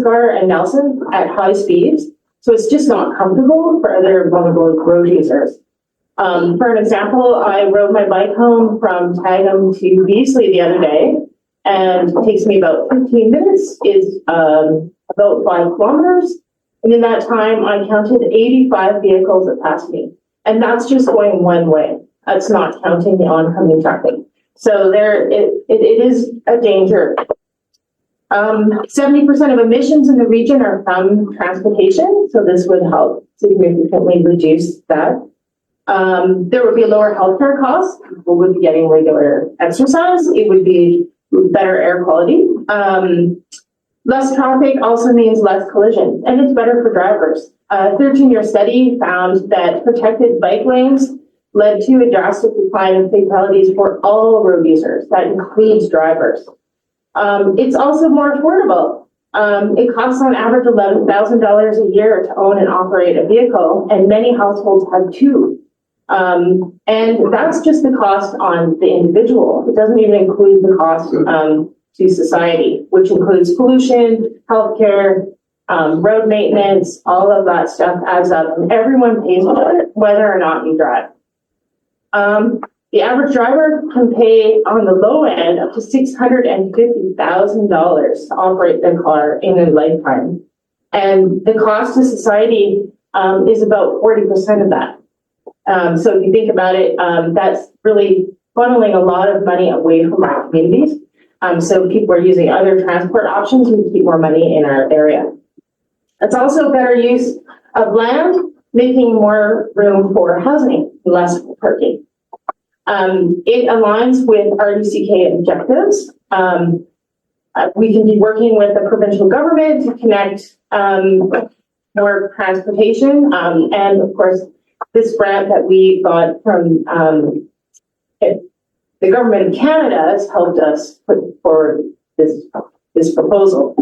Castlegar and Nelson at high speeds. So it's just not comfortable for other vulnerable road users. For an example, I rode my bike home from Tagham to Beasley the other day, and it takes me about 15 minutes, is about 5 kilometers. And in that time, I counted 85 vehicles that passed me. And that's just going one way. That's not counting the oncoming traffic. So it is a danger. 70% of emissions in the region are from transportation, so this would help significantly reduce that. There would be lower healthcare costs. People would be getting regular exercise. It would be better air quality. Less traffic also means less collisions, and it's better for drivers. A 13-year study found that protected bike lanes led to a drastic decline in fatalities for all road users. That includes drivers. It's also more affordable. It costs on average $11,000 a year to own and operate a vehicle, and many households have two. And that's just the cost on the individual. It doesn't even include the cost to society, which includes pollution, healthcare, road maintenance, all of that stuff adds up, and everyone pays for it, whether or not you drive. The average driver can pay on the low end up to $650,000 to operate their car in a lifetime. And the cost to society is about 40% of that. So if you think about it, that's really funneling a lot of money away from our communities. So people are using other transport options, we keep more money in our area. It's also better use of land, making more room for housing, less parking. It aligns with RDCK objectives. We can be working with the provincial government to connect more transportation. And of course, this grant that we got from the government of Canada has helped us put forward this proposal.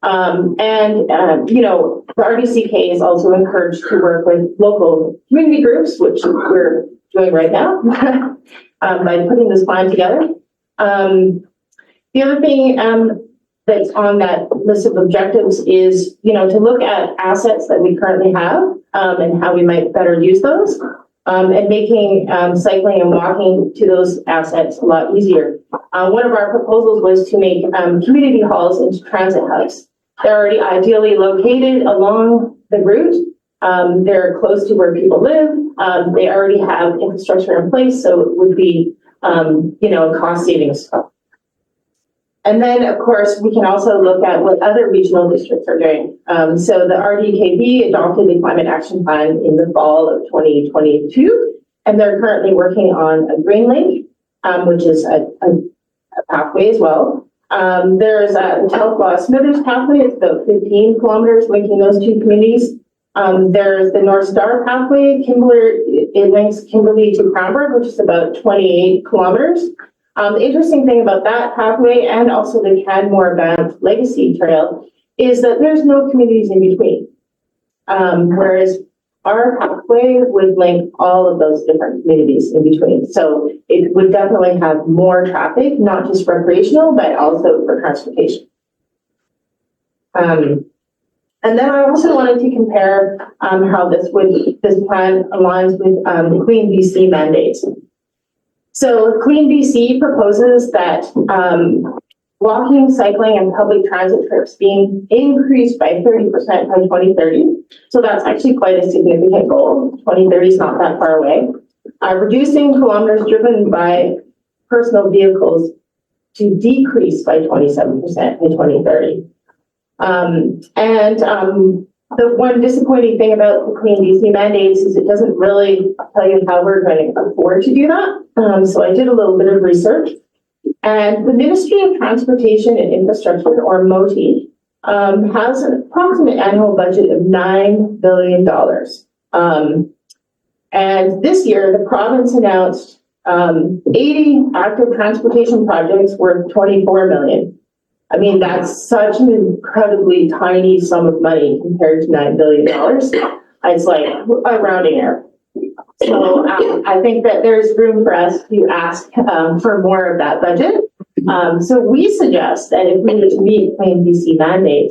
You know, the RDCK is also encouraged to work with local community groups, which we're doing right now by putting this plan together. The other thing that's on that list of objectives is, you know, to look at assets that we currently have and how we might better use those, and making cycling and walking to those assets a lot easier. One of our proposals was to make community halls into transit hubs. They're already ideally located along the route. They're close to where people live. They already have infrastructure in place, so it would be, you know, cost savings. And then, of course, we can also look at what other regional districts are doing. So the RDKB adopted the Climate Action Plan in the fall of 2022, and they're currently working on a Green Link, which is a pathway as well. There's a Telfaw Smithers pathway. It's about 15 kilometers linking those two communities. There's the North Star pathway. It links Kimberley to Cranbrook, which is about 28 kilometers. The interesting thing about that pathway and also the Canmore Banff Legacy Trail is that there's no communities in between. Whereas our pathway would link all of those different communities in between. So it would definitely have more traffic, not just recreational, but also for transportation. And then I also wanted to compare how this plan aligns with the Clean BC mandates. So Clean BC proposes that walking, cycling, and public transit trips being increased by 30% by 2030. So that's actually quite a significant goal. 2030 is not that far away. Reducing kilometers driven by personal vehicles to decrease by 27% in 2030. The one disappointing thing about the Clean BC mandates is it doesn't really tell you how we're going to afford to do that. So I did a little bit of research, and the Ministry of Transportation and Infrastructure, or MOTI, has an approximate annual budget of $9 billion. And this year, the province announced 80 active transportation projects worth $24 million. I mean, that's such an incredibly tiny sum of money compared to $9 billion. It's like a rounding error. So I think that there's room for us to ask for more of that budget. So we suggest that if we were to meet plain BC mandate,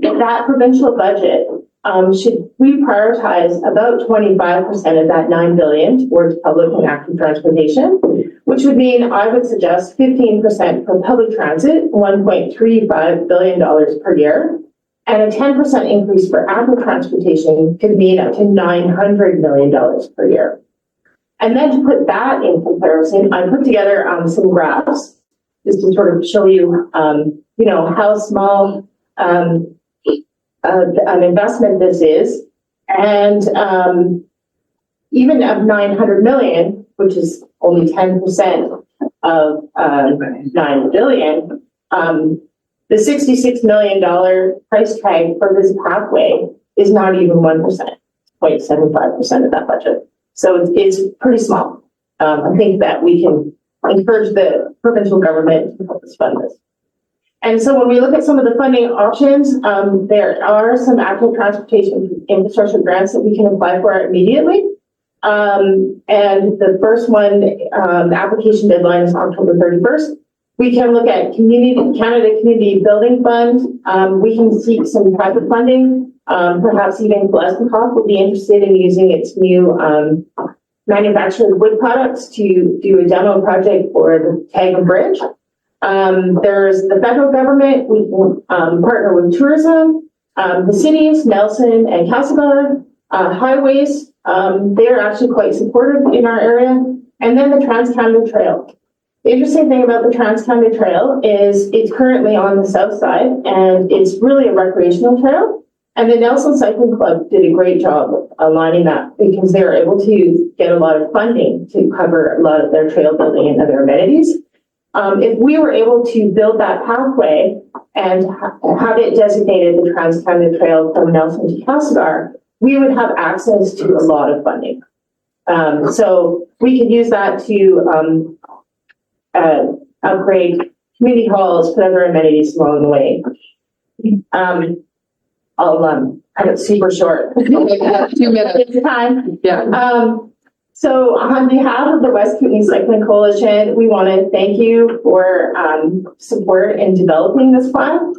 that provincial budget should we prioritize about 25% of that 9 billion towards public and active transportation, which would mean I would suggest 15% for public transit, $1.35 billion per year, and a 10% increase for active transportation could mean up to $900 million per year. And then to put that in comparison, I put together some graphs just to sort of show you, how small an investment this is. And even of 900 million, which is only 10% of 9 billion, the $66 million price tag for this pathway is not even 1%, 0.75% of that budget. So it's pretty small. I think that we can encourage the provincial government to help us fund this. And so when we look at some of the funding options, there are some active transportation infrastructure grants that we can apply for immediately. And the first one, the application deadline is October 31st. We can look at Canada Community Building Fund. We can seek some private funding. Perhaps even Glasgow will be interested in using its new manufactured wood products to do a demo project for the Tag Bridge. There's the federal government. We can partner with tourism, the cities, Nelson and Castlegar, highways. They're actually quite supportive in our area. And then the Trans-Canada Trail. The interesting thing about the Trans-Canada Trail is it's currently on the south side and it's really a recreational trail. And the Nelson Cycling Club did a great job of aligning that because they were able to get a lot of funding to cover a lot of their trail building and other amenities. If we were able to build that pathway and have it designated the Trans-Canada Trail from Nelson to Castlegar, we would have access to a lot of funding. So we could use that to upgrade community halls, put other amenities along the way. I'll cut it super short. 2 minutes. It's time. Yeah. So on behalf of the West Kootenay Cycling Coalition, we want to thank you for support in developing this plan.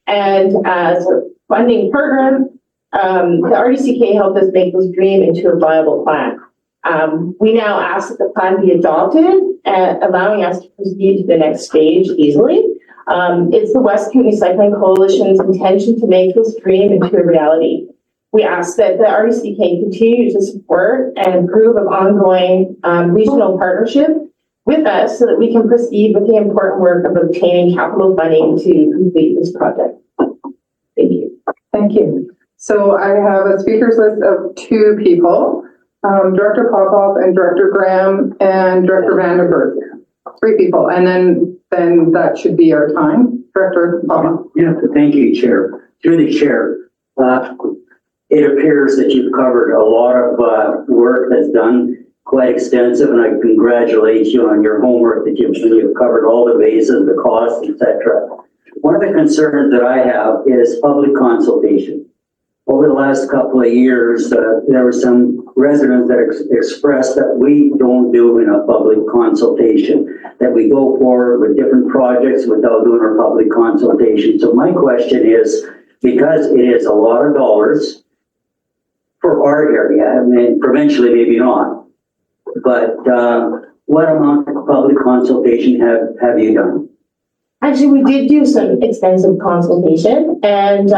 And as a funding partner, the RDCK helped us make this dream into a viable plan. We now ask that the plan be adopted, allowing us to proceed to the next stage easily. It's the West Kootenay Cycling Coalition's intention to make this dream into a reality. We ask that the RDCK continue to support and approve of ongoing regional partnership with us so that we can proceed with the important work of obtaining capital funding to complete this project. Thank you. Thank you. So I have a speakers list of 2 people, Director Popoff and Director Graham and Director Vandenberg. 3 people, and then that should be our time. Director Popoff. Yeah, thank you, Chair. Through the Chair, it appears that you've covered a lot of work that's done, quite extensive, and I congratulate you on your homework that you've covered all the bases, the costs, etc. One of the concerns that I have is public consultation. Over the last couple of years, there were some residents that expressed that we don't do enough public consultation, that we go forward with different projects without doing our public consultation. So my question is, because it is a lot of dollars for our area, I mean, provincially maybe not, but what amount of public consultation have you done? Actually, we did do some extensive consultation, and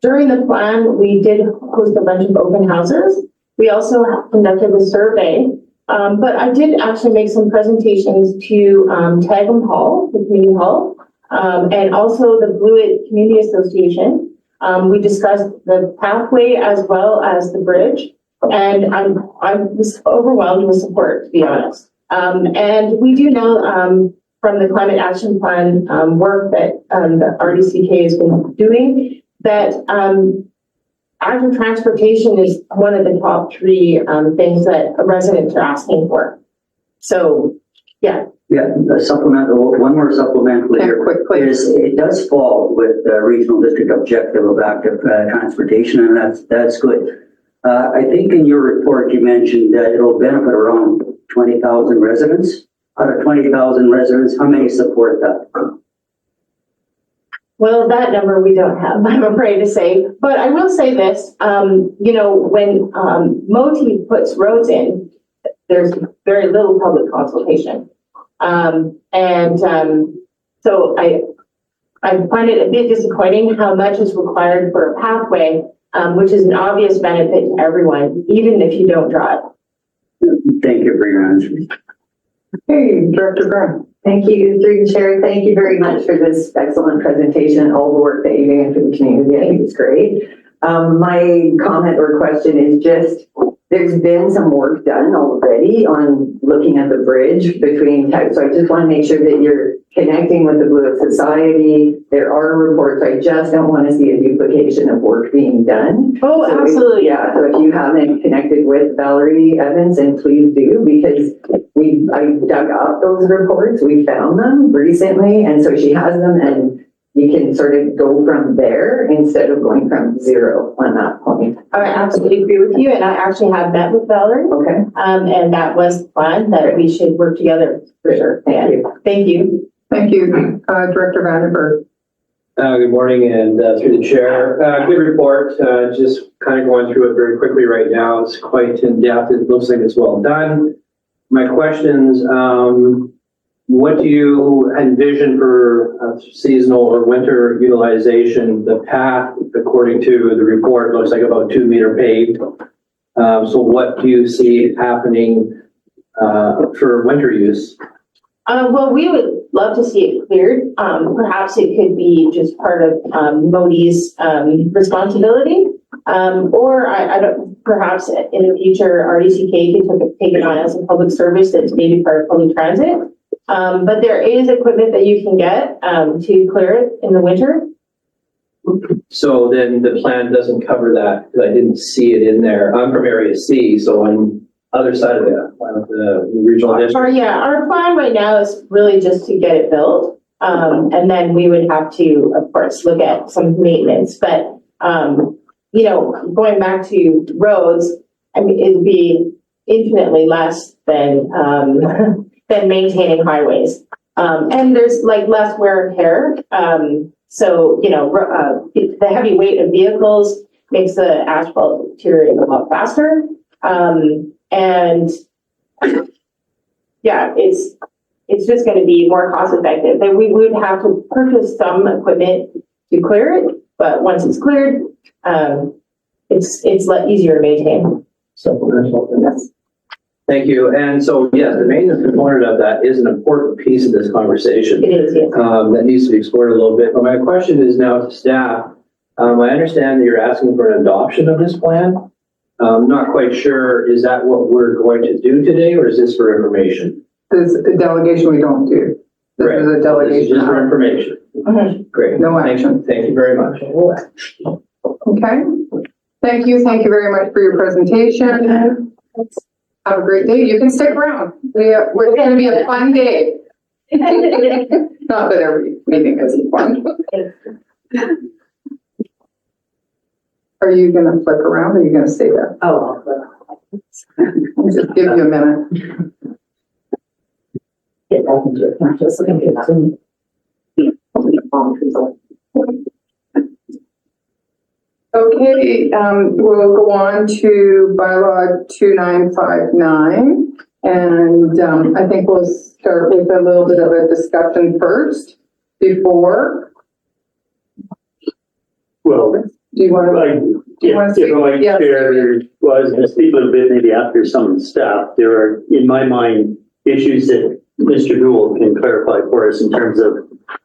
during the plan, we did host a bunch of open houses. We also conducted a survey, but I did actually make some presentations to Tagum Hall, the community hall, and also the Blewett Community Association. We discussed the pathway as well as the bridge, and I was overwhelmed with support, to be honest. And we do know from the Climate Action Plan work that the RDCK has been doing that active transportation is one of the top 3 things that residents are asking for. So, yeah. Yeah, one more supplemental here is it does fall with the regional district objective of active transportation, and that's good. I think in your report you mentioned that it'll benefit around 20,000 residents. out of 20,000 residents, how many support that? Well, that number we don't have, I'm afraid to say, but I will say this, you know, when, MOTI puts roads in, there's very little public consultation. So I find it a bit disappointing how much is required for a pathway, which is an obvious benefit to everyone, even if you don't drive. Thank you for your answer. Hey, Director Graham. Thank you, through the chair. Thank you very much for this excellent presentation and all the work that you're doing for the community. I think it's great. My comment or question is just, there's been some work done already on looking at the bridge between tech. So I just want to make sure that you're connecting with the Blue Earth Society. There are reports. I just don't want to see a duplication of work being done. Oh, So absolutely. Yeah, so if you haven't connected with Valerie Evans, then please do, because I dug up those reports. We found them recently, and so she has them, and you can sort of go from there instead of going from zero on that point. I absolutely agree with you, and I actually have met with Valerie, Okay, and that was the plan, that we should work together for sure. thank you. Thank you. Thank you, Director Vandenberg. Good morning, and through the chair. Good report. Just kind of going through it very quickly right now. It's quite in depth. It looks like it's well done. My questions, what do you envision for seasonal or winter utilization? The path, according to the report, looks like about 2 meter paved. So what do you see happening for winter use? Well, we would love to see it cleared. Perhaps it could be just part of MODI's responsibility. Or I don't, perhaps in the future, RDCK can take it on as a public service that's maybe part of public transit. But there is equipment that you can get to clear it in the winter. So then the plan doesn't cover that, because I didn't see it in there. I'm from Area C, so on other side of the regional district. Yeah, our plan right now is really just to get it built. And then we would have to, of course, look at some maintenance. But, you know, going back to roads, I mean, it'd be infinitely less than, than maintaining highways. And there's like less wear and tear. So, you know, the heavy weight of vehicles makes the asphalt deteriorate a lot faster. And yeah, it's just going to be more cost effective. Then we would have to purchase some equipment to clear it, but once it's cleared, it's a lot easier to maintain. Yes. Thank you. And so, yes, the maintenance component of that is an important piece of this conversation. It is, yes. That needs to be explored a little bit. But my question is now to staff. I understand that you're asking for an adoption of this plan. I'm not quite sure, is that what we're going to do today, or is this for information? This is a delegation we don't do. This Right. is a This is delegation. just for information. Mhm. Great. No Thank you. action. Thank you very much. Okay. Thank you very much for your presentation. Have a great day. You can stick around. It's going to be a fun day. Not that every meeting isn't fun. Are you going to flick around or are you going to stay there? Oh, I'll just give you a minute. Okay, we'll go on to bylaw 2959. And I think we'll start with a little bit of a discussion first before. Well, Do you want to? if wanna speak? I might Yes. share, well, I was going to speak a little bit maybe after some staff. There are, in my mind, issues that Mr. Newell can clarify for us in terms of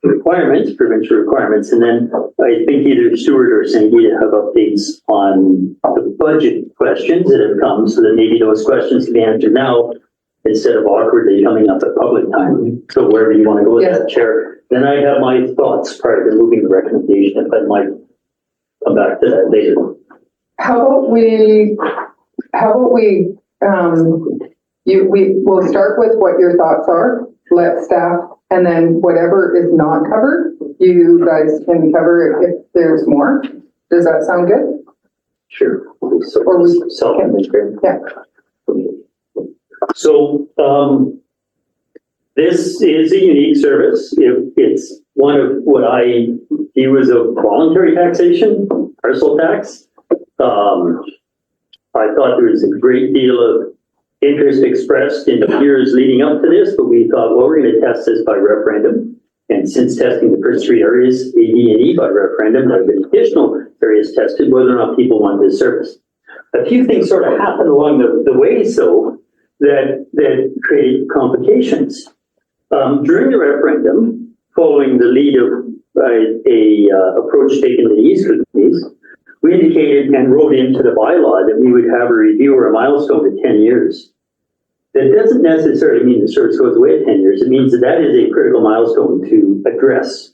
requirements, provincial requirements. And then I think either Stuart or Sangeeta have updates on the budget questions that have come, so that maybe those questions can be answered now instead of awkwardly coming up at public time. So wherever you want to go with Yes. that, Chair. Then I have my thoughts prior to moving the recommendation, if I might come back to that later. How about we, we'll start with what your thoughts are, let staff, and then whatever is not covered, you guys can cover it if there's more. Does that sound good? Sure. So, Or we- self-administrated. Yeah. So, This is a unique service. It's one of what I view as a voluntary taxation, parcel tax. I thought there was a great deal of interest expressed in the years leading up to this, but we thought, well, we're going to test this by referendum. And since testing the first 3 areas, A, B, and E by referendum, there have been additional areas tested whether or not people want this service. A few things sort of happened along the way, so that created complications. During the referendum, following the lead of a approach taken to the East communities, we indicated and wrote into the bylaw that we would have a review or a milestone at 10 years. That doesn't necessarily mean the service goes away at 10 years. It means that is a critical milestone to address,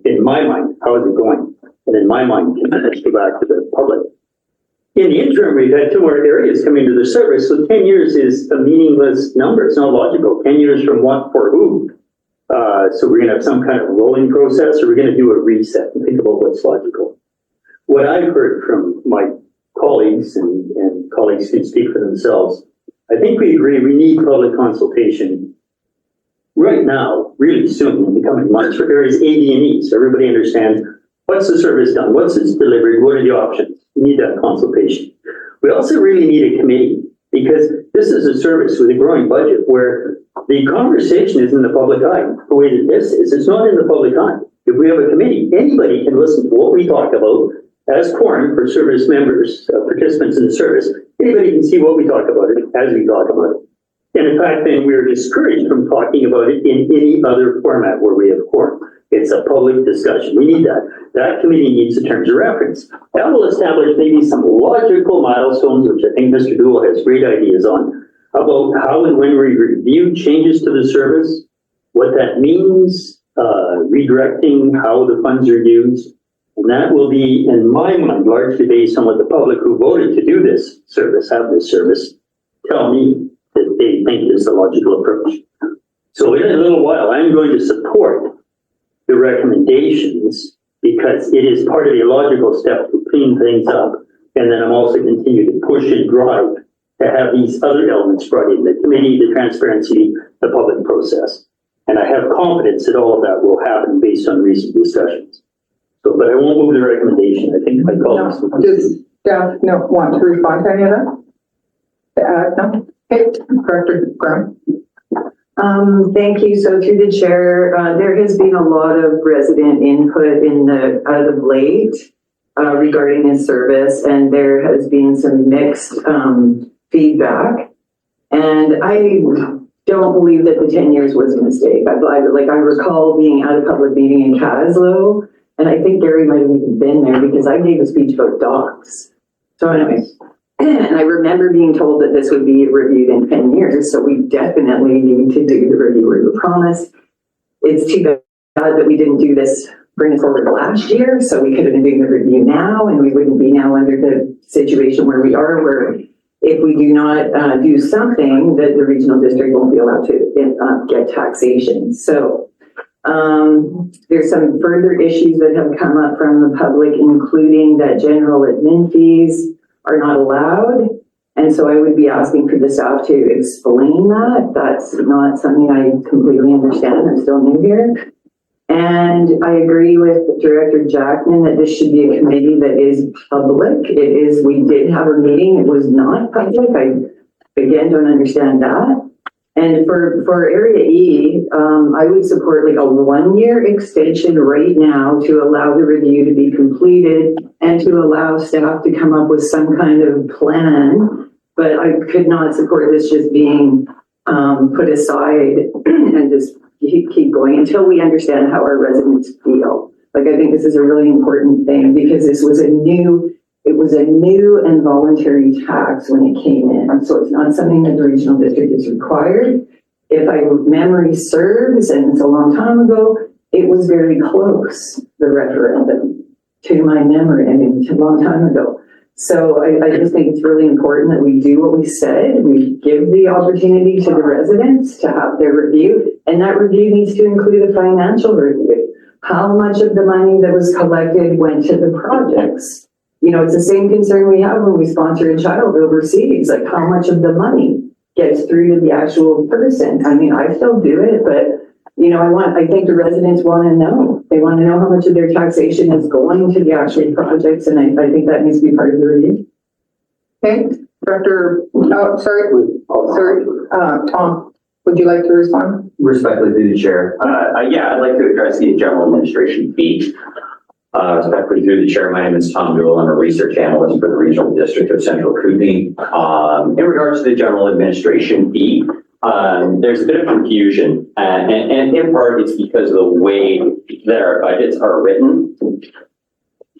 in my mind, how is it going? And in my mind, can I go back to the public? In the interim, we've had 2 more areas come into the service, so 10 years is a meaningless number. It's not logical. 10 years from what for who? So we're going to have some kind of rolling process, or we're going to do a reset and think about what's logical. What I've heard from my colleagues, and colleagues can speak for themselves, I think we agree we need public consultation right now, really soon, in the coming months, for areas A, B, and E, so everybody understands what's the service done, what's its delivery, what are the options. We need that consultation. We also really need a committee, because this is a service with a growing budget where the conversation is in the public eye. The way that this is, it's not in the public eye. If we have a committee, anybody can listen to what we talk about as quorum for service members, participants in the service. Anybody can see what we talk about it as we talk about it. And in fact, then we're discouraged from talking about it in any other format where we have quorum. It's a public discussion. We need that. That committee needs the terms of reference. That will establish maybe some logical milestones, which I think Mr. Dool has great ideas on, about how and when we review changes to the service, what that means, redirecting how the funds are used. And that will be, in my mind, largely based on what the public who voted to do this service, have this service, tell me that they think is the logical approach. So in a little while, I'm going to support the recommendations because it is part of the logical step to clean things up. And then I'm also continue to push and drive to have these other elements brought in, the committee, the transparency, the public process. And I have confidence that all of that will happen based on recent discussions. So, but I won't move the recommendation. I think my colleagues. Does staff want to respond to any of that? No? Okay, Director Graham. Thank you. So through the chair, there has been a lot of resident input as of late regarding this service, and there has been some mixed feedback. And I don't believe that the 10 years was a mistake. I recall being at a public meeting in Caslow, and I think Gary might have even been there because I gave a speech about dogs. So anyways, and I remember being told that this would be reviewed in 10 years. So we definitely need to do the review we were promised. It's too bad that we didn't do this, bring it forward last year. So we could have been doing the review now, and we wouldn't be now under the situation where we are, where if we do not do something, that the regional district won't be allowed to get taxation. So there's some further issues that have come up from the public, including that general admin fees are not allowed. And so I would be asking for the staff to explain that. That's not something I completely understand. I'm still new here. And I agree with Director Jackman that this should be a committee that is public. It is, we did have a meeting. It was not public. I, again, don't understand that. And for Area E, I would support like a 1-year extension right now to allow the review to be completed and to allow staff to come up with some kind of plan. But I could not support this just being put aside and just keep going until we understand how our residents feel. Like, I think this is a really important thing because this was a new and voluntary tax when it came in. So it's not something that the regional district is required. If memory serves, and it's a long time ago, it was very close, the referendum, to my memory. I mean, it's a long time ago. So I just think it's really important that we do what we said. We give the opportunity to the residents to have their review, and that review needs to include a financial review. How much of the money that was collected went to the projects? You know, it's the same concern we have when we sponsor a child overseas, like how much of the money gets through to the actual person. I mean, I still do it, but I think the residents want to know. They want to know how much of their taxation is going to the actual projects, and I think that needs to be part of the review. Okay, Tom, would you like to respond? Respectfully through the chair. Yeah, I'd like to address the general administration fee. Respectfully through the chair, my name is Tom Newell. I'm a research analyst for the Regional District of Central Kootenay. In regards to the general administration fee, there's a bit of confusion, and in part it's because of the way that our budgets are written.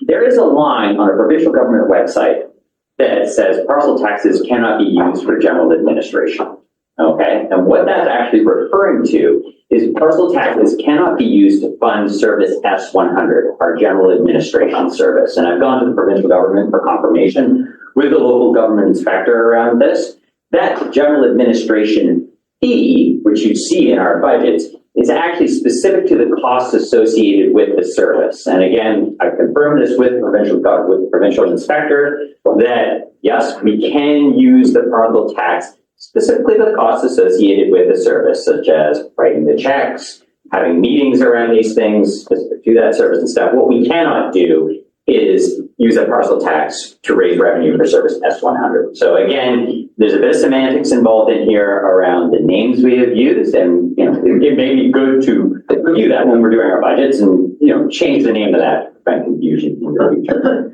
There is a line on a provincial government website that says parcel taxes cannot be used for general administration. Okay, and what that's actually referring to is parcel taxes cannot be used to fund Service S100, our general administration service. And I've gone to the provincial government for confirmation with the local government inspector around this. That general administration fee, which you see in our budgets, is actually specific to the costs associated with the service. And again, I confirmed this with the provincial inspector that yes, we can use the parcel tax specifically the costs associated with the service, such as writing the checks, having meetings around these things, specific to that service and stuff. What we cannot do is use a parcel tax to raise revenue for Service S100. So again, there's a bit of semantics involved in here around the names we have used, and it may be good to review that when we're doing our budgets and change the name of that to prevent confusion in the future.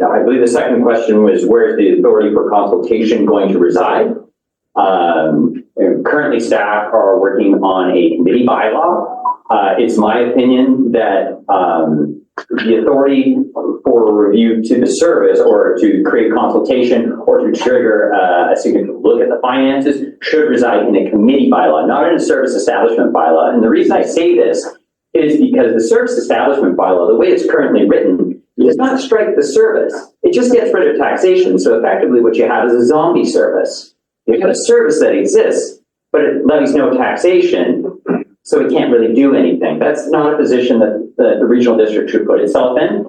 I believe the second question was, where's the authority for consultation going to reside? Currently, staff are working on a committee bylaw. It's my opinion that the authority for review to the service or to create consultation or to trigger a significant look at the finances should reside in a committee bylaw, not in a service establishment bylaw. And the reason I say this is because the service establishment bylaw, the way it's currently written, does not strike the service. It just gets rid of taxation. So effectively what you have is a zombie service. You have a service that exists, but it levies no taxation, so it can't really do anything. That's not a position that the regional district should put itself in.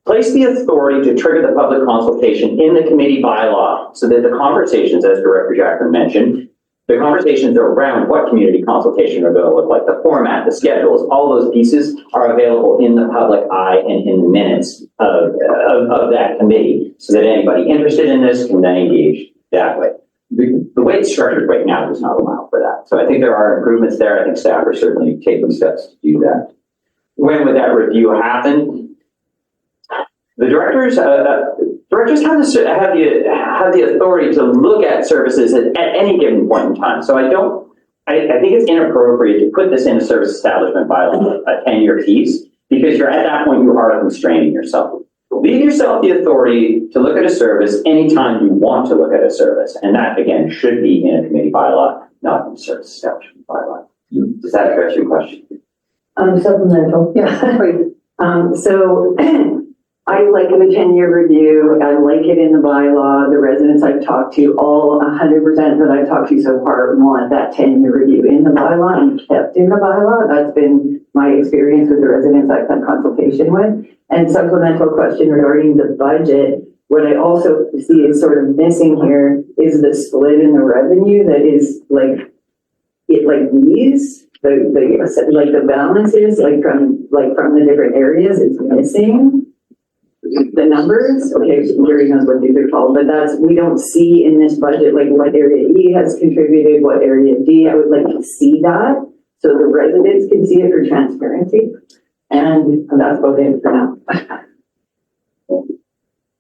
Place the authority to trigger the public consultation in the committee bylaw so that the conversations, as Director Jackman mentioned, the conversations around what community consultation are going to look like, the format, the schedules, all those pieces are available in the public eye and in the minutes of that committee so that anybody interested in this can then engage that way. The way it's structured right now does not allow for that. So I think there are improvements there. I think staff are certainly taking steps to do that. When would that review happen? The directors have the authority to look at services at any given point in time. So I think it's inappropriate to put this in a service establishment bylaw, a 10-year piece, because you're at that point you are constraining yourself. Leave yourself the authority to look at a service anytime you want to look at a service. And that, again, should be in a committee bylaw, not in a service establishment bylaw. Does that address your question? Supplemental. Yeah, please. So I like the 10-year review. I like it in the bylaw. The residents I've talked to, all 100% that I've talked to so far, want that 10-year review in the bylaw and kept in the bylaw. That's been my experience with the residents I've had consultation with. And supplemental question regarding the budget. What I also see is sort of missing here is the split in the revenue that is like these. The balances from the different areas is missing the numbers. Okay, Gary knows what these are called, but we don't see in this budget like what area E has contributed, what area D. I would like to see that so the residents can see it for transparency. And that's about it for now.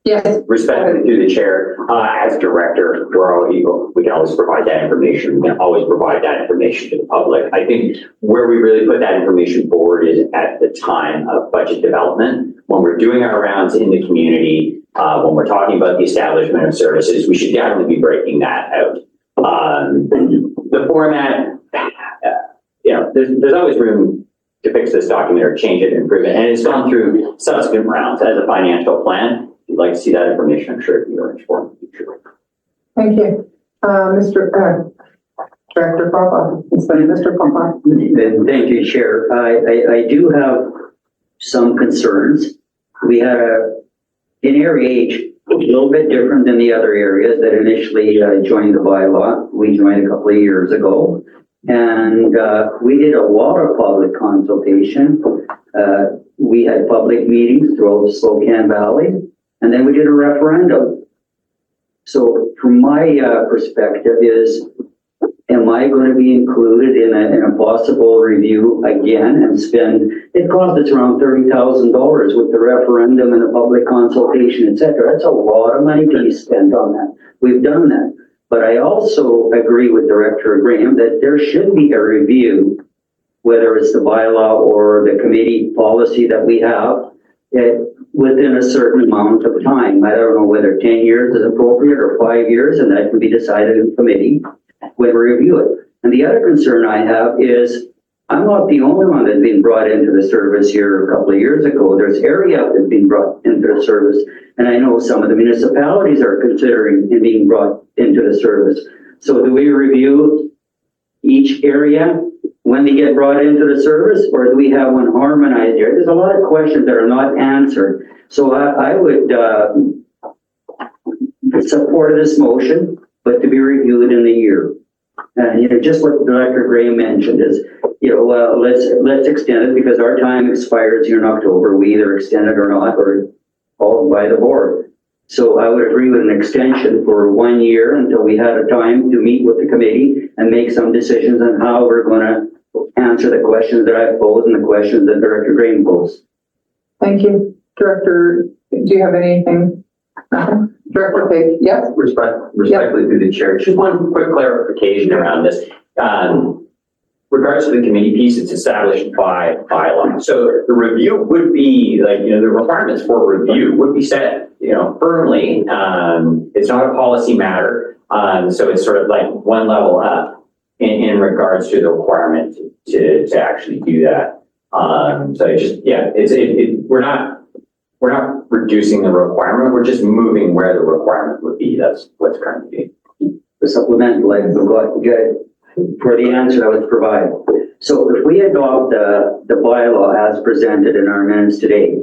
Yes. Respectfully through the chair, as director, we can always provide that information. We can always provide that information to the public. I think where we really put that information forward is at the time of budget development. When we're doing our rounds in the community, when we're talking about the establishment of services, we should definitely be breaking that out. The format, there's always room to fix this document or change it, improve it, and it's gone through subsequent rounds as a financial plan. If you'd like to see that information, I'm sure it can be arranged for in the future. Thank you. Director Papa, instead of Mr. Papa. Thank you, Chair. I do have some concerns. We had in Area H, a little bit different than the other areas that initially joined the bylaw. We joined a couple of years ago. And we did a lot of public consultation. We had public meetings throughout the Spokane Valley, and then we did a referendum. So from my perspective is, am I going to be included in a possible review again and spend, it cost us around $30,000 with the referendum and the public consultation, et cetera. That's a lot of money to be spent on that. We've done that. But I also agree with Director Graham that there should be a review, whether it's the bylaw or the committee policy that we have, within a certain amount of time. I don't know whether 10 years is appropriate or 5 years, and that can be decided in committee when we review it. And the other concern I have is I'm not the only one that's been brought into the service here a couple of years ago. There's area that's been brought into the service, and I know some of the municipalities are considering it being brought into the service. So do we review each area when they get brought into the service, or do we have one harmonized here? There's a lot of questions that are not answered. So I would support this motion, but to be reviewed in the year. And, just what Director Graham mentioned is, let's extend it because our time expires here in October. We either extend it or not, or called by the board. So I would agree with an extension for 1 year until we had a time to meet with the committee and make some decisions on how we're going to answer the questions that I've posed and the questions that Director Graham posed. Thank you. Director, do you have anything? Nothing? Director Page, yes? Respectfully through the chair, just one quick clarification around this. Regards to the committee piece, it's established by bylaw. So the review would be like, the requirements for review would be set, firmly. It's not a policy matter. So it's sort of like one level up in regards to the requirement to actually do that. So it's just, we're not reducing the requirement. We're just moving where the requirement would be. That's what's currently being. The supplemental, I forgot for the answer that was provided. So if we adopt the bylaw as presented in our minutes today,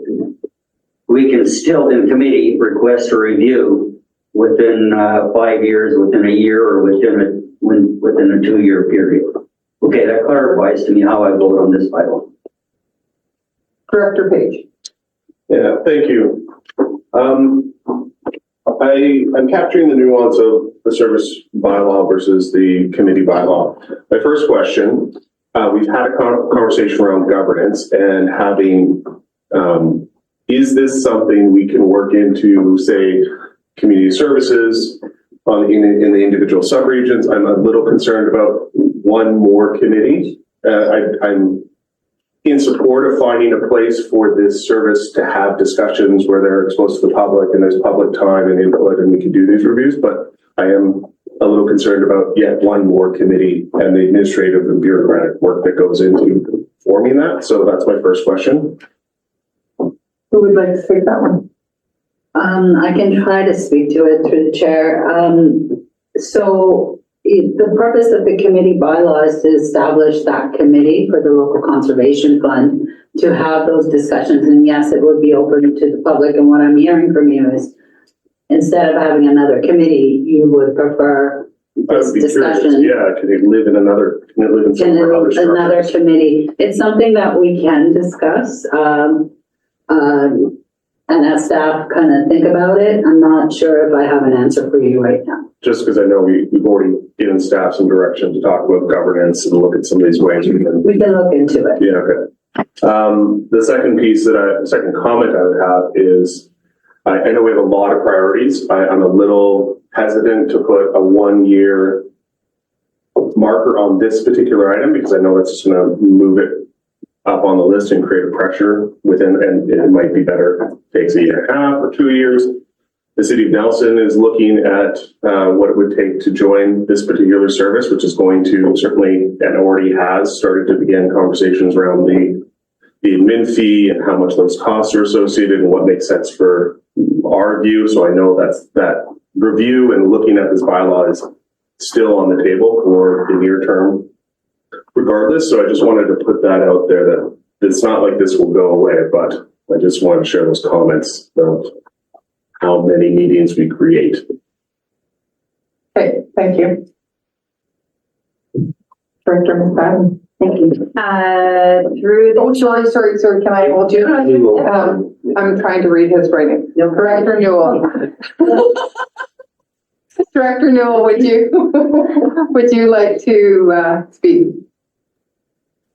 we can still in committee request a review within 5 years, within a year, or within a 2-year period. Okay, that clarifies to me how I vote on this bylaw. Director Page. Yeah, thank you. I'm capturing the nuance of the service bylaw versus the committee bylaw. My first question, we've had a conversation around governance and having, is this something we can work into, say, community services in the individual subregions? I'm a little concerned about one more committee. I'm in support of finding a place for this service to have discussions where they're exposed to the public and there's public time and input and we can do these reviews, but I am a little concerned about yet one more committee and the administrative and bureaucratic work that goes into forming that. So that's my first question. Who would like to take that one? I can try to speak to it through the chair. So the purpose of the committee bylaw is to establish that committee for the local conservation fund to have those discussions. And yes, it would be open to the public. And what I'm hearing from you is instead of having another committee, you would prefer this discussion. Yeah, can it live in somewhere other another committee? It's something that we can discuss. And as staff kind of think about it, I'm not sure if I have an answer for you right now. Just because I know we've already given staff some direction to talk about governance and look at some of these ways. We can look into it. Yeah, okay. The second comment I would have is, I know we have a lot of priorities. I'm a little hesitant to put a 1-year marker on this particular item because I know it's just going to move it up on the list and create a pressure within, and it might be better if it takes 1.5 or 2 years. The city of Nelson is looking at what it would take to join this particular service, which is going to certainly, and already has started to begin conversations around the admin fee and how much those costs are associated and what makes sense for our view. So I know that review and looking at this bylaw is still on the table for the near term regardless. So I just wanted to put that out there that it's not like this will go away, but I just wanted to share those comments. how many meetings we create. Okay, thank you. Director McFadden. Thank you. Through the. Oh, sorry, can I hold you? I'm trying to read his writing. No, Director Newell. Director Newell, would you like to speak?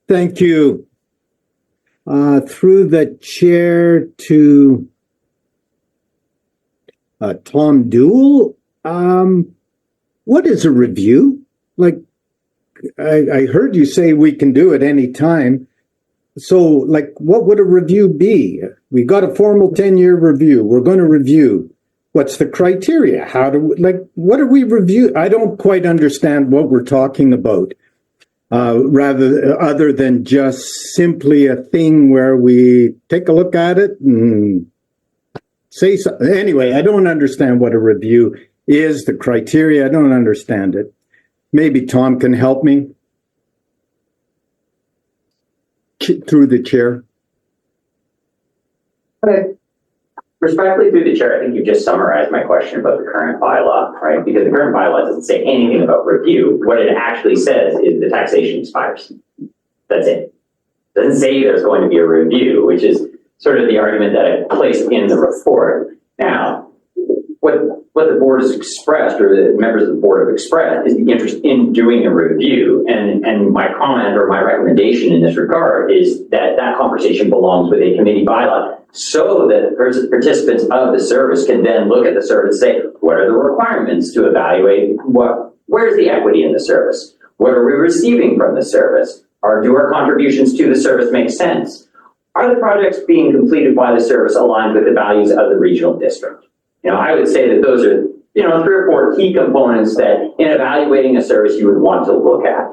Thank you. Through the chair to Tom Dewell, what is a review? Like, I heard you say we can do it any time. So, like, what would a review be? We got a formal 10-year review. We're going to review. What's the criteria? What do we review? I don't quite understand what we're talking about. Other than just simply a thing where we take a look at it and say something. Anyway, I don't understand what a review is, the criteria. I don't understand it. Maybe Tom can help me through the chair. Okay. Respectfully through the chair, I think you just summarized my question about the current bylaw, right? Because the current bylaw doesn't say anything about review. What it actually says is the taxation expires. That's it. It doesn't say there's going to be a review, which is sort of the argument that I placed in the report. Now, what the board has expressed, or the members of the board have expressed, is the interest in doing a review. And my comment or my recommendation in this regard is that that conversation belongs with a committee bylaw, so that participants of the service can then look at the service and say, what are the requirements to evaluate where's the equity in the service? What are we receiving from the service? Do our contributions to the service make sense? Are the projects being completed by the service aligned with the values of the regional district? I would say that those are, 3 or 4 key components that in evaluating a service you would want to look at.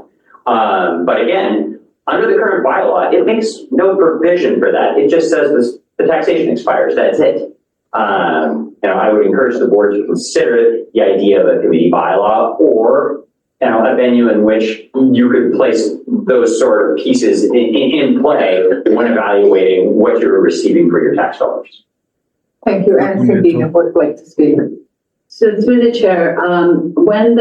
But again, under the current bylaw, it makes no provision for that. It just says the taxation expires, that's it. I would encourage the board to consider the idea of a committee bylaw, or a venue in which you could place those sort of pieces in play when evaluating what you're receiving for your tax dollars. Thank you. And Sabina would like to speak. So through the chair, when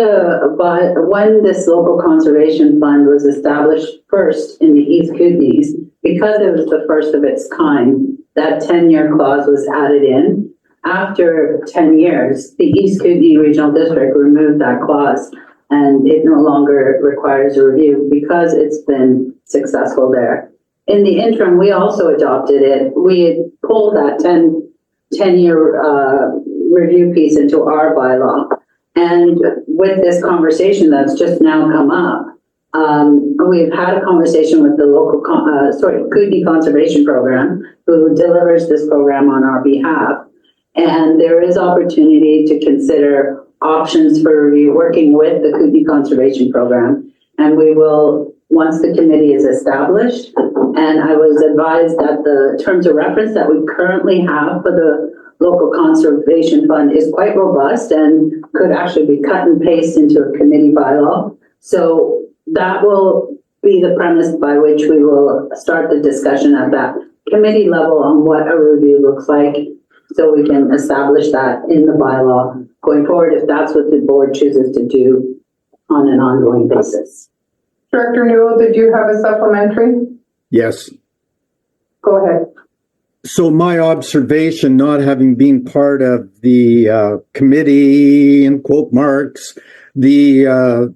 this local conservation fund was established first in the East Kootenays, because it was the first of its kind, that 10-year clause was added in. After 10 years, the East Kootenay Regional District removed that clause, and it no longer requires a review because it's been successful there. In the interim, we also adopted it. We had pulled that 10-year review piece into our bylaw. And with this conversation that's just now come up, we've had a conversation with the local, Kootenay Conservation Program, who delivers this program on our behalf. And there is opportunity to consider options for review, working with the Kootenay Conservation Program. And we will, once the committee is established, and I was advised that the terms of reference that we currently have for the local conservation fund is quite robust and could actually be cut and paste into a committee bylaw. So that will be the premise by which we will start the discussion at that committee level on what a review looks like, so we can establish that in the bylaw going forward, if that's what the board chooses to do on an ongoing basis. Director Newell, did you have a supplementary? Yes. Go ahead. So my observation, not having been part of the committee, in quote marks, the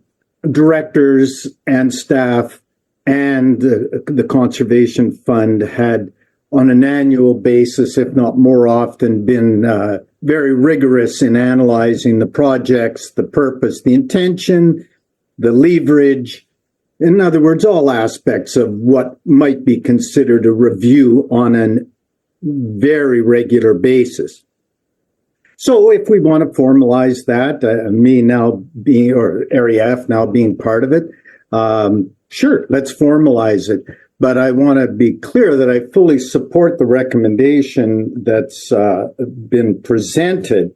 directors and staff and the Conservation Fund had on an annual basis, if not more often, been very rigorous in analyzing the projects, the purpose, the intention, the leverage. In other words, all aspects of what might be considered a review on a very regular basis. So if we want to formalize that, me now being, or Area F now being part of it, sure, let's formalize it. But I want to be clear that I fully support the recommendation that's been presented,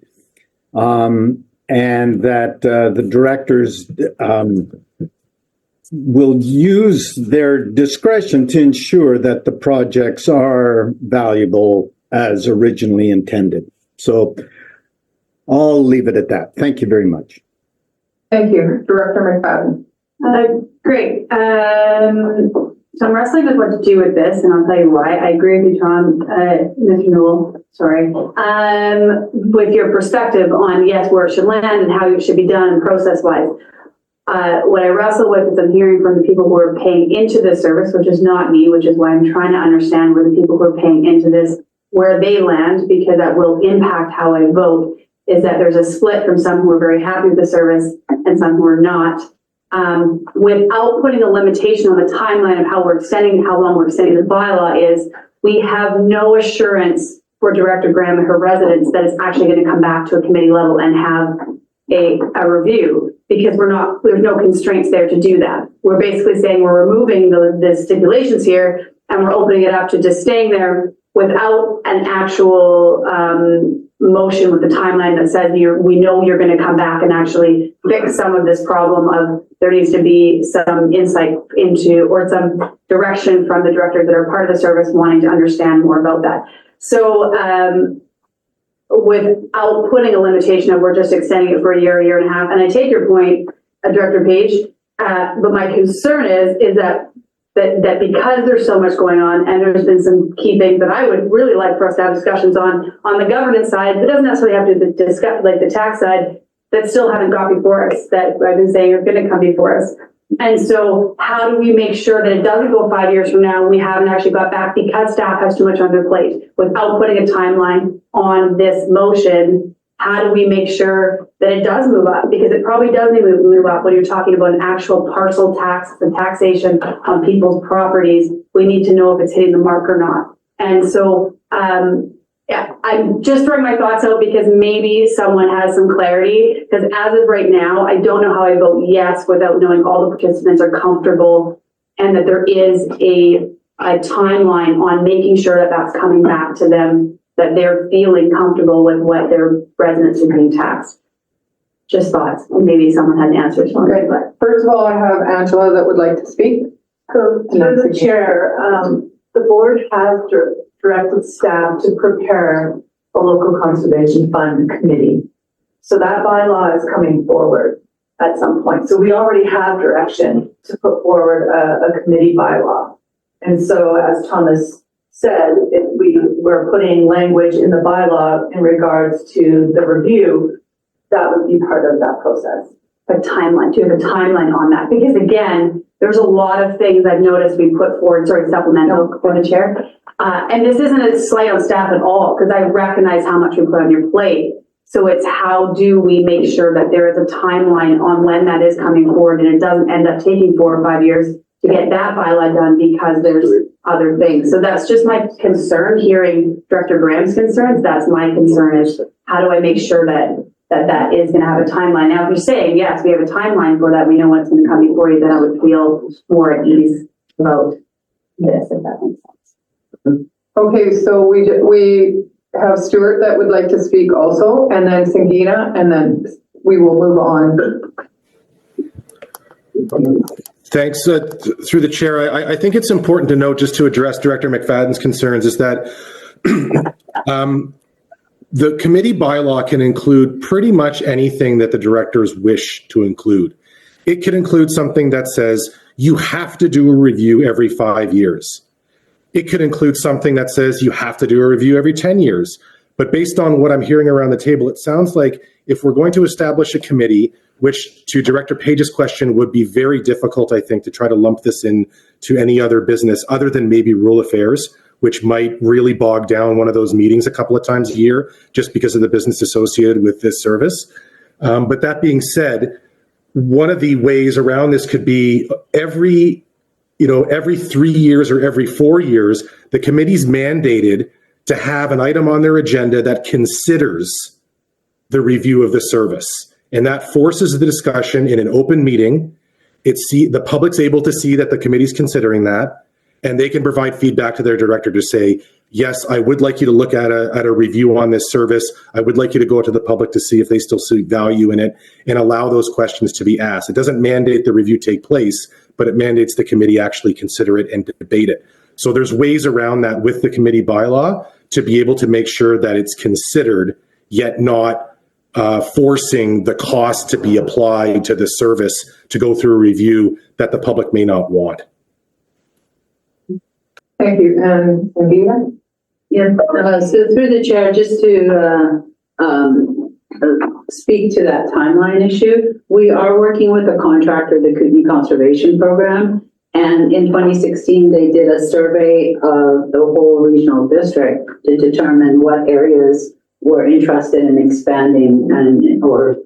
and that the directors will use their discretion to ensure that the projects are valuable as originally intended. So I'll leave it at that. Thank you very much. Thank you. Director McFadden. Great. So I'm wrestling with what to do with this, and I'll tell you why. I agree with you, Tom, Mr. Newell, sorry, with your perspective on, yes, where it should land and how it should be done process-wise. What I wrestle with is I'm hearing from the people who are paying into this service, which is not me, which is why I'm trying to understand where the people who are paying into this, where they land, because that will impact how I vote, is that there's a split from some who are very happy with the service and some who are not. Without putting a limitation on the timeline of how long we're extending the bylaw is, we have no assurance for Director Graham and her residents that it's actually going to come back to a committee level and have a review, because there's no constraints there to do that. We're basically saying we're removing the stipulations here and we're opening it up to just staying there without an actual motion with the timeline that says we know you're going to come back and actually fix some of this problem of there needs to be some insight into or some direction from the directors that are part of the service wanting to understand more about that. So without putting a limitation of we're just extending it for a year and a half, and I take your point, Director Page, but my concern is that because there's so much going on and there's been some key things that I would really like for us to have discussions on the governance side, but doesn't necessarily have to discuss like the tax side that still haven't got before us, that I've been saying are going to come before us. And so how do we make sure that it doesn't go 5 years from now and we haven't actually got back because staff has too much on their plate without putting a timeline on this motion? How do we make sure that it does move up? Because it probably does need to move up when you're talking about an actual parcel tax and taxation on people's properties. We need to know if it's hitting the mark or not. And so, yeah, I'm just throwing my thoughts out because maybe someone has some clarity. Because as of right now, I don't know how I vote yes without knowing all the participants are comfortable and that there is a timeline on making sure that that's coming back to them, that they're feeling comfortable with what their residents are being taxed. Just thoughts. Maybe someone has answers for me. But First of all, I have Angela that would like to speak. Through the chair, the board has directed staff to prepare a local conservation fund committee. So that bylaw is coming forward at some point. So we already have direction to put forward a committee bylaw. And so as Thomas said, if we're putting language in the bylaw in regards to the review, that would be part of that process. a timeline. Do you have a timeline on that? Because again, there's a lot of things I've noticed we put forward, supplemental for the chair. And this isn't a slight on staff at all, because I recognize how much we put on your plate. So it's how do we make sure that there is a timeline on when that is coming forward and it doesn't end up taking 4 or 5 years to get that bylaw done because there's other things. So that's just my concern, hearing Director Graham's concerns. That's my concern, is how do I make sure that is going to have a timeline. Now, if you're saying, yes, we have a timeline for that, we know what's going to come before you, then I would feel more at ease about this, if that makes sense. Okay, so we have Stuart that would like to speak also, and then Sangina, and then we will move on. Thanks. Through the chair, I think it's important to note, just to address Director McFadden's concerns, is that the committee bylaw can include pretty much anything that the directors wish to include. It can include something that says you have to do a review every 5 years. It could include something that says you have to do a review every 10 years. But based on what I'm hearing around the table, it sounds like if we're going to establish a committee, which to Director Page's question would be very difficult, I think, to try to lump this in to any other business other than maybe rural affairs, which might really bog down one of those meetings a couple of times a year just because of the business associated with this service. But that being said, one of the ways around this could be every 3 years or every 4 years, the committee's mandated to have an item on their agenda that considers the review of the service. And that forces the discussion in an open meeting. The public's able to see that the committee's considering that, and they can provide feedback to their director to say, yes, I would like you to look at a review on this service. I would like you to go to the public to see if they still see value in it and allow those questions to be asked. It doesn't mandate the review take place, but it mandates the committee actually consider it and debate it. So there's ways around that with the committee bylaw to be able to make sure that it's considered, yet not forcing the cost to be applied to the service to go through a review that the public may not want. Thank you. And Anita? Yeah, so through the chair, just to speak to that timeline issue, we are working with a contractor, the Kootenai Conservation Program, and in 2016, they did a survey of the whole regional district to determine what areas were interested in expanding and or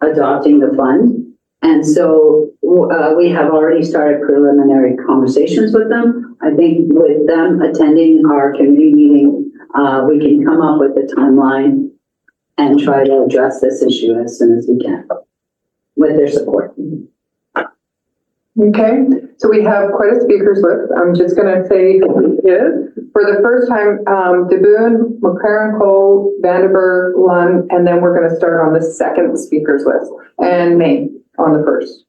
adopting the fund. And so we have already started preliminary conversations with them. I think with them attending our committee meeting, we can come up with a timeline and try to address this issue as soon as we can with their support. Okay, so we have quite a speakers list. I'm just going to say who it is. For the first time, DeBoon, McCarran Cole, Vandenberg, Lund, and then we're going to start on the second speakers list, and Maine on the first.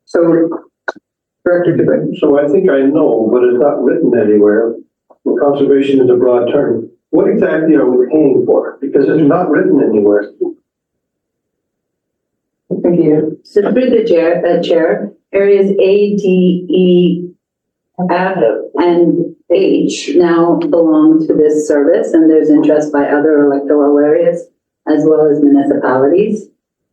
So, Director DeBoon. So I think I know, but it's not written anywhere. Conservation is a broad term. What exactly are we paying for? Because it's not written anywhere. Thank you. So through the chair, areas A, D, E, F, and H now belong to this service, and there's interest by other electoral areas as well as municipalities.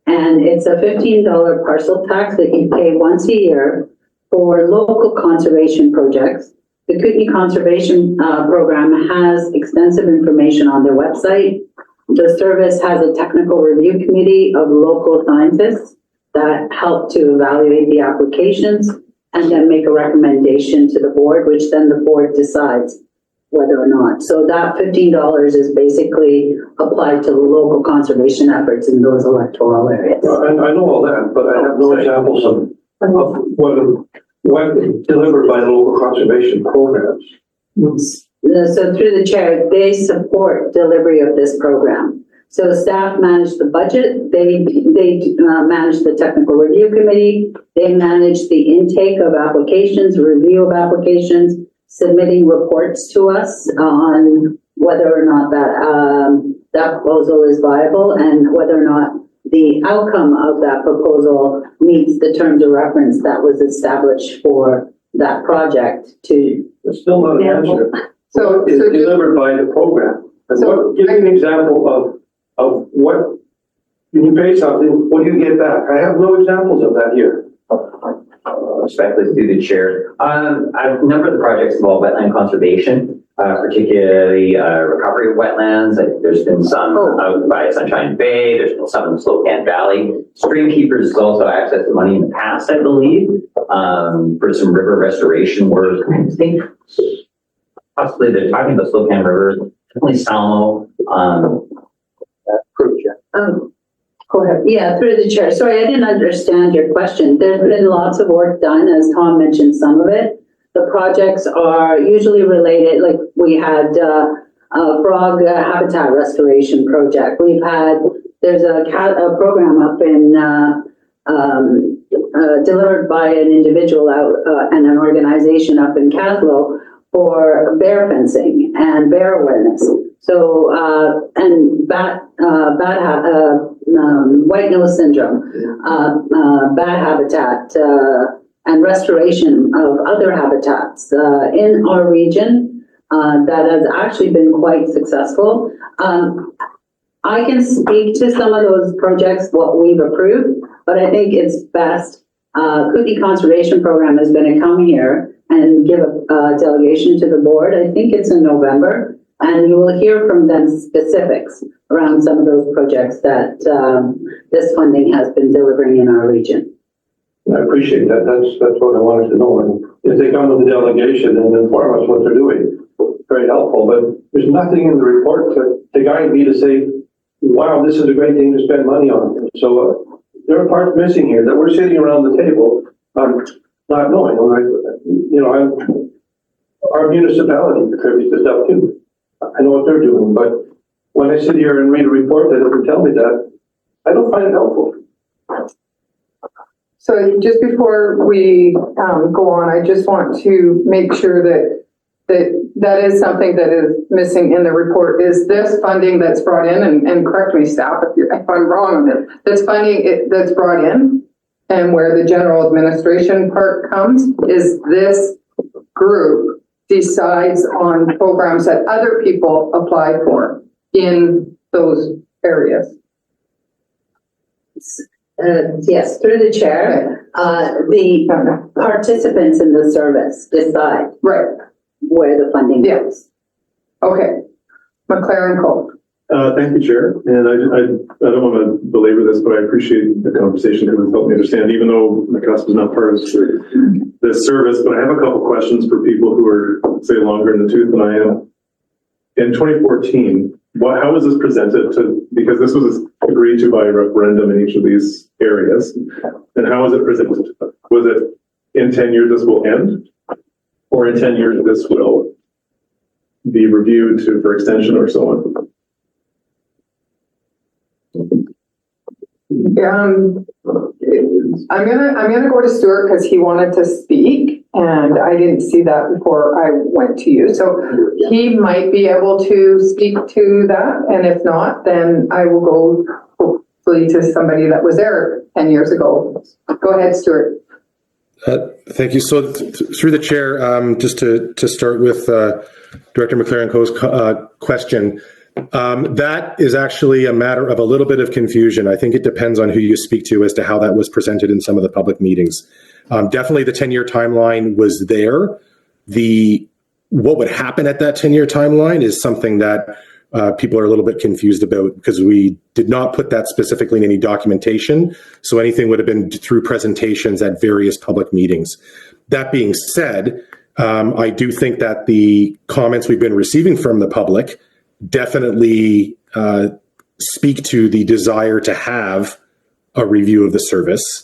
And it's a $15 parcel tax that you pay once a year for local conservation projects. The Kootenai Conservation Program has extensive information on their website. The service has a technical review committee of local scientists that help to evaluate the applications and then make a recommendation to the board, which then the board decides whether or not. So that $15 is basically applied to the local conservation efforts in those electoral areas. And I know all that, but I have no examples of what is delivered by the local conservation programs. So through the chair, they support delivery of this program. So staff manage the budget, they manage the technical review committee, they manage the intake of applications, review of applications, submitting reports to us on whether or not that proposal is viable and whether or not the outcome of that proposal meets the terms of reference that was established for that project to. It's still not an answer. So, What is delivered by the program? And give me an example of what, when you pay something, what do you get back? I have no examples of that here. Respectfully through the chair. A number of the projects involve wetland conservation, particularly recovery of wetlands. There's been some out by Sunshine Bay. There's been some in the Slocan Valley. Stream Keepers has also accessed money in the past, I believe, for some river restoration work. I think possibly they're talking about Slocan River, definitely Salmo. Go ahead. Yeah, through the chair. Sorry, I didn't understand your question. There's been lots of work done, as Tom mentioned some of it. The projects are usually related, like we had a frog habitat restoration project. There's a program up in, delivered by an individual out and an organization up in Caslow for bear fencing and bear awareness. So, and white nose syndrome, bat habitat, and restoration of other habitats in our region that has actually been quite successful. I can speak to some of those projects, what we've approved, but I think it's best. Kootenai Conservation Program is going to come here and give a delegation to the board. I think it's in November. And you will hear from them specifics around some of those projects that this funding has been delivering in our region. I appreciate that. That's what I wanted to know. And if they come with the delegation and inform us what they're doing, very helpful. But there's nothing in the report to guide me to say, wow, this is a great thing to spend money on. And so there are parts missing here that we're sitting around the table not knowing. Our municipality contributes to stuff too. I know what they're doing, but when I sit here and read a report that doesn't tell me that, I don't find it helpful. So just before we go on, I just want to make sure that that is something that is missing in the report, is this funding that's brought in, and correct me, staff, if I'm wrong on it, that's funding that's brought in, and where the general administration part comes, is this group decides on programs that other people apply for in those areas. Yes, through the chair, the participants in the service decide Right, where the funding goes. okay. McLaren Cole. Thank you, Chair. And I don't want to belabor this, but I appreciate the conversation because it's helped me understand, even though McCusker is not part of this service, but I have a couple questions for people who are, say, longer in the tooth than I am. In 2014, how was this presented to, because this was agreed to by a referendum in each of these areas, and how was it presented? Was it in 10 years this will end, or in 10 years this will be reviewed for extension or so on? I'm gonna go to Stuart because he wanted to speak and I didn't see that before I went to you. So he might be able to speak to that, and if not, then I will go hopefully to somebody that was there 10 years ago. Go ahead, Stuart. Thank you. So through the chair, just to start with Director McLaren-Coe's question, that is actually a matter of a little bit of confusion. I think it depends on who you speak to as to how that was presented in some of the public meetings. Definitely the 10-year timeline was there. What would happen at that 10-year timeline is something that people are a little bit confused about because we did not put that specifically in any documentation. So anything would have been through presentations at various public meetings. That being said, I do think that the comments we've been receiving from the public definitely speak to the desire to have a review of the service.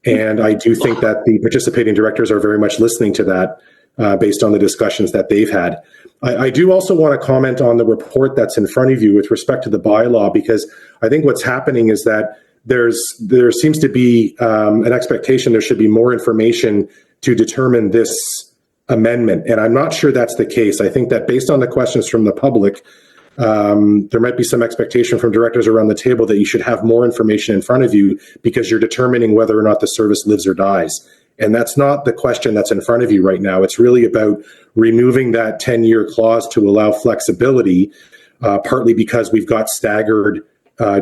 And I do think that the participating directors are very much listening to that based on the discussions that they've had. I do also want to comment on the report that's in front of you with respect to the bylaw, because I think what's happening is that there seems to be an expectation there should be more information to determine this amendment. And I'm not sure that's the case. I think that based on the questions from the public, there might be some expectation from directors around the table that you should have more information in front of you because you're determining whether or not the service lives or dies. And that's not the question that's in front of you right now. It's really about removing that 10-year clause to allow flexibility, partly because we've got staggered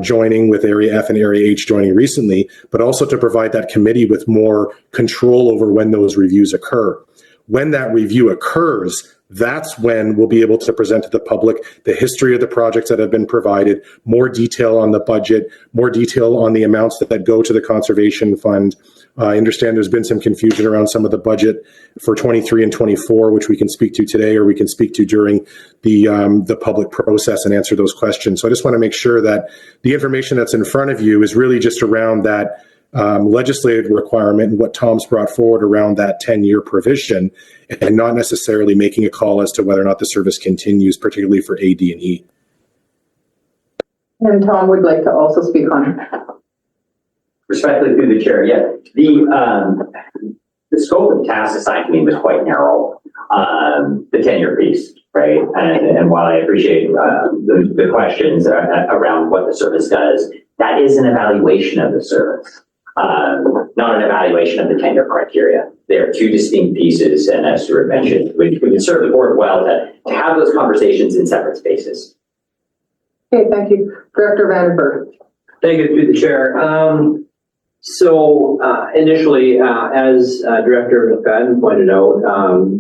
joining with Area F and Area H joining recently, but also to provide that committee with more control over when those reviews occur. When that review occurs, that's when we'll be able to present to the public the history of the projects that have been provided, more detail on the budget, more detail on the amounts that go to the conservation fund. I understand there's been some confusion around some of the budget for 23 and 24, which we can speak to today or we can speak to during the public process and answer those questions. So I just want to make sure that the information that's in front of you is really just around that legislative requirement and what Tom's brought forward around that 10-year provision, and not necessarily making a call as to whether or not the service continues, particularly for A, D, and E. And Tom would like to also speak on it. Respectfully through the chair, yeah. The scope of tasks assigned to me was quite narrow, the 10-year piece, right? And while I appreciate the questions around what the service does, that is an evaluation of the service, not an evaluation of the 10-year criteria. They are two distinct pieces, and as Stuart mentioned, we can serve the board well to have those conversations in separate spaces. Okay, thank you. Director Vandenberg. Thank you, through the chair. Initially, as Director McFadden pointed out,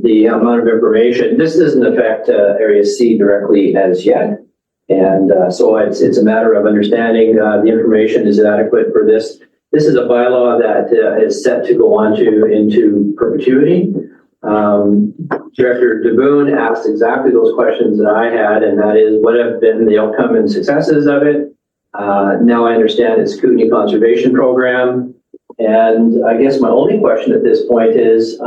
the amount of information, this doesn't affect Area C directly as yet. And so it's a matter of understanding the information is adequate for this. This is a bylaw that is set to go on into perpetuity. Director DeBoon asked exactly those questions that I had, and that is what have been the outcome and successes of it. Now I understand it's Kootenai Conservation Program. And I guess my only question at this point is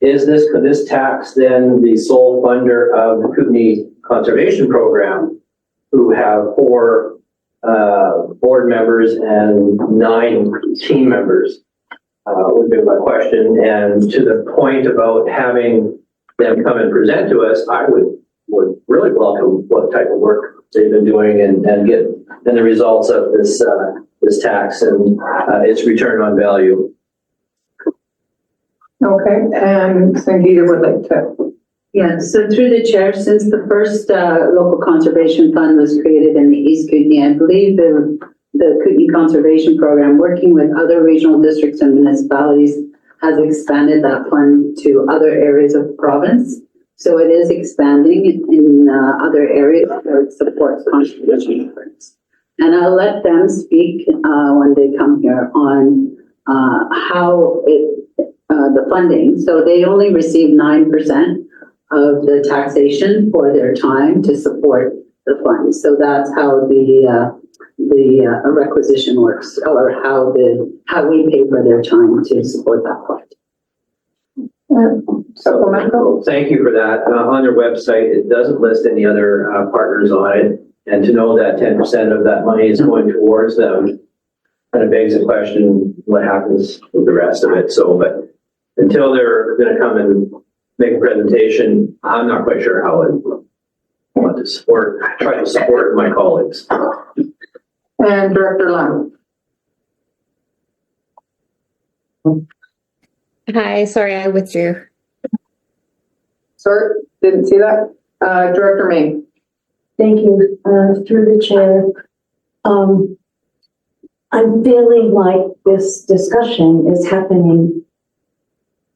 this tax then the sole funder of the Kootenai Conservation Program, who have 4 board members and 9 team members? Would be my question. And to the point about having them come and present to us, I would really welcome what type of work they've been doing and the results of this tax and its return on value. Okay, and Sangeeta would like to. Yeah, so through the chair, since the first local conservation fund was created in the East Kootenay, I believe the Kootenay Conservation Program, working with other regional districts and municipalities, has expanded that fund to other areas of the province. So it is expanding in other areas where it supports conservation efforts. And I'll let them speak when they come here on how the funding. So they only receive 9% of the taxation for their time to support the fund. So that's how the requisition works, or how we pay for their time to support that fund. Supplemental. Thank you for that. On their website, it doesn't list any other partners on it. And to know that 10% of that money is going towards them kind of begs the question, what happens with the rest of it? So, but until they're going to come and make a presentation, I'm not quite sure how I want to try to support my colleagues. And Director Lund. Hi, sorry, I withdrew. Sorry, didn't see that. Director May. Thank you, through the chair. I'm feeling like this discussion is happening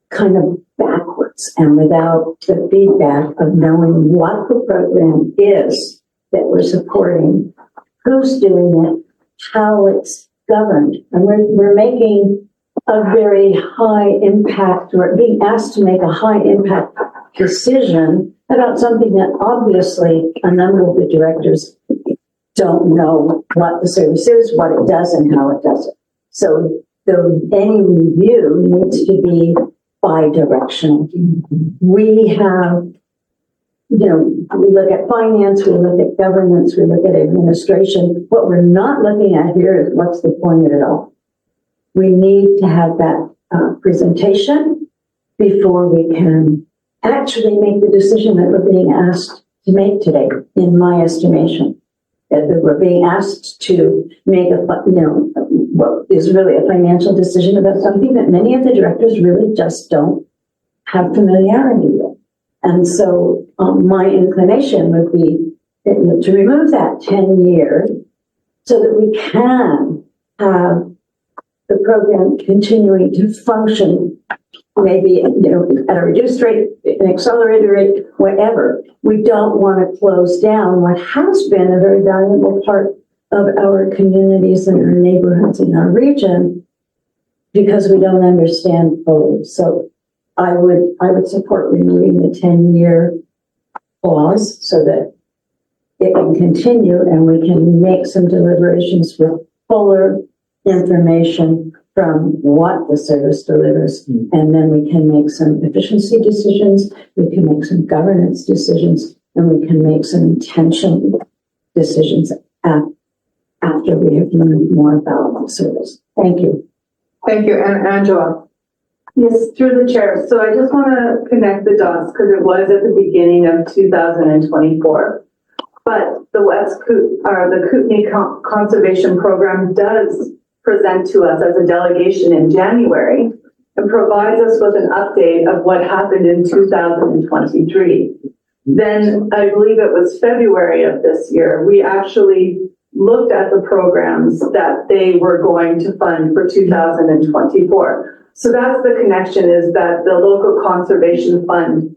kind of backwards and without the feedback of knowing what the program is that we're supporting, who's doing it, how it's governed. And we're making a very high impact, or being asked to make a high impact decision about something that obviously a number of the directors don't know what the service is, what it does, and how it does it. So any review needs to be bi-directional. We have, we look at finance, we look at governance, we look at administration. What we're not looking at here is what's the point of it all. We need to have that presentation before we can actually make the decision that we're being asked to make today, in my estimation. That we're being asked to make what is really a financial decision about something that many of the directors really just don't have familiarity with. And so my inclination would be to remove that 10-year so that we can have the program continuing to function, maybe at a reduced rate, an accelerated rate, whatever. We don't want to close down what has been a very valuable part of our communities and our neighborhoods in our region because we don't understand fully. So I would support removing the 10-year clause so that it can continue and we can make some deliberations with fuller information from what the service delivers, and then we can make some efficiency decisions, we can make some governance decisions, and we can make some intention decisions after we have learned more about the service. Thank you. Thank you. And Angela. Yes, through the chair. So I just want to connect the dots because it was at the beginning of 2024. But the Kootenay Conservation Program does present to us as a delegation in January and provides us with an update of what happened in 2023. Then I believe it was February of this year, we actually looked at the programs that they were going to fund for 2024. So that's the connection, is that the local conservation fund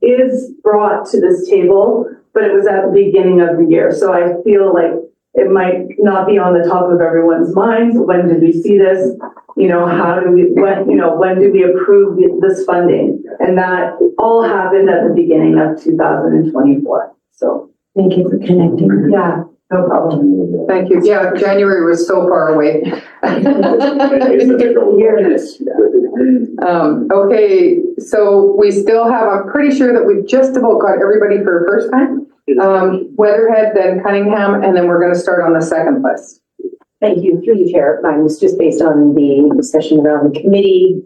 is brought to this table, but it was at the beginning of the year. So I feel like it might not be on the top of everyone's minds. When did we see this? When did we approve this funding? And that all happened at the beginning of 2024. So thank you for connecting. Yeah, no problem. Thank you. Yeah, January was so far away. Okay, so we still have, I'm pretty sure that we've just about got everybody for a first time. Weatherhead, then Cunningham, and then we're going to start on the second list. Thank you. Through the chair, mine was just based on the discussion around the committee.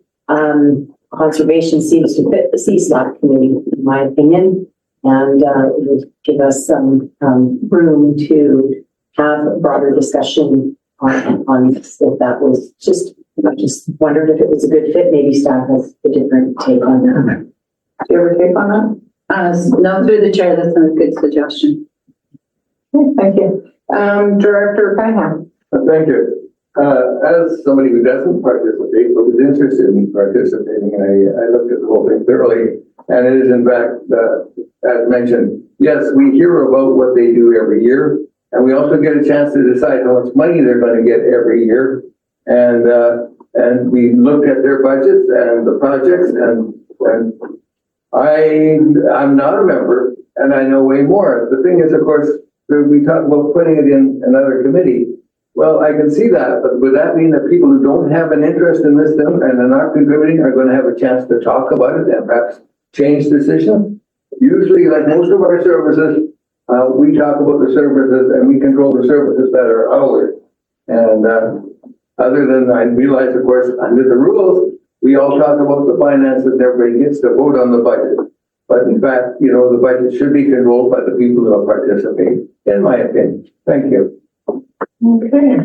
conservation seems to fit the CSLAC committee, in my opinion. And it would give us some room to have a broader discussion on this. If that was just, I just wondered if it was a good fit. Maybe staff has a different take on that. Do you have a take on that? No, through the chair, that's a good suggestion. Okay, thank you. Director Cunningham. Thank you. As somebody who doesn't participate, but is interested in participating, I looked at the whole thing thoroughly, and it is in fact, as mentioned, yes, we hear about what they do every year, and we also get a chance to decide how much money they're going to get every year, and we looked at their budgets and the projects, and I'm not a member, and I know way more. The thing is, of course, we talk about putting it in another committee. Well, I can see that, but would that mean that people who don't have an interest in this thing and are not contributing are going to have a chance to talk about it and perhaps change decision? Usually, like most of our services, we talk about the services and we control the services that are ours. And other than, I realize, of course, under the rules, we all talk about the finances and everybody gets to vote on the budget. But in fact, you know, the budget should be controlled by the people who participate, in my opinion. Thank you. Okay.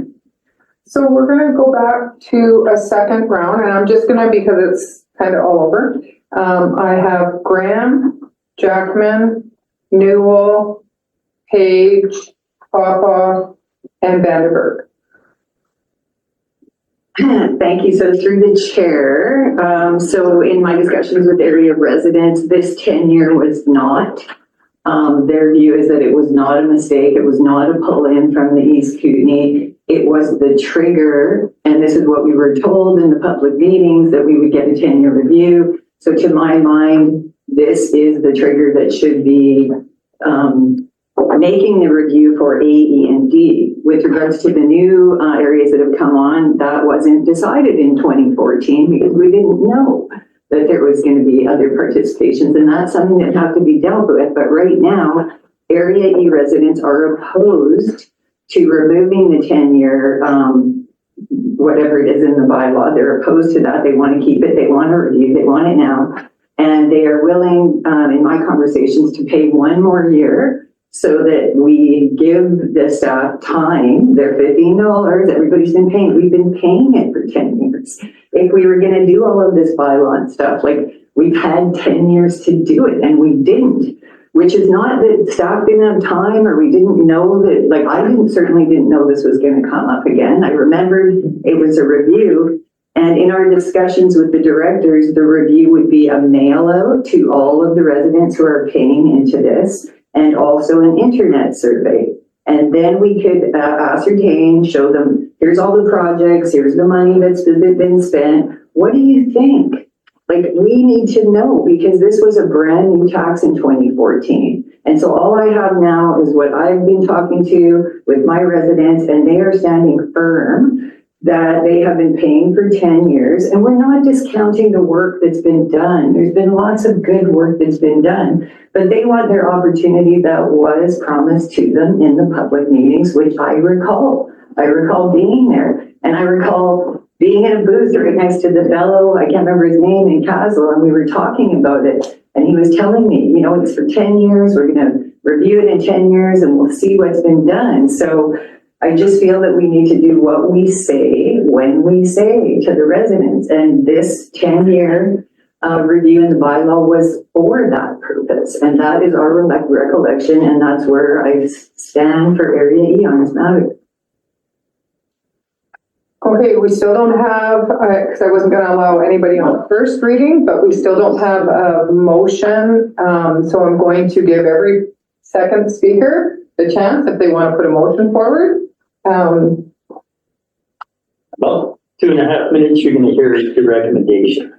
So we're going to go back to a second round, and I'm just going to, because it's kind of all over. I have Graham, Jackman, Newell, Page, Papa, and Vanderberg. Thank you. So through the chair, so in my discussions with area residents, this tenure was not. Their view is that it was not a mistake. It was not a pull-in from the East Kootenay. It was the trigger, and this is what we were told in the public meetings, that we would get a 10-year review. So to my mind, this is the trigger that should be making the review for A, E, and D. With regards to the new areas that have come on, that wasn't decided in 2014 because we didn't know that there was going to be other participations, and that's something that have to be dealt with. But right now, Area E residents are opposed to removing the 10-year, whatever it is in the bylaw. They're opposed to that. They want to keep it. They want a review. They want it now. And they are willing, in my conversations, to pay one more year so that we give the staff time. They're $15. Everybody's been paying. We've been paying it for 10 years. If we were going to do all of this bylaw and stuff, like, we've had 10 years to do it and we didn't, which is not that staff didn't have time or we didn't know that, like, I certainly didn't know this was going to come up again. I remembered it was a review, and in our discussions with the directors, the review would be a mail out to all of the residents who are paying into this, and also an internet survey. And then we could ascertain, show them, here's all the projects, here's the money that's been spent. What do you think? Like, we need to know, because this was a brand new tax in 2014. And so all I have now is what I've been talking to with my residents, and they are standing firm that they have been paying for 10 years. And we're not discounting the work that's been done. There's been lots of good work that's been done, but they want their opportunity that was promised to them in the public meetings, which I recall. I recall being there, and I recall being in a booth right next to the fellow, I can't remember his name, in Castle, and we were talking about it. And he was telling me, you know, it's for 10 years, we're going to review it in 10 years, and we'll see what's been done. So I just feel that we need to do what we say when we say to the residents. And this 10-year review in the bylaw was for that purpose. And that is our recollection, and that's where I stand for Area E on this matter. Okay, we still don't have, because I wasn't going to allow anybody on first reading, but we still don't have a motion. So I'm going to give every second speaker the chance if they want to put a motion forward. About 2.5 minutes, you're going to hear the recommendation.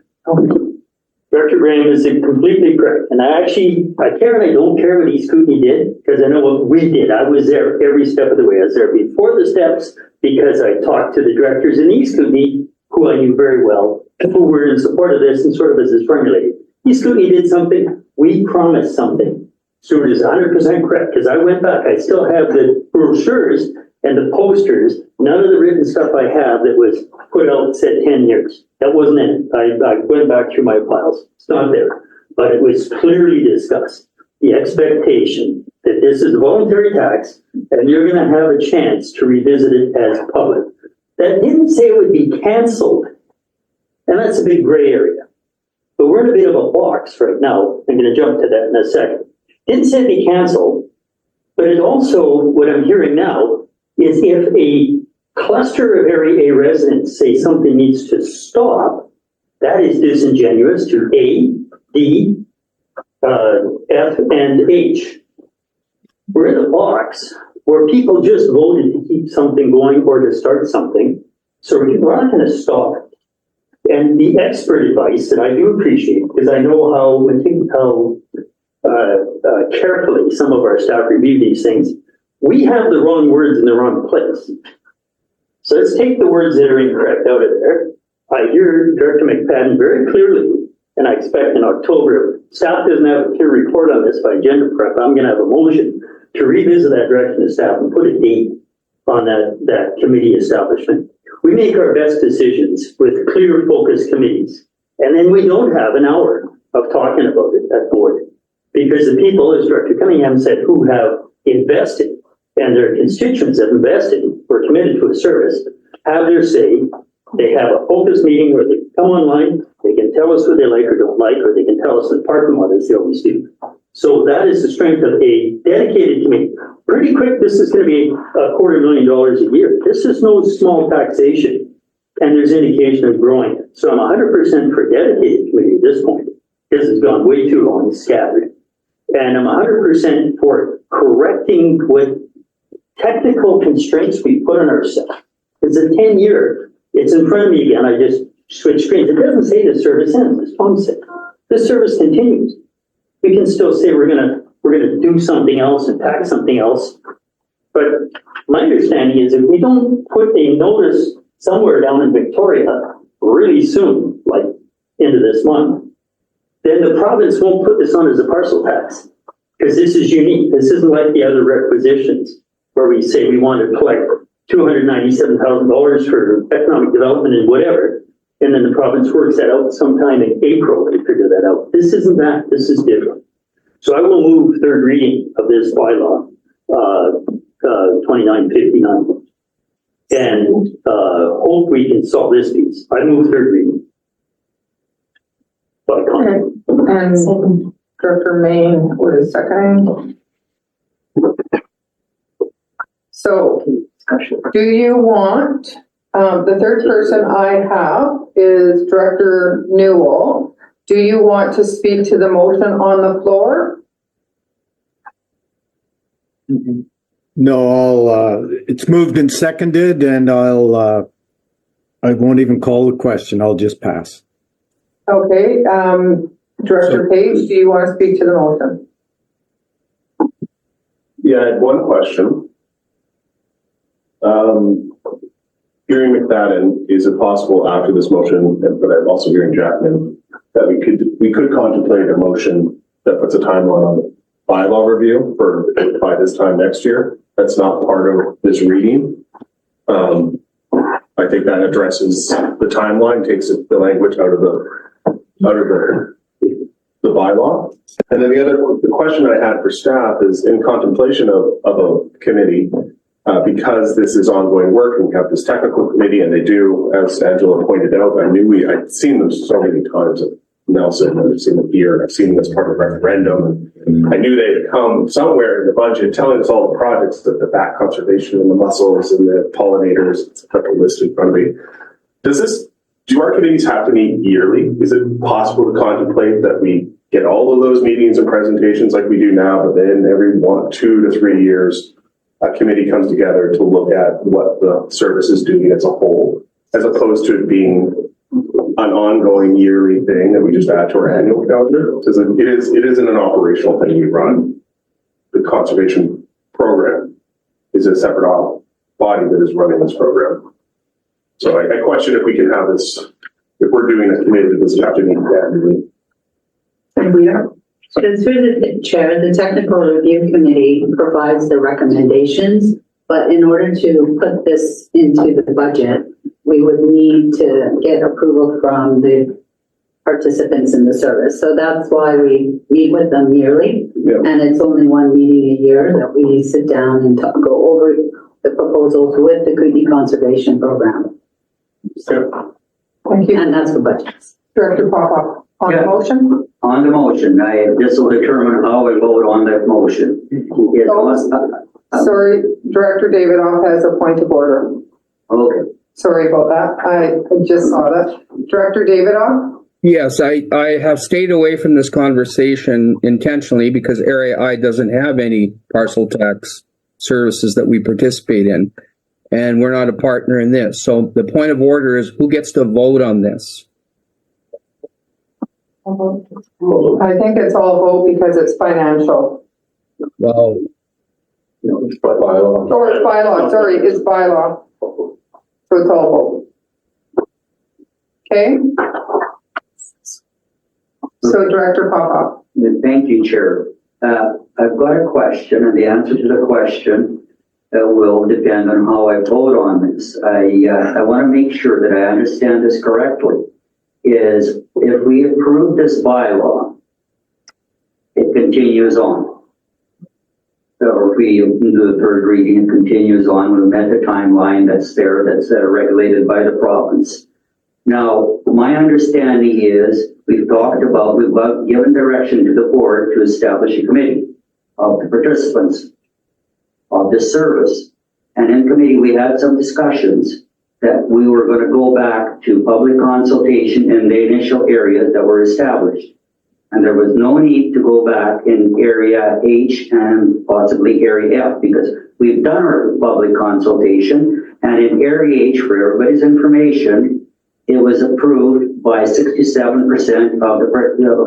Director Graham is completely correct. And I don't care what East Kootenay did, because I know what we did. I was there every step of the way. I was there before the steps because I talked to the directors in East Kootenay, who I knew very well, who were in support of this and sort of as it's formulated. East Kootenay did something. We promised something. Stuart is 100% correct, because I went back. I still have the brochures And the posters, none of the written stuff I have that was put out said 10 years. That wasn't it. I went back through my files. It's not there. But it was clearly discussed. The expectation that this is a voluntary tax and you're going to have a chance to revisit it as public. That didn't say it would be canceled. And that's a big gray area. But we're in a bit of a box right now. I'm going to jump to that in a second. Didn't say it'd be canceled. But it also, what I'm hearing now, is if a cluster of Area A residents say something needs to stop, that is disingenuous to A, D, F, and H. We're in a box where people just voted to keep something going or to start something, so we're not going to stop it. And the expert advice that I do appreciate, because I know how carefully some of our staff review these things, we have the wrong words in the wrong place. So let's take the words that are incorrect out of there. I hear Director McFadden very clearly, and I expect in October, staff doesn't have a clear report on this by agenda prep. I'm going to have a motion to revisit that direction of staff and put a date on that committee establishment. We make our best decisions with clear focus committees, and then we don't have an hour of talking about it at board. Because the people, as Director Cunningham said, who have invested and their constituents have invested or committed to a service, have their say. They have a focus meeting where they come online, they can tell us what they like or don't like, or they can tell us in the parking lot as they always do. So that is the strength of a dedicated committee. Pretty quick, this is going to be $250,000 a year. This is no small taxation, and there's indication of growing it. So I'm 100% for dedicated committee at this point. This has gone way too long, it's scattered. And I'm 100% for correcting what technical constraints we put on ourselves. It's a 10-year. It's in front of me again. I just switched screens. It doesn't say the service ends, as Tom said. The service continues. We can still say we're gonna do something else and tax something else. But my understanding is if we don't put a notice somewhere down in Victoria really soon, like into this month, then the province won't put this on as a parcel tax, because this is unique. This isn't like the other requisitions where we say we want to collect $297,000 for economic development and whatever, and then the province works that out sometime in April to figure that out. This isn't that. This is different. So I will move third reading of this bylaw, 2959, and hope we can solve this piece. I move third reading. Okay, and Director Main was seconding. So, do you want, the third person I have is Director Newell. Do you want to speak to the motion on the floor? No, it's moved and seconded, and I won't even call the question. I'll just pass. Okay, Director Page, do you want to speak to the motion? Yeah, I had one question. Hearing McFadden, is it possible after this motion, but I'm also hearing Jackman, that we could contemplate a motion that puts a timeline on the bylaw review for by this time next year? That's not part of this reading. I think that addresses the timeline, takes the language out of the bylaw. And then the question I had for staff is in contemplation of a committee, because this is ongoing work and we have this technical committee and they do, as Angela pointed out, I'd seen them so many times at Nelson, and I've seen them here, and I've seen them as part of a referendum. And I knew they'd come somewhere in the budget telling us all the projects, the bat conservation and the mussels and the pollinators. It's a couple list in front of me. Do our committees have to meet yearly? Is it possible to contemplate that we get all of those meetings and presentations like we do now, but then every 2 to 3 years, a committee comes together to look at what the service is doing as a whole, as opposed to it being an ongoing yearly thing that we just add to our annual calendar? Because it isn't an operational thing we run. The conservation program is a separate body that is running this program. So I question if we can have this, if we're doing a committee, does it have to meet annually? And we are. So through the chair, the technical review committee provides the recommendations But in order to put this into the budget, we would need to get approval from the participants in the service. So that's why we meet with them yearly. Yeah. And it's only one meeting a year that we sit down and go over the proposals with the Kootenai Conservation Program. Thank you. And that's for budgets. Director Papa, on the Yeah. motion? On the motion, this will determine how I vote on that motion. Sorry, Director Davidoff has a point of order. Okay. Sorry about that. I just saw that. Director Davidoff? Yes, I have stayed away from this conversation intentionally because Area I doesn't have any parcel tax services that we participate in. And we're not a partner in this. So the point of order is who gets to vote on this? I think it's all vote because it's financial. Well, It's by bylaw. Or it's bylaw, sorry, it's bylaw. So it's all vote. Okay? So Director Papa. Thank you, Chair. I've got a question, and the answer to the question will depend on how I vote on this. I want to make sure that I understand this correctly. Is if we approve this bylaw, it continues on. Or if we do the third reading, it continues on. We met the timeline that's there, that's regulated by the province. Now, my understanding is we've given direction to the board to establish a committee of the participants of this service. And in committee, we had some discussions that we were going to go back to public consultation in the initial areas that were established. And there was no need to go back in area H and possibly area F because we've done our public consultation. And in area H, for everybody's information, it was approved by 67% of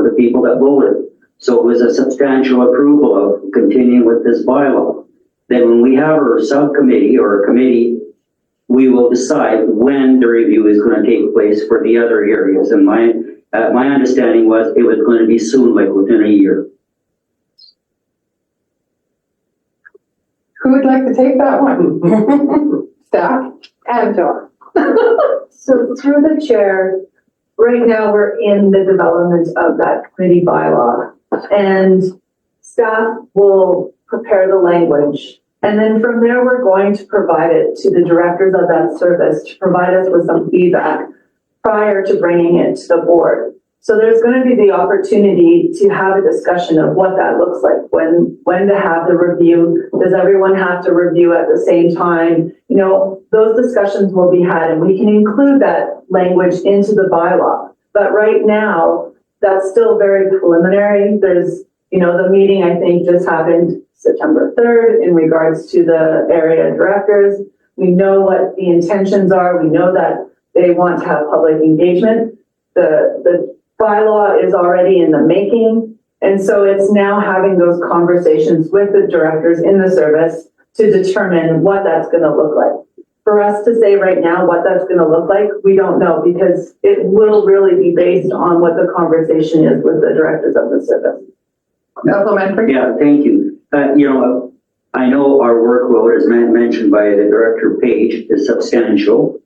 the people that voted. So it was a substantial approval of continuing with this bylaw. Then when we have our subcommittee or a committee, we will decide when the review is going to take place for the other areas. And my understanding was it was going to be soon, like within a year. Who would like to take that one? Staff? And John. So through the chair, right now we're in the development of that committee bylaw. And staff will prepare the language. And then from there, we're going to provide it to the directors of that service to provide us with some feedback prior to bringing it to the board. So there's going to be the opportunity to have a discussion of what that looks like, when to have the review. Does everyone have to review at the same time? You know, those discussions will be had and we can include that language into the bylaw. But right now, that's still very preliminary. There's, you know, the meeting I think just happened September 3rd in regards to the area directors. We know what the intentions are. We know that they want to have public engagement. The bylaw is already in the making. And so it's now having those conversations with the directors in the service to determine what that's going to look like. For us to say right now what that's going to look like, we don't know because it will really be based on what the conversation is with the directors of the service. Supplementary? Yeah, thank you. I know our workload, as mentioned by the Director Page, is substantial.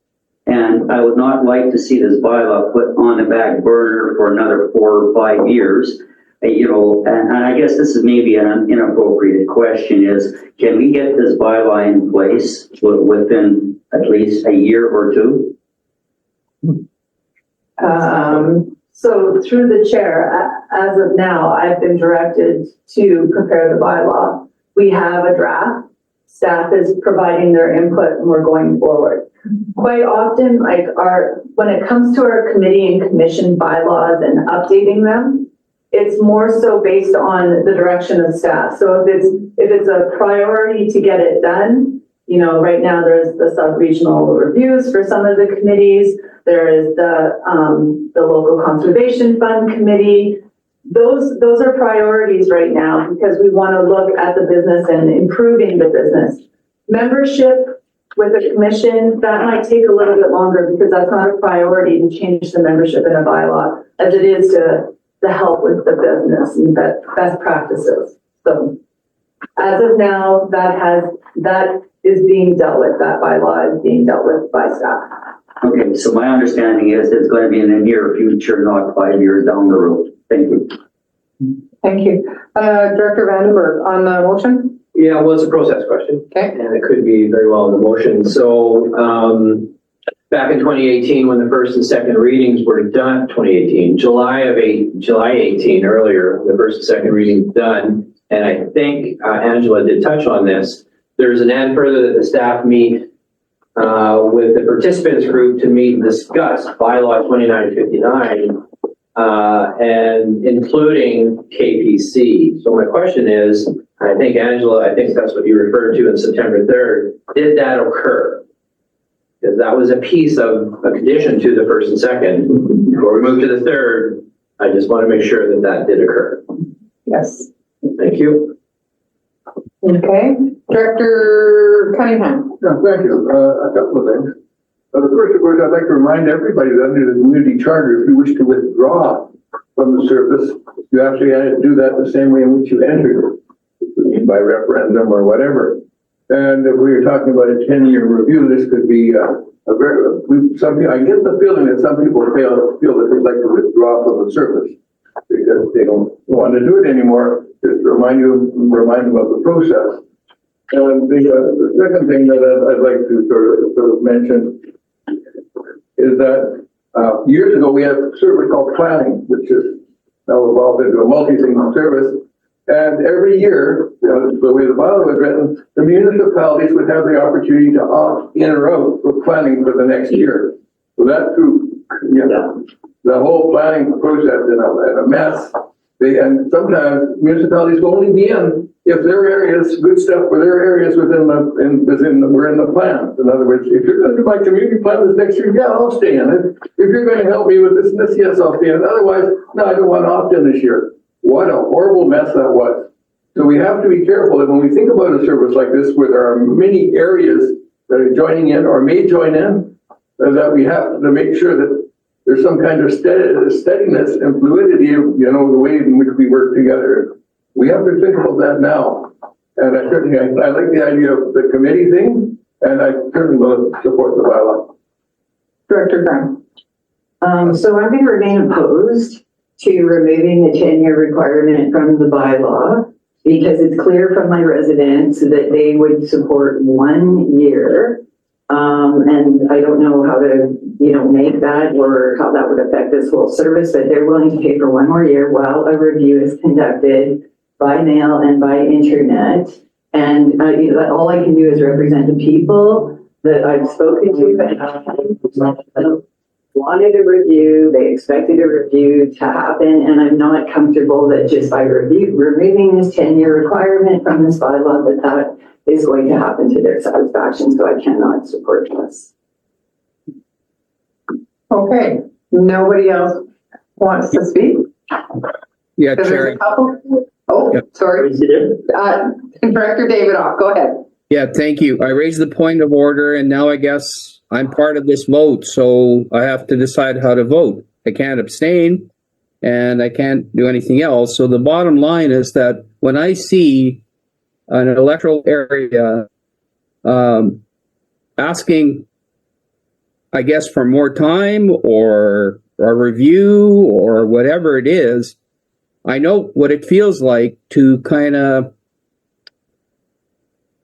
And I would not like to see this bylaw put on the back burner for another 4 or 5 years. And I guess this is maybe an inappropriate question is, can we get this bylaw in place within at least a year or two? So through the chair, as of now, I've been directed to prepare the bylaw. We have a draft. Staff is providing their input and we're going forward. Quite often, when it comes to our committee and commission bylaws and updating them, it's more so based on the direction of staff. So if it's a priority to get it done, you know, right now there's the sub-regional reviews for some of the committees. There is the local conservation fund committee. Those are priorities right now because we want to look at the business and improving the business. Membership with a commission, that might take a little bit longer because that's not a priority to change the membership in a bylaw as it is to help with the business and best practices. So As of now, that is being dealt with, that bylaw is being dealt with by staff. Okay, so my understanding is it's going to be in the near future, not 5 years down the road. Thank you. Thank you. Director Vandenberg, on the motion? Yeah, well, it's a process question. Okay. And it could be very well in the motion. So, back in 2018, when the first and second readings were done, 2018, July 18, earlier, the first and second readings done. And I think Angela did touch on this. There's an ad further that the staff meet with the participants group to meet and discuss bylaw 2959 and including KPC. So my question is, I think Angela, I think that's what you referred to in September 3rd. Did that occur? Because that was a piece of a condition to the first and second. Before we move to the third, I just want to make sure that that did occur. Yes. Thank you. Okay. Director Cunningham. Yeah, thank you. A couple of things. The first, of course, I'd like to remind everybody that under the community charter, if you wish to withdraw from the service, you actually had to do that the same way in which you entered it, by referendum or whatever. And if we were talking about a 10-year review, this could be I get the feeling that some people feel that they'd like to withdraw from the service because they don't want to do it anymore. Just remind them of the process. And the second thing that I'd like to sort of mention is that years ago we had a service called planning, which is now evolved into a multi-thing service. And every year, the way the bylaw was written, the municipalities would have the opportunity to opt in or out for planning for the next year. So that through the whole planning process in a mess. And sometimes municipalities will only be in if their areas, good stuff for their areas were in the plans. In other words, if you're going to do my community plan this next year, yeah, I'll stay in it. If you're going to help me with this and this, yes, I'll stay in it. Otherwise, no, I don't want to opt in this year. What a horrible mess that was. So we have to be careful that when we think about a service like this, where there are many areas that are joining in or may join in, that we have to make sure that there's some kind of steadiness and fluidity, the way in which we work together. We have to think about that now. And I like the idea of the committee thing, and I certainly will support the bylaw. Director Graham. So I'm going to remain opposed to removing the 10-year requirement from the bylaw because it's clear from my residents that they would support 1 year. And I don't know how to, make that or how that would affect this whole service, but they're willing to pay for 1 more year while a review is conducted by mail and by internet. And all I can do is represent the people that I've spoken to and wanted a review, they expected a review to happen, and I'm not comfortable that just by removing this 10-year requirement from this bylaw that is going to happen to their satisfaction, so I cannot support this. Okay, nobody else wants to speak? Yeah, There's Chair. a couple. Oh, Yep. sorry. Director Davidoff, go ahead. Yeah, thank you. I raised the point of order and now I guess I'm part of this vote, so I have to decide how to vote. I can't abstain and I can't do anything else. So the bottom line is that when I see an electoral area asking, I guess, for more time or a review or whatever it is, I know what it feels like to kind of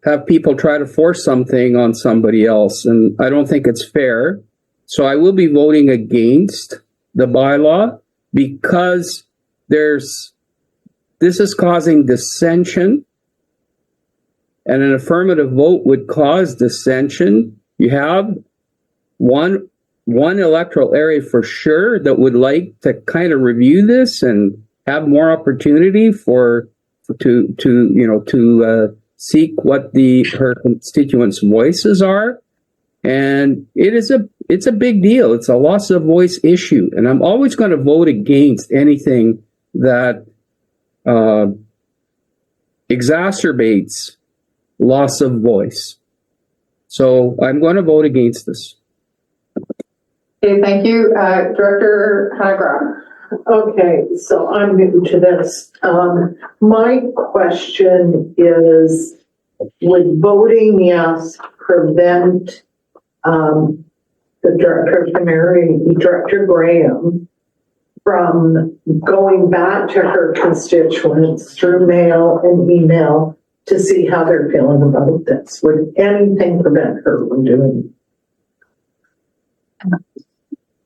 have people try to force something on somebody else, and I don't think it's fair. So I will be voting against the bylaw because this is causing dissension, and an affirmative vote would cause dissension. You have one electoral area for sure that would like to kind of review this and have more opportunity to seek what her constituents' voices are. And it's a big deal. It's a loss of voice issue. And I'm always going to vote against anything that exacerbates loss of voice. So I'm going to vote against this. Okay, thank you. Director Hanegraaff. Okay, so I'm new to this. My question is, would voting yes prevent, the director of Mary, Director Graham, from going back to her constituents through mail and email to see how they're feeling about this? Would anything prevent her from doing?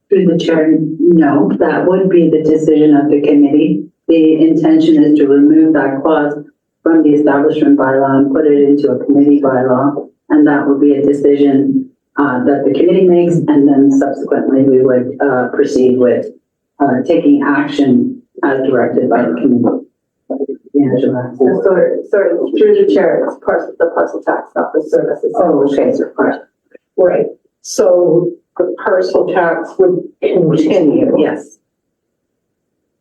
Through the chair, no, that would be the decision of the committee. The intention is to remove that clause from the establishment bylaw and put it into a committee bylaw. And that would be a decision that the committee makes, and then subsequently we would proceed with taking action as directed by the committee. Angela. Sorry, through the chair, it's the parcel tax, not the services. Oh, okay. Right, so the parcel tax would continue. Yes.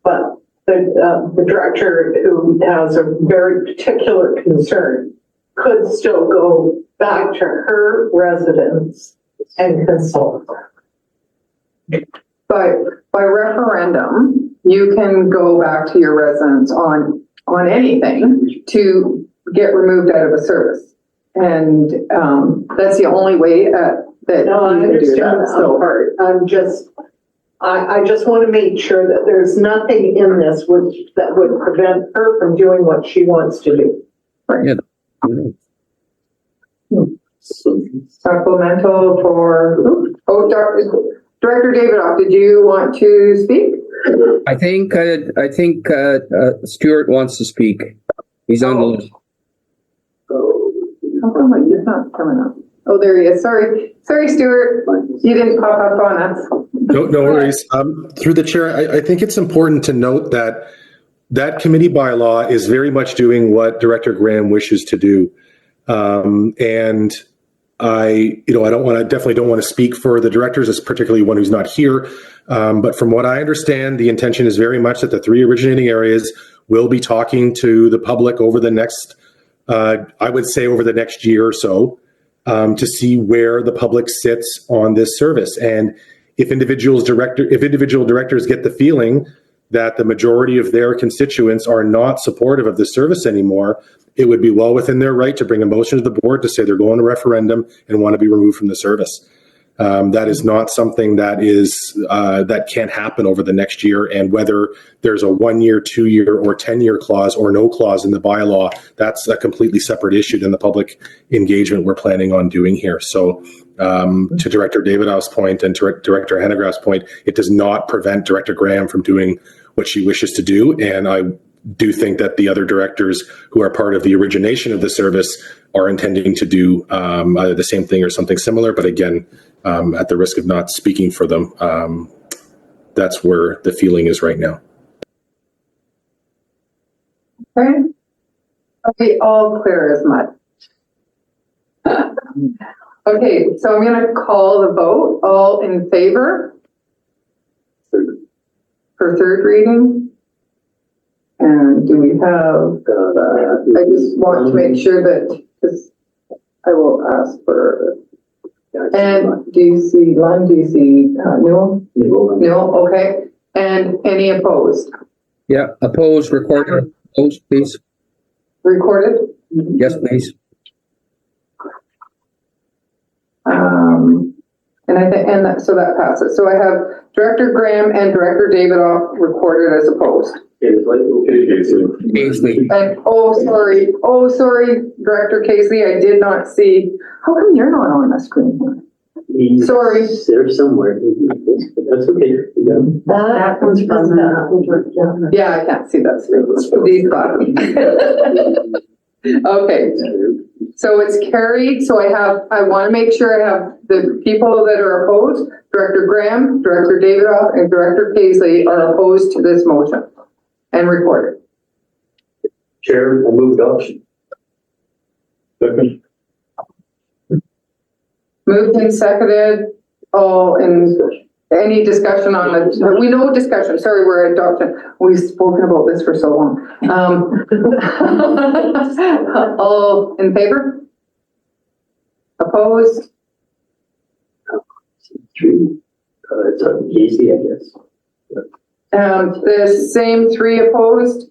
But the director who has a very particular concern could still go back to her residence and consult. But by referendum, you can go back to your residents on anything to get removed out of a service. And that's the only way that No, I you can do understand that. that So, part. I just want to make sure that there's nothing in this that would prevent her from doing what she wants to do. Yeah. supplemental for, Director Davidoff, did you want to speak? I think Stuart wants to speak. He's on the list. How come he's not coming up? Oh, there he is. Sorry, Stuart. You didn't pop up on us. No worries. Through the chair, I think it's important to note that that committee bylaw is very much doing what Director Graham wishes to do. And I definitely don't want to speak for the directors, as particularly one who's not here. But from what I understand, the intention is very much that the three originating areas will be talking to the public over the next, I would say over the next year or so, to see where the public sits on this service. And if individual directors get the feeling that the majority of their constituents are not supportive of the service anymore, it would be well within their right to bring a motion to the board to say they're going to referendum and want to be removed from the service. That is not something that can't happen over the next year. And whether there's a 1 year, 2 year, or 10-year clause or no clause in the bylaw, that's a completely separate issue than the public engagement we're planning on doing here. So to Director Davidoff's point and to Director Hanegraaff's point, it does not prevent Director Graham from doing what she wishes to do. And I do think that the other directors who are part of the origination of the service are intending to do either the same thing or something similar. But again, at the risk of not speaking for them, that's where the feeling is right now. Okay. Are we all clear as mud? Okay, so I'm going to call the vote. All in favor? For third reading? And do we have, I just want to make sure that, because I will ask for, and do you see Lund, do you see Newell? No, okay. And any opposed? Yeah, opposed, recorded, opposed, please. Recorded? Yes, please. So that passes. So I have Director Graham and Director Davidoff recorded as opposed. Paisley. And, sorry, Director Casey, I did not see. How come you're not on the screen? Sorry. There somewhere. That's okay. That comes from the. Yeah, I can't see that screen. These got me. Okay. So it's carried. So I want to make sure I have the people that are opposed. Director Graham, Director Davidoff, and Director Paisley are opposed to this motion and recorded. Chair, I move adoption. Second. Moved and seconded. All in any discussion on it? We know discussion. Sorry, we're adopting. We've spoken about this for so long. All in favor? Opposed? It's Casey, I guess. The same 3 opposed?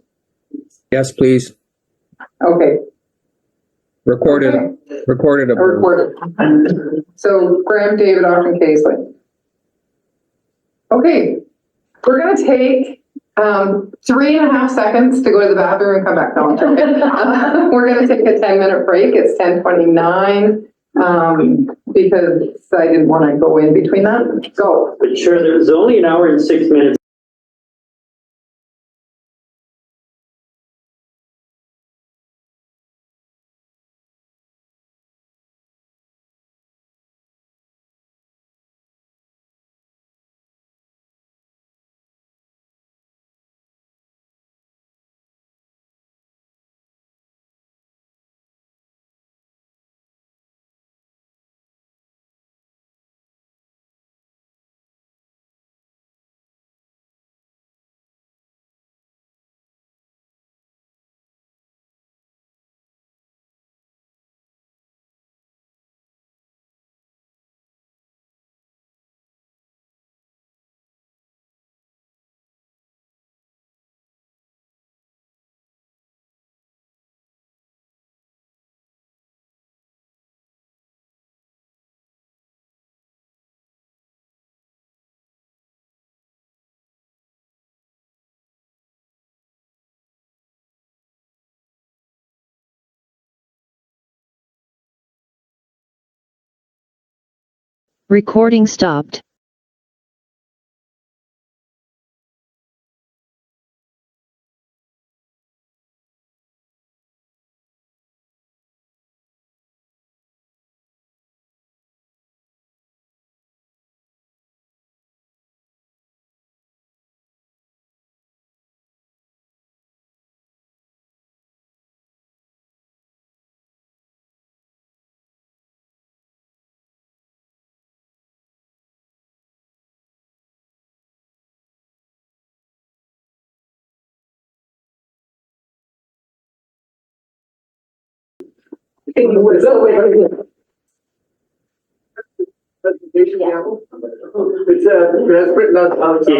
Yes, please. Okay. Recorded. Recorded. Recorded. So Graham, David, Austin, Casely. Okay, we're gonna take 3.5 seconds to go to the bathroom and come back. No, I'm joking. We're gonna take a 10-minute break. It's 10:29 because I didn't want to go in between that. So. But sure, there's only an hour and 6 minutes. Recording stopped. It's transparent, not outside.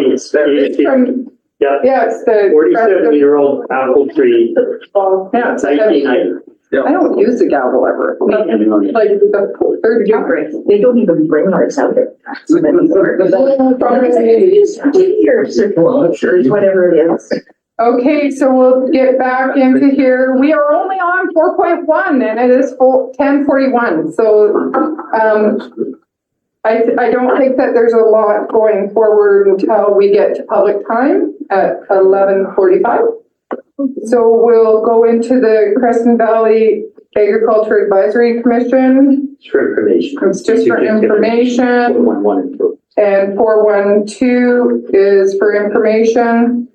Yeah, it's the. 47-year-old apple tree. Yeah, it's like, 1990. I don't use the gavel ever. Like the third degree. They don't even bring ours out there. Whatever it is. Okay, so we'll get back into here. We are only on 4.1 and it is 10:41. So, I don't think that there's a lot going forward until we get to public time at 11:45. So we'll go into the Crescent Valley Agriculture Advisory Commission. It's for information. It's just for information. 411 and 2. And 412 is for information.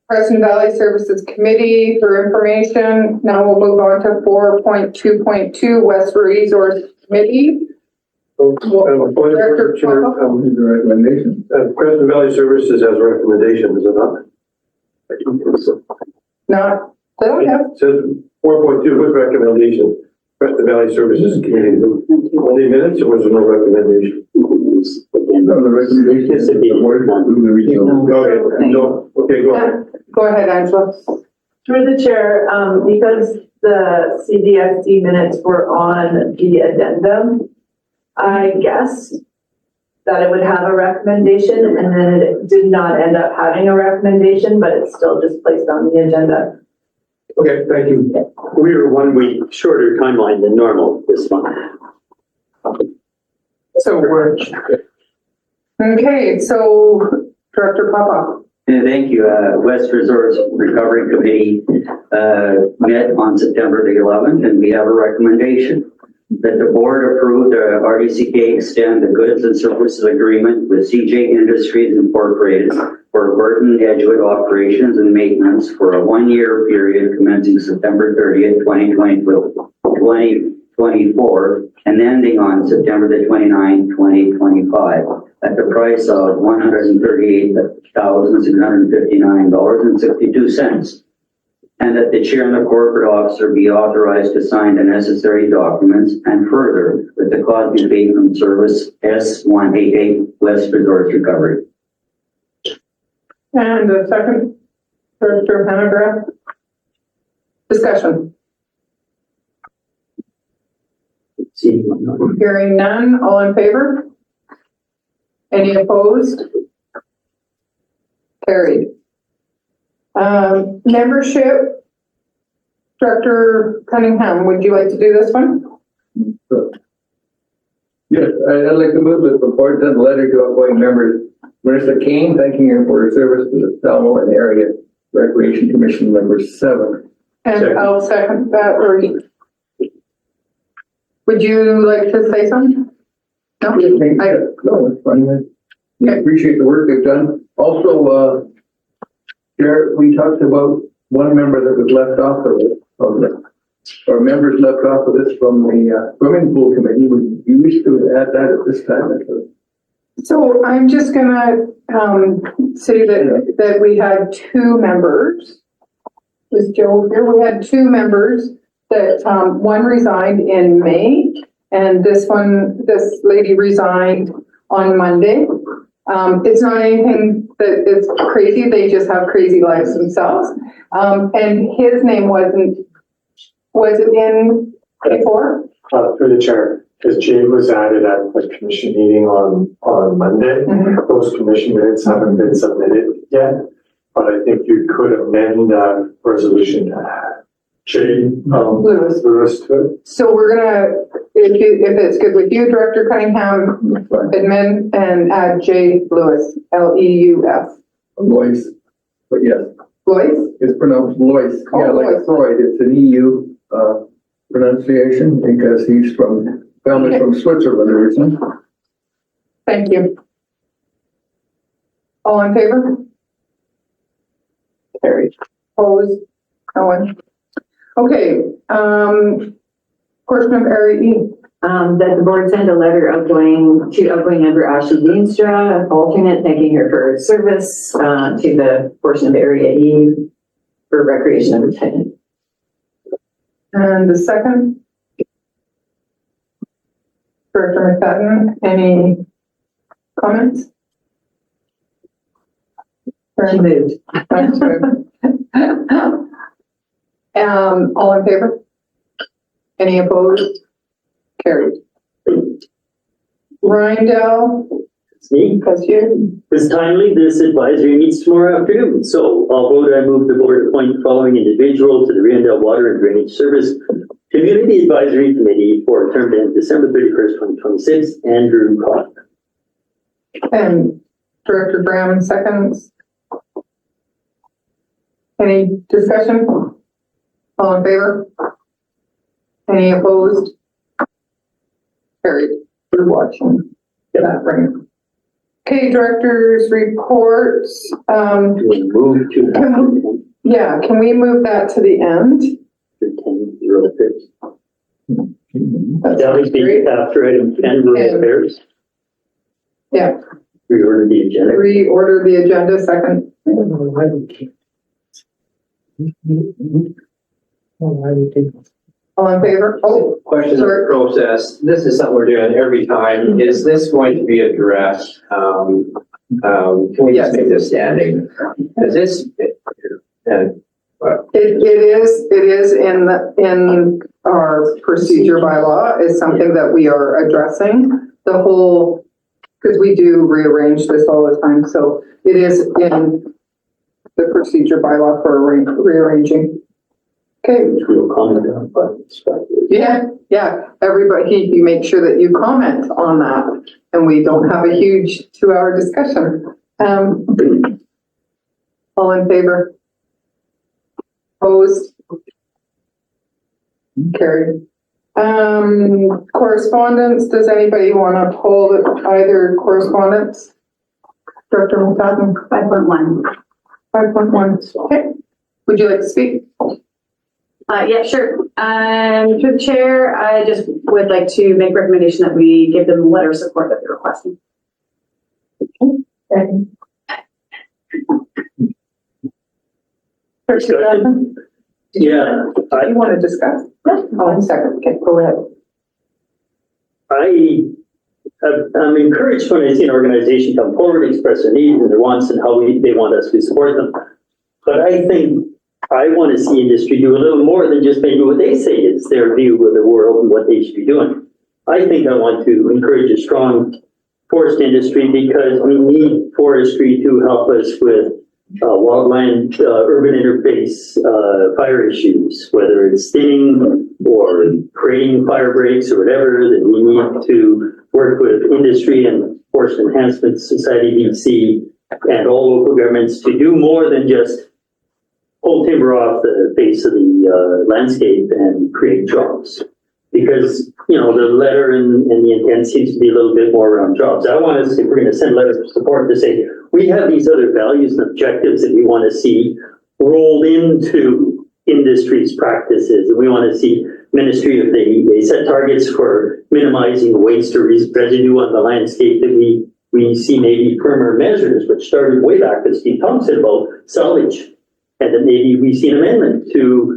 Crescent Valley Services Committee for information. Now we'll move on to 4.2.2 West Resource Committee. Director Plumhoff. Recommendation. Crescent Valley Services has a recommendation, is it not? Not, they don't have. It says 4.2 with recommendation. Crescent Valley Services Committee. Only minutes or was there no recommendation? No, the recommendation is the board one. Okay, no, okay, go ahead. Go ahead, Angela. Through the chair, because the CDSD minutes were on the addendum, I guess that it would have a recommendation and then it did not end up having a recommendation, but it's still just placed on the agenda. Okay, thank you. We were 1 week shorter timeline than normal this month. So we're. Okay, so Director Papa. Thank you. West Resource Recovery Committee met on September the 11th, and we have a recommendation that the board approved RDCK extend the goods and services agreement with CJ Industries Incorporated for Burton Edgewood operations and maintenance for a 1-year period commencing September 30th, 2024, and ending on September the 29th, 2025, at the price of $138,659.62. And that the chair and the corporate officer be authorized to sign the necessary documents, and further, that the cost be paid from service S188 West Resource Recovery. And a second, Director Hanegraaff. Discussion. Hearing none, all in favor? Any opposed? Carried. Membership. Director Cunningham, would you like to do this one? Yes, I'd like to move that the board send a letter to outgoing members, Marissa Kane, thanking her for her service to the Salmo and Area Recreation Commission number 7. And I'll second that, or would you like to say something? No? No, it's fine. I appreciate the work they've done. Also, Chair, we talked about one member that was left off of it, or members left off of this from the swimming pool committee. Would you wish to add that at this time? So I'm just gonna say that we had 2 members. Was Joe here? We had 2 members that one resigned in May, and this lady resigned on Monday. It's not anything that is crazy. They just have crazy lives themselves. And his name was it in before? Through the chair, because Jade was added at the commission meeting on Monday. Those commission minutes haven't been submitted yet, but I think you could amend that resolution to add Jade Lewis to it. So we're gonna, if it's good with you, Director Cunningham, admin and add J. Lewis, Leus. Lois, but yes. Lois? It's pronounced Lois. Oh, Yeah, like Lois. Freud. It's an EU pronunciation because he's from Switzerland originally. Thank you. All in favor? Carried. Opposed? No one. Okay, portion of area E. That the board send a letter outgoing member Ashley Leenstra, alternate, thanking her for her service to the portion of area E for recreation number 10. And the second? Director McFadden, any comments? She moved. All in favor? Any opposed? Carried. Rindell? It's me. That's you. It's timely, this advisory meets tomorrow afternoon, so I'll vote I move the board appoint the following individual to the Riandale Water and Drainage Service Community Advisory Committee for a term to end December 31st, 2026, Andrew Cobb. And Director Graham seconds. Any discussion? All in favor? Any opposed? Carried. You're watching. Get that right. Okay, directors' reports. Move to. Yeah, can we move that to the end? That would be after item 10, rural affairs. Yeah. Reorder the agenda. Reorder the agenda, second. All in favor? Oh, Questions of the process. This is something we're doing every time. Is this going to be addressed? Can we just make this standing? Is this? It is in our procedure bylaw, is something that we are addressing. The whole, because we do rearrange this all the time, so it is in the procedure bylaw for rearranging. Okay. We'll comment on that. Yeah, everybody, you make sure that you comment on that, and we don't have a huge 2-hour discussion. All in favor? Opposed? Carried. Correspondence, does anybody want to hold either correspondence? Director McFadden? 5.1. 5.1, okay. Would you like to speak? Yeah, sure. Through the chair, I just would like to make a recommendation that we give them a letter of support that they're requesting. Yeah. You want to discuss? Oh, second. Okay, go ahead. I I'm encouraged when I see an organization come forward, express their needs and their wants and how they want us to support them. But I think I want to see industry do a little more than just maybe what they say is their view of the world and what they should be doing. I think I want to encourage a strong forest industry because we need forestry to help us with wildland, urban interface, fire issues, whether it's thinning or creating fire breaks or whatever, that we need to work with industry and Forest Enhancement Society, BC, and all local governments to do more than just pull timber off the face of the landscape and create jobs. Because, the letter and the intent seems to be a little bit more around jobs. I want us, if we're going to send letters of support, to say, we have these other values and objectives that we want to see rolled into industry's practices. And we want to see ministry, if they set targets for minimizing waste or residue on the landscape, that we see maybe firmer measures, which started way back with Steve Thompson about salvage. And then maybe we see an amendment to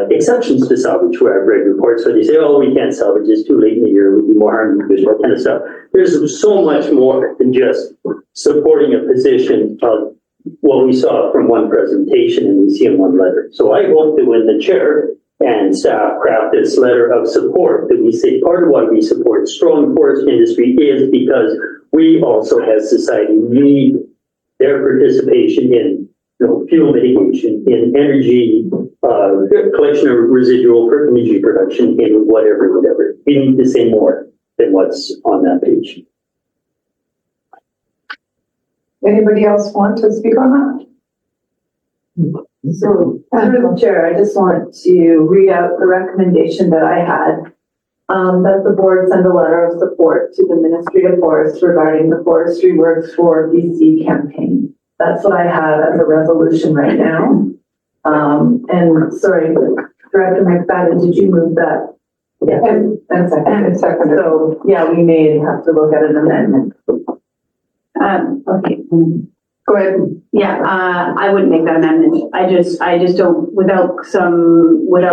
exceptions to salvage, where I've read reports where they say, oh, we can't salvage, it's too late in the year, it would be more harm than good, that kind of stuff. There's so much more than just supporting a position of what we saw from one presentation and we see in one letter. So I hope that when the chair and staff craft this letter of support, that we say part of why we support strong forest industry is because we also as society need their participation in fuel mitigation, in energy, collection of residual for energy production, in whatever. We need to say more than what's on that page. Anybody else want to speak on that? So, through the chair, I just want to read out the recommendation that I had, that the board send a letter of support to the Ministry of Forests regarding the Forestry Works for BC campaign. That's what I have as a resolution right now. And sorry, Director McFadden, did you move that? Yeah. And second. So, yeah, we may have to look at an amendment. Okay. Go ahead. Yeah, I wouldn't make that amendment. I just don't, without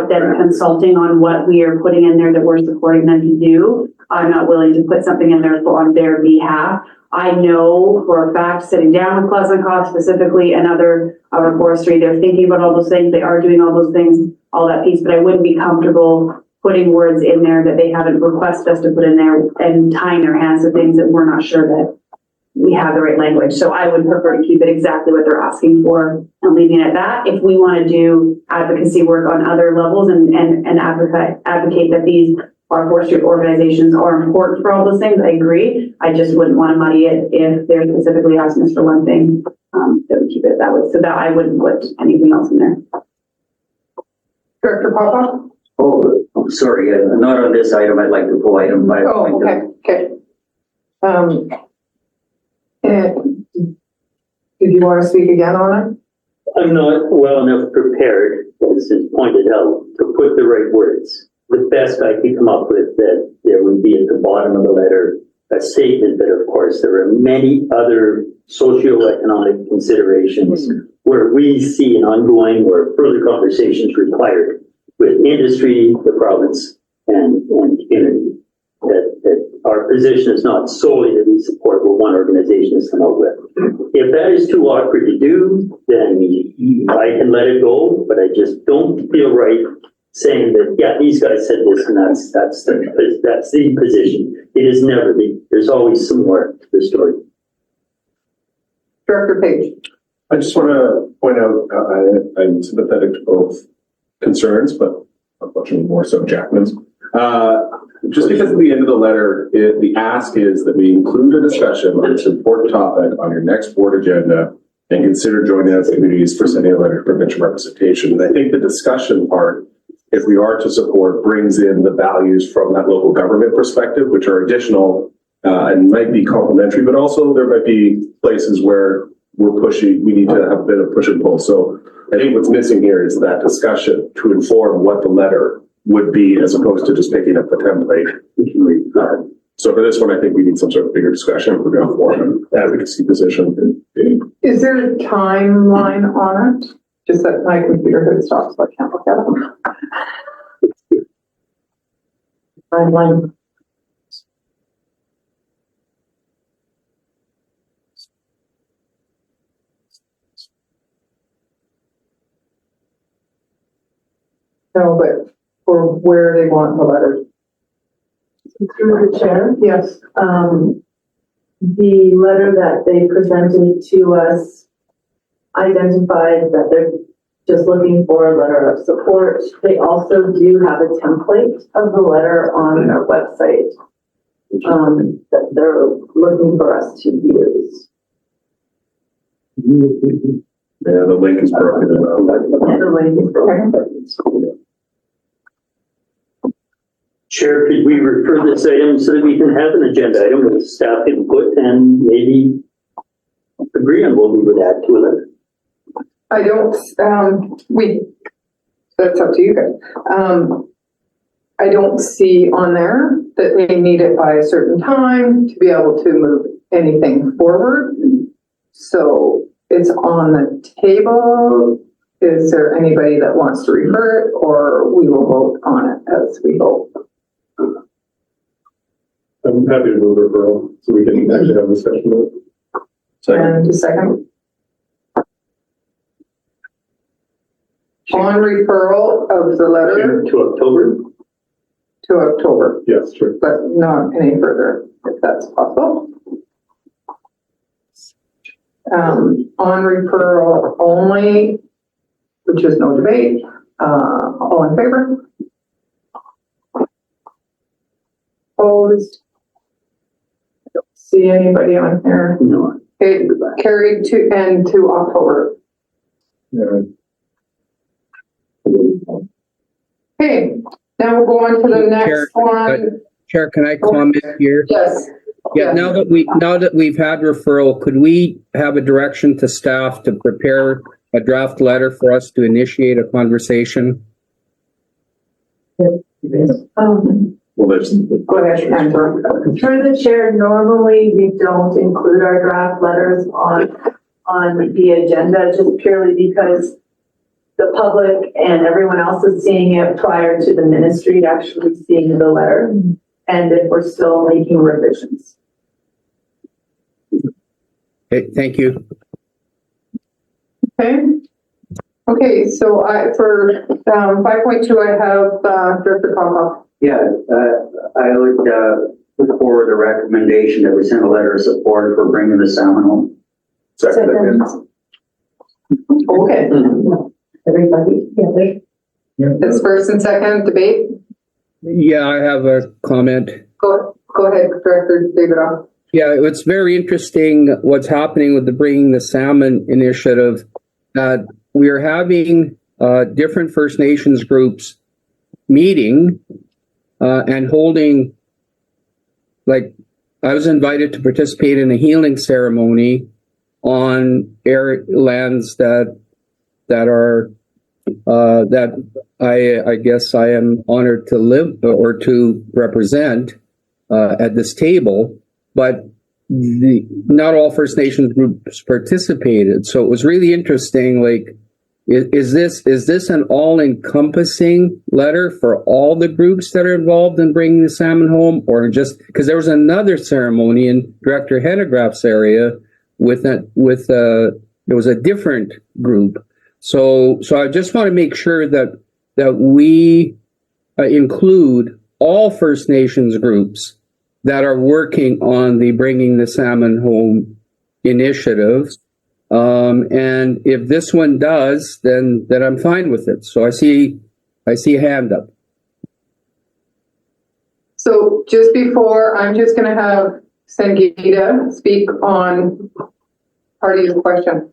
them consulting on what we are putting in there that we're supporting them to do, I'm not willing to put something in there on their behalf. I know for a fact, sitting down with Pleasant Cost specifically and other forestry, they're thinking about all those things, they are doing all those things, all that piece, but I wouldn't be comfortable putting words in there that they haven't requested us to put in there and tying their hands to things that we're not sure that we have the right language. So I would prefer to keep it exactly what they're asking for and leaving it at that. If we want to do advocacy work on other levels and advocate that these our forestry organizations are important for all those things, I agree. I just wouldn't want to muddy it if they're specifically asking us for one thing, that we keep it that way. So that I wouldn't put anything else in there. Director Papa? Oh, sorry, not on this item. I'd like to pull item 5. Oh, okay. And did you want to speak again on it? I'm not well enough prepared, as is pointed out, to put the right words. The best I could come up with that there would be at the bottom of the letter a statement that, of course, there are many other socioeconomic considerations where we see an ongoing or further conversations required with industry, the province, and community. That our position is not solely that we support what one organization has come up with. If that is too awkward to do, then I can let it go, but I just don't feel right saying that, yeah, these guys said this and that's the position. It is never there's always some more to the story. Director Page. I just want to point out, I'm sympathetic to both concerns, but unfortunately more so Jackman's. Just because at the end of the letter, the ask is that we include a discussion on this important topic on your next board agenda and consider joining us communities for sending a letter of provincial representation. And I think the discussion part, if we are to support, brings in the values from that local government perspective, which are additional and might be complementary, but also there might be places where we need to have a bit of push and pull. So I think what's missing here is that discussion to inform what the letter would be as opposed to just making up the template. So for this one, I think we need some sort of bigger discussion if we're going to form an advocacy position. Is there a timeline on it? Just that my computer had stopped, so I can't look at it. Timeline. No, but for where they want the letter. Through the chair, Yes. the letter that they presented to us identified that they're just looking for a letter of support. They also do have a template of the letter on their website that they're looking for us to use. Yeah, the link is broken. The link is broken. Chair, could we refer this item so that we can have an agenda item with staff input and maybe agree on what we would add to it? I don't, that's up to you guys. I don't see on there that we need it by a certain time to be able to move anything forward. So it's on the table. Is there anybody that wants to refer it, or we will vote on it as we go? I'm happy to move referral so we can actually have a discussion about it. And a second. On referral of the letter To October? to October, Yes, sure. but not any further, if that's possible. On referral only, which is no debate, all in favor? Opposed? I don't see anybody on here. No. Okay, carried to October. Yeah. Okay, now we'll go on to the next one. Chair, can I comment here? Yes. Yeah, now that we've had referral, could we have a direction to staff to prepare a draft letter for us to initiate a conversation? Well, there's. Go ahead, Angela. Through the chair, normally we don't include our draft letters on the agenda just purely because the public and everyone else is seeing it prior to the ministry actually seeing the letter, and if we're still making revisions. Okay, thank you. Okay. Okay, so for 5.2, I have Director Popoff. Yeah, I would put forward a recommendation that we send a letter of support for bringing the salmon home. Second. Okay. Everybody together. It's first and second debate. Yeah, I have a comment. Go ahead, Director Davidoff. Yeah, it's very interesting what's happening with the Bringing the Salmon initiative. We are having different First Nations groups meeting and holding, like, I was invited to participate in a healing ceremony on lands that are that I guess I am honored to live or to represent at this table, but not all First Nations groups participated. So it was really interesting. Like, is this an all-encompassing letter for all the groups that are involved in bringing the salmon home, or just because there was another ceremony in Director Hennegraff's area there was a different group. So I just want to make sure that we include all First Nations groups that are working on the Bringing the Salmon Home initiative. And if this one does, then I'm fine with it. So I see a hand up. So just before, I'm just going to have Sangeeta speak on part of your question.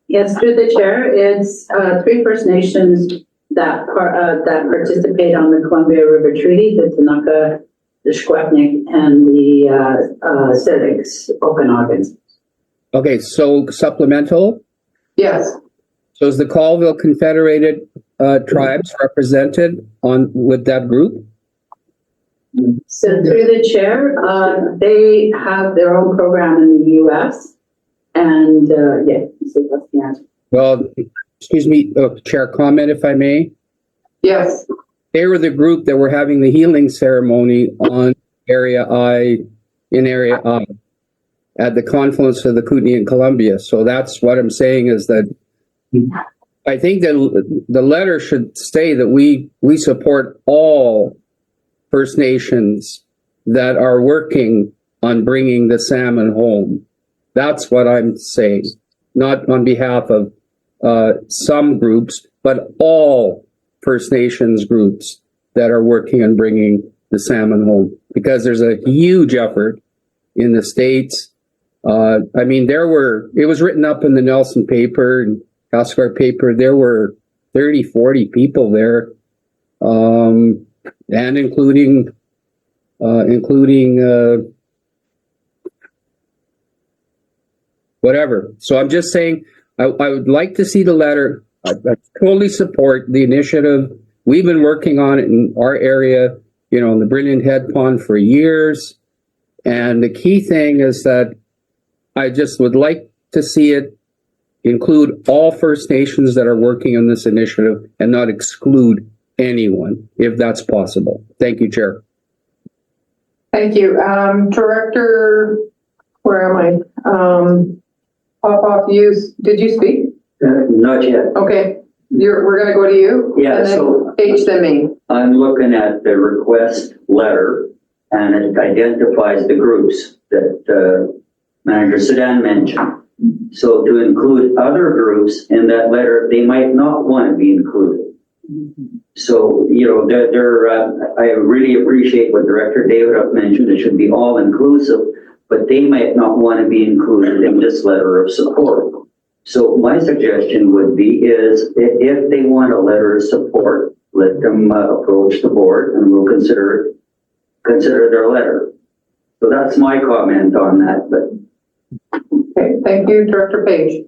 Yes, through the chair, it's 3 First Nations that participate on the Columbia River Treaty, the Tanaka, the Shkwepnik, and the Civics Okanogans. Okay, so supplemental. Yes. So is the Colville Confederated Tribes represented with that group? So through the chair, they have their own program in the U.S. And yeah, so that's the answer. Well, excuse me, Chair, comment if I may. Yes. They were the group that were having the healing ceremony on Area I at the confluence of the Kootenai and Columbia. So that's what I'm saying is that I think that the letter should say that we support all First Nations that are working on bringing the salmon home. That's what I'm saying, not on behalf of some groups, but all First Nations groups that are working on bringing the salmon home, because there's a huge effort in the States. I mean, it was written up in the Nelson paper and Oscar paper, there were 30, 40 people there, and including whatever. So I'm just saying, I would like to see the letter. I totally support the initiative. We've been working on it in our area, in the Brilliant Head Pond for years. And the key thing is that I just would like to see it include all First Nations that are working on this initiative and not exclude anyone, if that's possible. Thank you, Chair. Thank you. Director, where am I? Popoff, did you speak? Not yet. Okay, we're gonna go to you. Yeah, and then so H then me. I'm looking at the request letter, and it identifies the groups that Manager Sedan mentioned. So to include other groups in that letter, they might not want to be included. So, I really appreciate what Director David mentioned. It should be all inclusive, but they might not want to be included in this letter of support. So my suggestion would be is if they want a letter of support, let them approach the board and we'll consider their letter. So that's my comment on that, but. Okay, thank you, Director Page.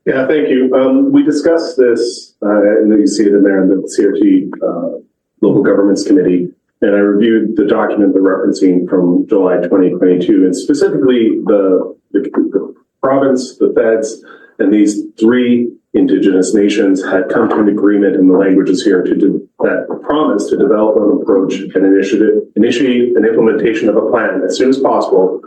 Yeah, thank you. We discussed this, and you see it in there in the CRT Local Governments Committee, and I reviewed the document they're referencing from July 2022, and specifically the province, the feds, and these three Indigenous nations had come to an agreement in the languages here that promised to develop an approach and initiate an implementation of a plan as soon as possible,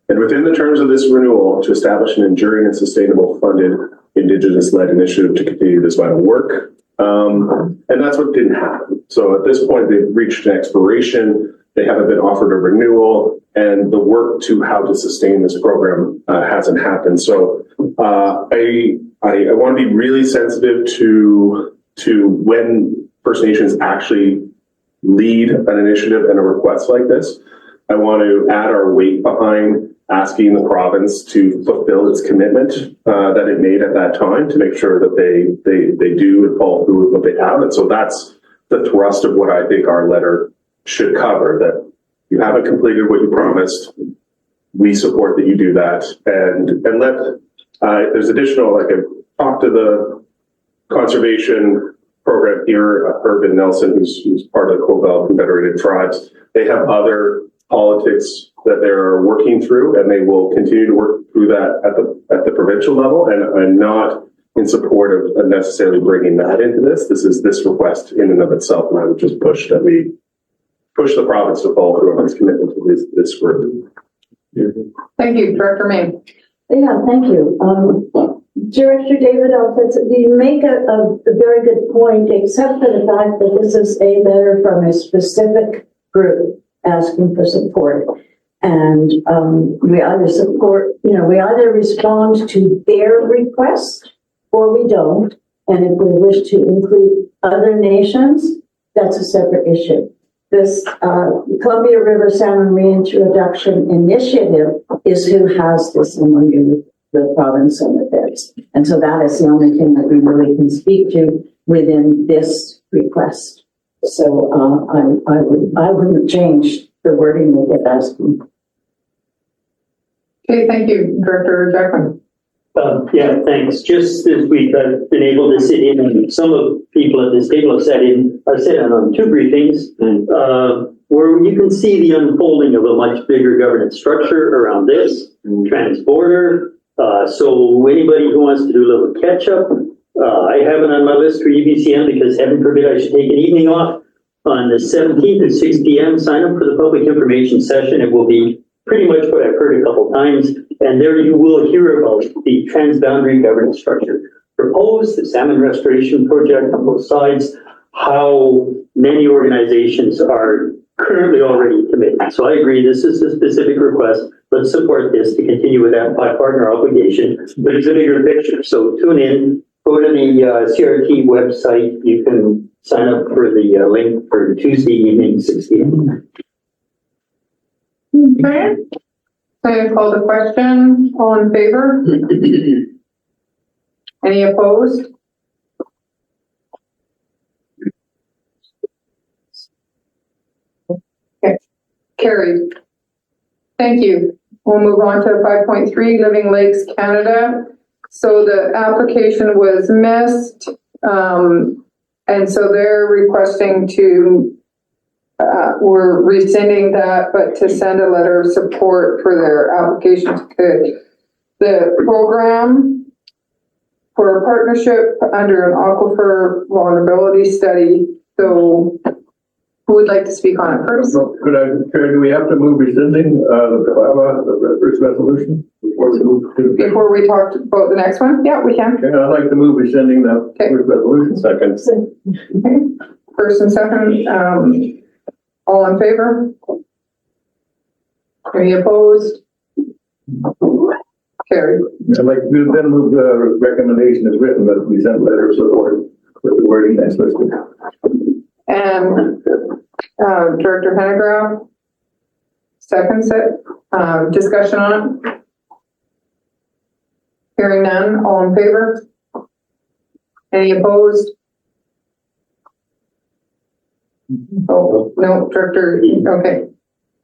and within the terms of this renewal, to establish an enduring and sustainable funded Indigenous-led initiative to continue this vital work. And that's what didn't happen. So at this point, they've reached an expiration. They haven't been offered a renewal, and the work to how to sustain this program hasn't happened. So I want to be really sensitive to when First Nations actually lead an initiative and a request like this. I want to add our weight behind asking the province to fulfill its commitment that it made at that time to make sure that they do and follow through with what they have. And so that's the thrust of what I think our letter should cover, that you haven't completed what you promised. We support that you do that. And let, there's additional, like I talked to the conservation program here, Urban Nelson, who's part of the Cobell Confederated Tribes. They have other politics that they're working through, and they will continue to work through that at the provincial level. And I'm not in support of necessarily bringing that into this. This is this request in and of itself, and I would just push that we push the province to follow through on its commitment to this group. Thank you, Director May. Yeah, thank you. Director David Alfitz, you make a very good point, except for the fact that this is a letter from a specific group asking for support. And we either support, we either respond to their request or we don't. And if we wish to include other nations, that's a separate issue. This Columbia River Salmon Reintroduction Initiative is who has this among the province and the feds. And so that is the only thing that we really can speak to within this request. So I wouldn't change the wording that they're asking. Okay, thank you, Director Jackman. Yeah, thanks. Just this week, I've been able to sit in, and some of the people at this table have sat in. I've sat in on two briefings where you can see the unfolding of a much bigger governance structure around this transborder. So anybody who wants to do a little catch up, I have it on my list for UBCM because heaven forbid I should take an evening off on the 17th at 6 p.m. Sign up for the public information session. It will be pretty much what I've heard a couple times. And there you will hear about the transboundary governance structure. proposed, the salmon restoration project on both sides, how many organizations are currently already committed. So I agree, this is a specific request. Let's support this to continue with that partner obligation, but it's a bigger picture. So tune in, go to the CRT website. You can sign up for the link for Tuesday evening, 6 p.m. Okay. So I call the question. All in favor? Any opposed? Okay, carried. Thank you. We'll move on to 5.3, Living Lakes Canada. So the application was missed, and so they're requesting to, we're rescinding that, but to send a letter of support for their application to the program for a partnership under an aquifer vulnerability study. So who would like to speak on it first? Do we have to move rescinding, the first resolution? Before we talk about the next one? Yeah, we can. Okay, I'd like to move rescinding the first resolution. Second. Okay. First and second, all in favor? Any opposed? Carried. I'd like to then move the recommendation as written, that we send a letter of support with the wording that's listed. And Director Hennegraff seconds it. Discussion on it? Hearing none, all in favor? Any opposed? Oh, no, Director, okay.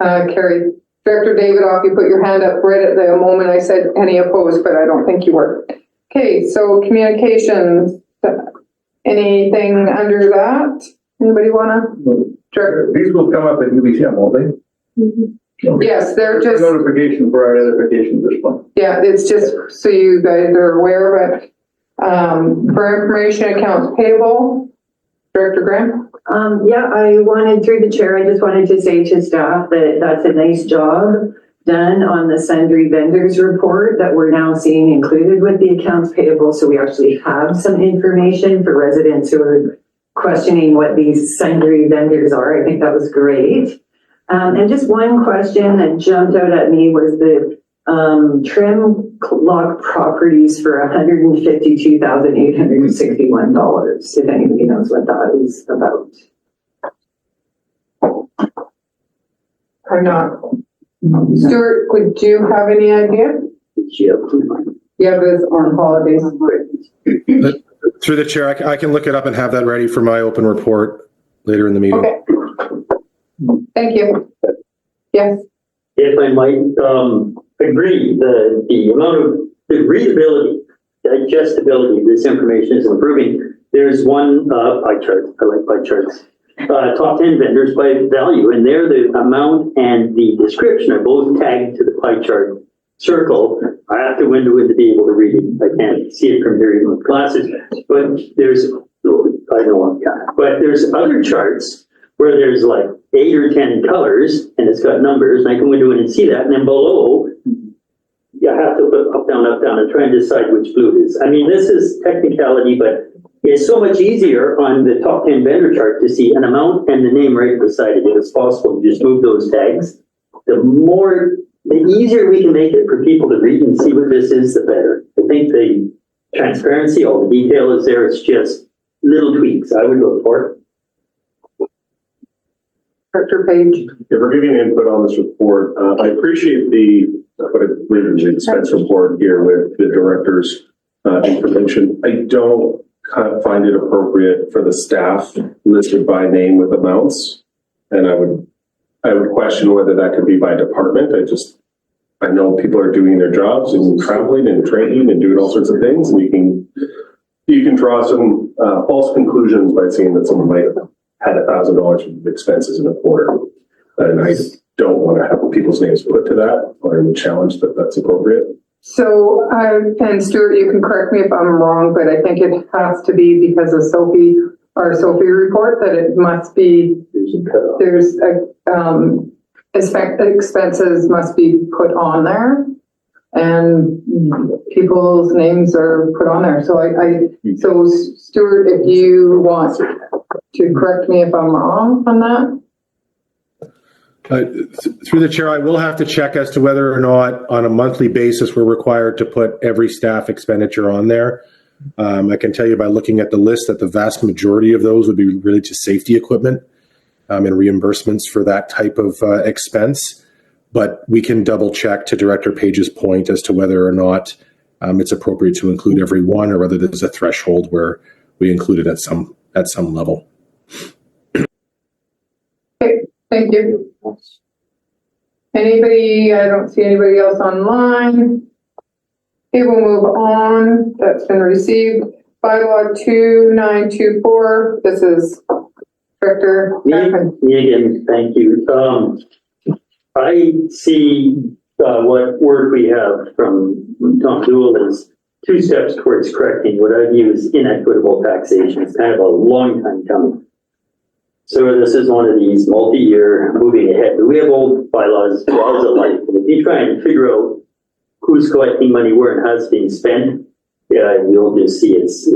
Carried. Director Davidoff, you put your hand up right at the moment I said any opposed, but I don't think you were. Okay, so communications, anything under that? Anybody wanna? Director? These will come up at UBCM, won't they? Yes, they're just. Notification for our identification at this point. Yeah, it's just so you guys are aware of it. For information accounts payable, Director Graham? Yeah, I wanted, through the chair, I just wanted to say to staff that that's a nice job done on the sundry vendors report that we're now seeing included with the accounts payable. So we actually have some information for residents who are questioning what these sundry vendors are. I think that was great. And just one question that jumped out at me was the trim lock properties for $152,861, if anybody knows what that is about. I'm not. Stuart, would you have any idea? Yeah, but it's on holidays. Through the chair, I can look it up and have that ready for my open report later in the meeting. Okay. Thank you. Yes. If I might agree, the amount of the readability, digestibility of this information is improving. There's one pie chart, I like pie charts, top 10 vendors by value, and there the amount and the description are both tagged to the pie chart circle. I have to window it to be able to read it. I can't see it from here even with glasses, but there's, I know I'm kind of, but there's other charts where there's like 8 or 10 colors and it's got numbers, and I can window in and see that, and then below, you have to look up, down, and try and decide which blue it is. I mean, this is technicality, but it's so much easier on the top 10 vendor chart to see an amount and the name right beside it. If it's possible to just move those tags, the easier we can make it for people to read and see what this is, the better. I think the transparency, all the detail is there. It's just little tweaks I would look for. Director Page. If we're giving input on this report, I appreciate the expense report here with the director's information. I don't find it appropriate for the staff listed by name with amounts. And I would question whether that could be by department. I know people are doing their jobs and traveling and training and doing all sorts of things, and you can draw some false conclusions by saying that someone might have had $1,000 of expenses in a quarter. And I don't want to have people's names put to that, or I would challenge that that's appropriate. So, and Stuart, you can correct me if I'm wrong, but I think it has to be because of Sophie report that it must be, expenses must be put on there. and people's names are put on there. So so Stuart, if you want to correct me if I'm wrong on that. Through the chair, I will have to check as to whether or not on a monthly basis we're required to put every staff expenditure on there. I can tell you by looking at the list that the vast majority of those would be related to safety equipment and reimbursements for that type of expense. But we can double check to Director Page's point as to whether or not it's appropriate to include every one, or whether there's a threshold where we include it at some level. Okay, thank you. Anybody, I don't see anybody else online. Okay, we'll move on. That's been received. Bylaw 2924, this is Director. Me again, thank you. I see what word we have from Tom Dool is 2 steps towards correcting what I view as inequitable taxation. It's kind of a long time coming. So this is one of these multi-year moving ahead. But we have old bylaws, laws of life. If you try and figure out who's collecting money where and how it's being spent, you'll just see it's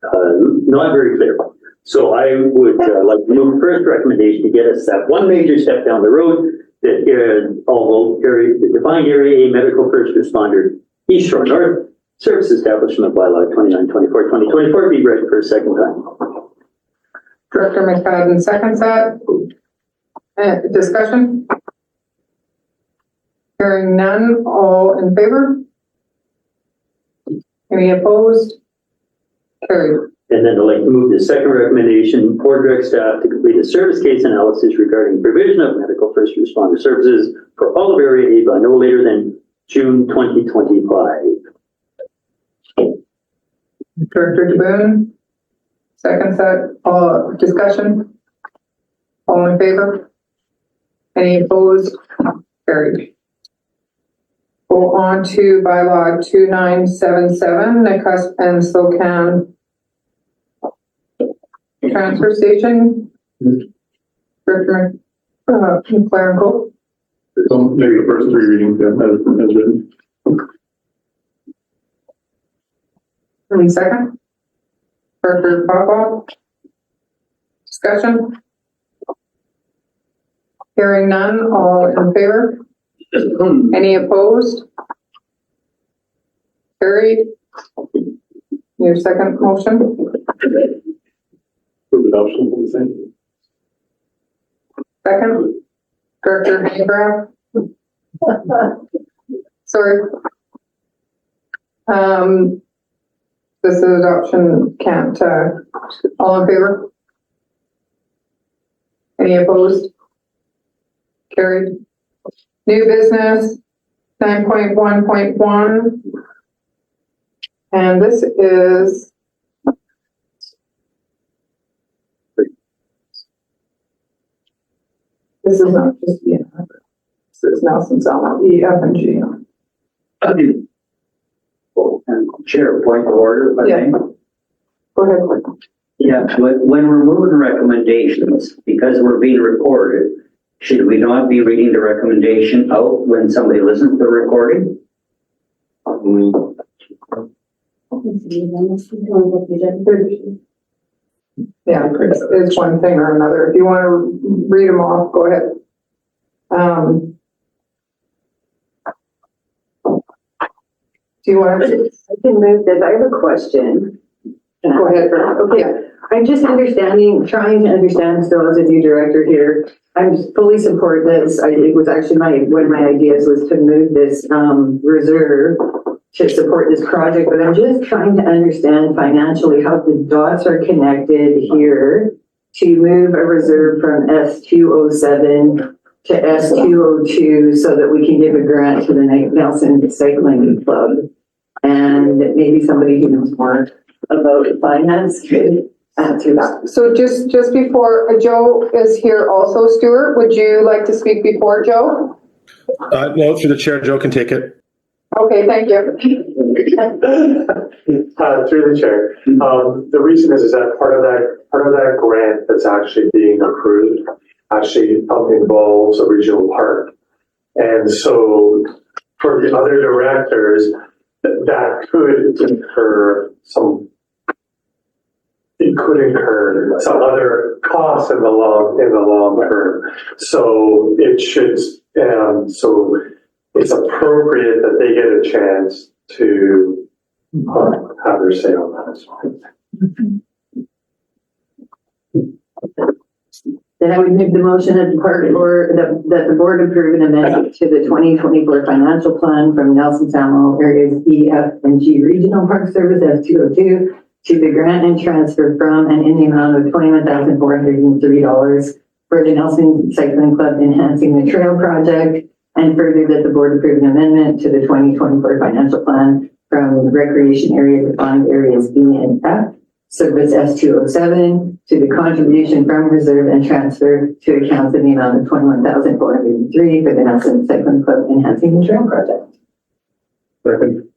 not very clear. So I would like to move first recommendation to get us that one major step down the road that although the defined area A medical first responder East Shore North Service Establishment Bylaw 2924/2024 be read for a second time. Director McFadden seconds that. Discussion? Hearing none, all in favor? Any opposed? Carried. And then I'd like to move the second recommendation for direct staff to complete a service case analysis regarding provision of medical first responder services for all of Area A by no later than June 2025. Director DeBoon seconds that. All discussion? All in favor? Any opposed? Carried. Go on to bylaw 2977, Nakusp and Spokane Transfer Station. Director McLaren. Don't make the first 3 readings as written. Any second? Director Popoff. Discussion? Hearing none, all in favor? Any opposed? Carried. Your second motion? Move adoption of the same. Second? Director Haber. Sorry. This is adoption can't, all in favor? Any opposed? Carried. New business, 9.1.1. And this is not just E and F. This is Nelson's on E, F, and G. Chair, point of order, if I may. Go ahead. Yeah, when we're moving recommendations, because we're being recorded, should we not be reading the recommendation out when somebody listens to the recording? Yeah, it's one thing or another. If you want to read them off, go ahead. Do you want to? I can move this. I have a question. Go ahead. Okay, I'm just trying to understand still as a new director here. I'm fully support this. It was actually one of my ideas was to move this reserve to support this project, but I'm just trying to understand financially how the dots are connected here to move a reserve from S207 to S202 so that we can give a grant to the Nelson Cycling Club. And maybe somebody who knows more about finance could answer that. So just before, Joe is here also, Stuart. Would you like to speak before Joe? No, through the chair, Joe can take it. Okay, thank you. Through the chair. The reason is that part of that grant that's actually being approved actually involves a regional park. And so for the other directors, that could incur some other costs in the long term. So it should, so it's appropriate that they get a chance to have their say on that as well. Then I would make the motion that the board approve an amendment to the 2024 financial plan from Nelson Samuel areas E, F, and G Regional Park Service S202 to the grant and transfer from and in the amount of $21,403 for the Nelson Cycling Club enhancing the trail project, and further that the board approve an amendment to the 2024 financial plan from recreation area defined areas B and F, service S207, to the contribution from reserve and transfer to accounts in the amount of $21,403 for the Nelson Cycling Club enhancing the trail project. Second.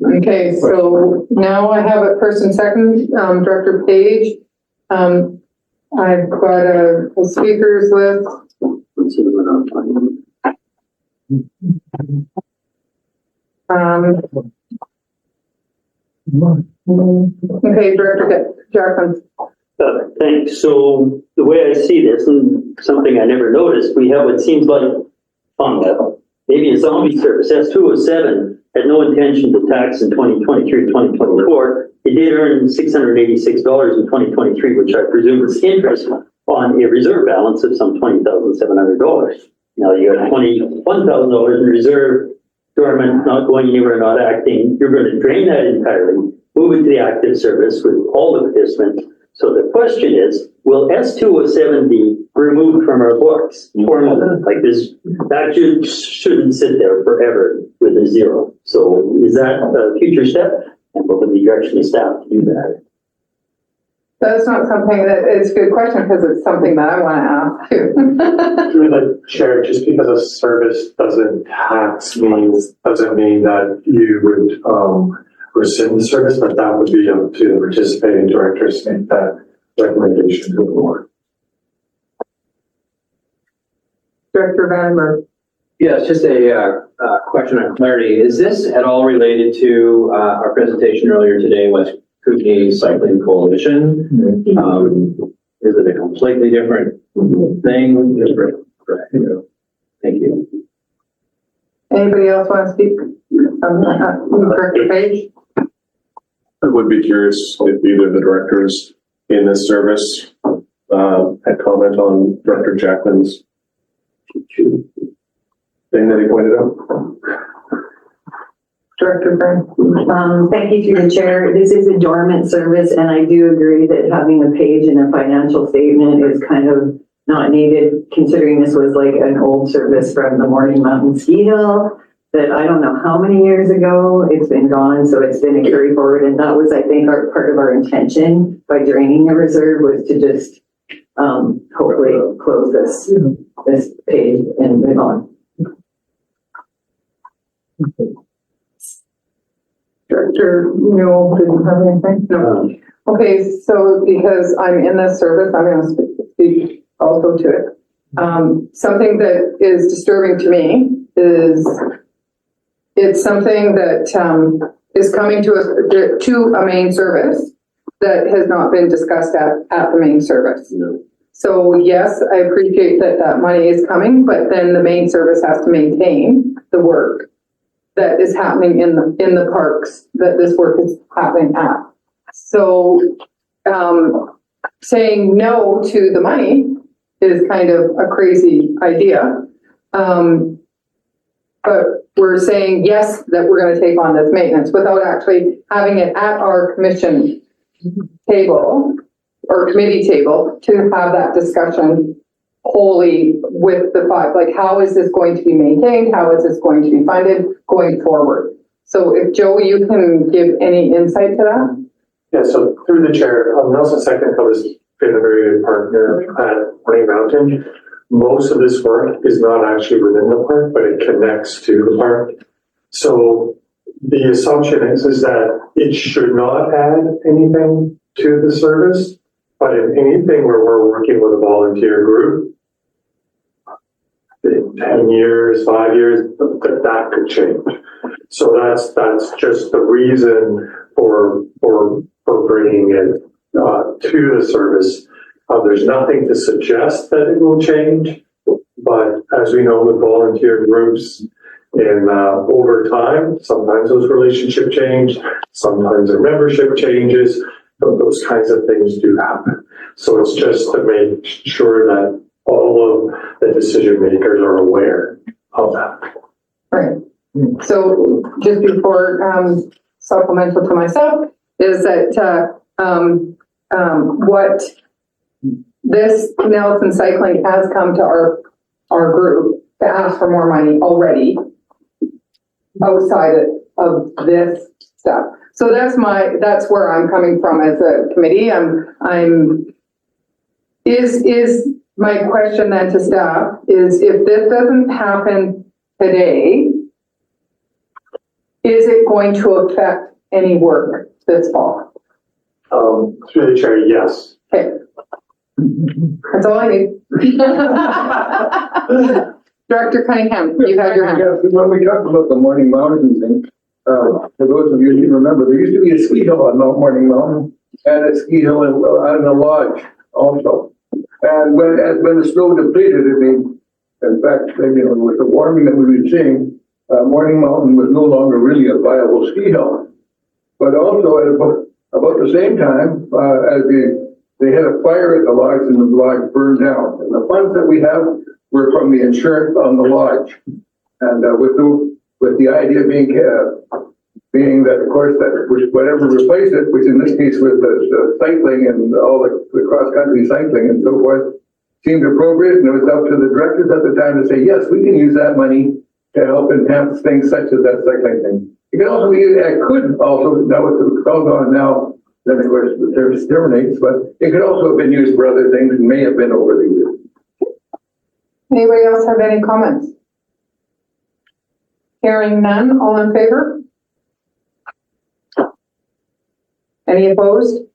Okay, so now I have a person second, Director Page. I've got a speakers list. Okay, Director Jackson. Thanks. So the way I see this, and something I never noticed, we have what seems like maybe a zombie service, S207, had no intention to tax in 2023, 2024. It did earn $686 in 2023, which I presume is interest on a reserve balance of some $20,700. Now you have $21,000 in reserve, dormant, not going anywhere, not acting. You're going to drain that entirely, move it to the active service with all the participants. So the question is, will S207 be removed from our books formally? Like this, that shouldn't sit there forever with a zero. So is that a future step? And what would the direction of staff to do that? That's not something that, it's a good question because it's something that I want to ask too. Through the chair, just because a service doesn't tax doesn't mean that you would rescind the service, but that would be up to the participating directors to make that recommendation to the board. Director Vandenberg. Yes, just a question on clarity. Is this at all related to our presentation earlier today with Kootenai Cycling Coalition? Is it a completely different thing? Thank you. Anybody else want to speak? Director Page? I would be curious if either of the directors in this service had comment on Director Jackman's thing that he pointed out. Director Graham. Thank you through the chair. This is a dormant service, and I do agree that having a page in a financial statement is kind of not needed, considering this was like an old service from the Morning Mountain Ski Hill that I don't know how many years ago it's been gone, so it's been a carry forward, and that was, I think, part of our intention by draining the reserve was to just hopefully close this page and move on. Director Newell didn't have anything? No. Okay, so because I'm in this service, I'm going to speak also to it. Something that is disturbing to me is it's something that is coming to a main service that has not been discussed at the main service. No. So yes, I appreciate that money is coming, but then the main service has to maintain the work that is happening in the parks that this work is happening at. So saying no to the money is kind of a crazy idea. But we're saying yes, that we're going to take on this maintenance without actually having it at our commission table or committee table to have that discussion wholly with the five, like how is this going to be maintained? How is this going to be funded going forward? So if Joe, you can give any insight to that? Yeah, so through the chair, Nelson Cycling Club has been a very good partner at Morning Mountain. Most of this work is not actually within the park, but it connects to the park. So the assumption is that it should not add anything to the service, but if anything where we're working with a volunteer group, 10 years, 5 years, that could change. So that's just the reason for bringing it to the service. There's nothing to suggest that it will change, but as we know with volunteer groups, and over time, sometimes those relationships change, sometimes their membership changes, those kinds of things do happen. So it's just to make sure that all of the decision makers are aware of that. Right. So just before, supplemental to myself, is that, what this Nelson Cycling has come to our group to ask for more money already outside of this stuff. So that's where I'm coming from as a committee. Is my question then to staff is, if this doesn't happen today, is it going to affect any work this fall? Through the chair, yes. Okay. That's all I need. Director Cunningham, you had your hand. When we talked about the Morning Mountain thing, for those of you who remember, there used to be a ski hill on Mount Morning Mountain and a ski hill out in the lodge also. And when the snow depleted, in fact, with the warming that we were seeing, Morning Mountain was no longer really a viable ski hill. But also at about the same time, as they had a fire at the lodge and the lodge burned down. And the funds that we have were from the insurance on the lodge. And with the idea being that, of course, that whatever replaced it, which in this case was the cycling and all the cross-country cycling and so forth, seemed appropriate, and it was up to the directors at the time to say, yes, we can use that money to help enhance things such as that cycling thing. It could also be, now with the all gone now, then of course the service terminates, but it could also have been used for other things and may have been over the years. Anybody else have any comments? Hearing none, all in favor? Any opposed?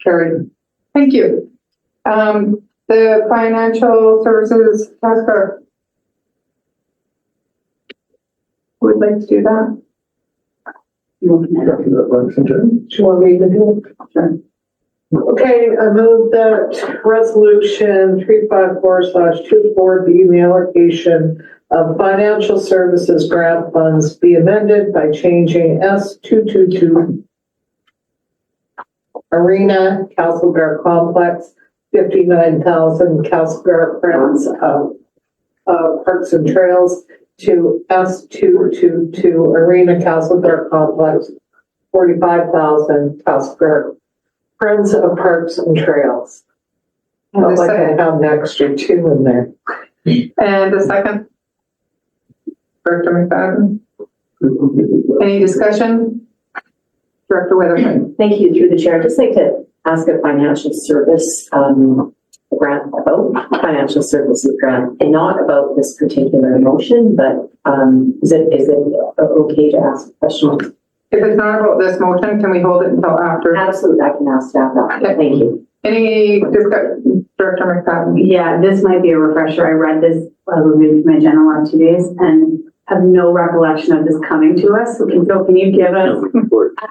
Carried. Thank you. The financial services task would like to do that. Do you want me to do it? Sure. Okay, I move that resolution 354/24 the allocation of financial services grant funds be amended by changing S222 Arena Castlegar Complex 59,000 Castlegar Friends of Parks and Trails to S222 Arena Castlegar Complex 45,000 Castlegar Friends of Parks and Trails. I'd like to have an extra 2 in there. And the second? Director McFadden? Any discussion? Director Weatherford? Thank you, through the chair. I'd just like to ask a financial service grant about financial services grant, and not about this particular motion, but is it okay to ask a question? If it's not about this motion, can we hold it until after? Absolutely, I can ask staff that. Okay. Thank you. Any discussion? Director McFadden? Yeah, this might be a refresher. I read this removed from my agenda last 2 days and have no recollection of this coming to us. So can you give us?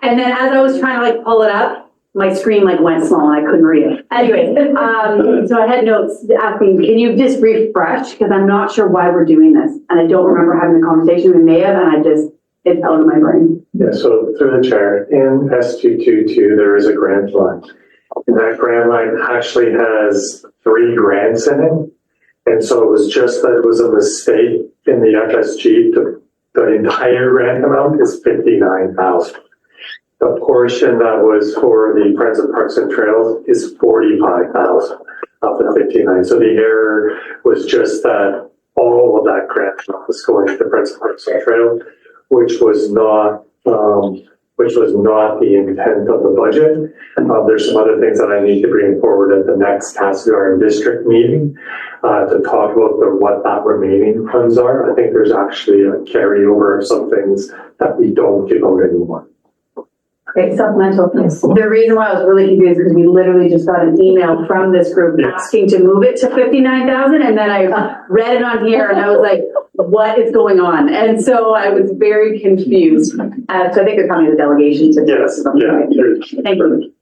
And then as I was trying to pull it up, my screen went small and I couldn't read it. Anyway, so I had notes asking, can you just refresh? Because I'm not sure why we're doing this. And I don't remember having the conversation. We may have, and it's out of my brain. Yeah, so through the chair, in S222, there is a grant line. And that grant line actually has 3 grants in it. And so it was just that it was a mistake in the FSG. The entire grant amount is 59,000. The portion that was for the Friends of Parks and Trails is 45,000 of the 59. So the error was just that all of that grant was going to the Friends of Parks and Trails, which was not the intent of the budget. There's some other things that I need to bring forward at the next Castlegar district meeting to talk about what that remaining funds are. I think there's actually a carryover of some things that we don't give out anymore. Great supplemental. The reason why I was really confused is because we literally just got an email from this group asking to move it to 59,000, and then I read it on here and I was like, what is going on? And so I was very confused. So I think they're coming as a delegation to. Yes, yeah. Thank you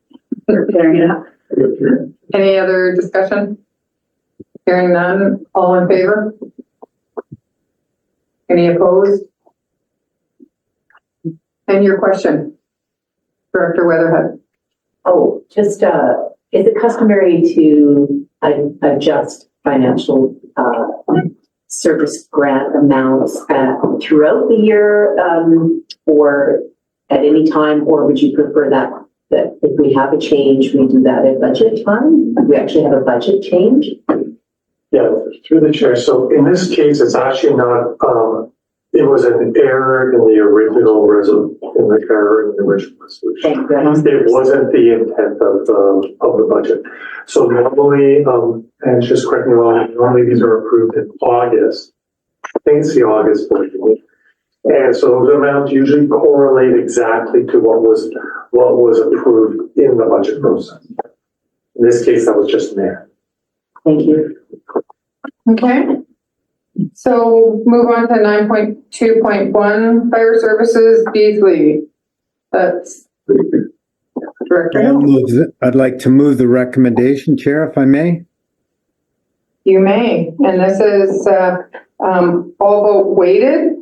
for clearing it up. Any other discussion? Hearing none, all in favor? Any opposed? And your question, Director Weatherhead? Oh, just, is it customary to adjust financial, service grant amounts, throughout the year, or at any time, or would you prefer that if we have a change, we do that at budget time? We actually have a budget change? Yeah, through the chair. So in this case, it's actually not, it was an error in the original resolution, resolution. It wasn't the intent of the budget. So normally, and just correct me wrong, normally these are approved in August. I think it's the August budget. And so those amounts usually correlate exactly to what was approved in the budget process. In this case, that was just an error. Thank you. Okay. So move on to 9.2.1, Fire Services, Beasley. That's Director. I'd like to move the recommendation, Chair, if I may. You may, and this is all vote weighted,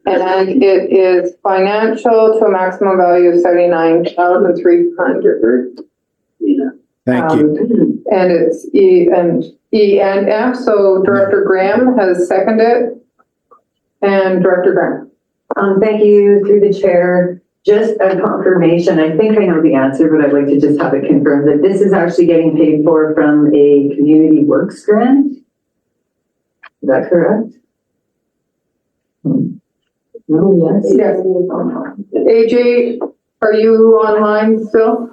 and it is financial to a maximum value of 79,300. Thank you. And it's E and F, so Director Graham has seconded. And Director Graham. Thank you, through the chair. Just a confirmation, I think I know the answer, but I'd like to just have it confirmed that this is actually getting paid for from a community works grant. Is that correct? No, yes. Yes. AJ, are you online still?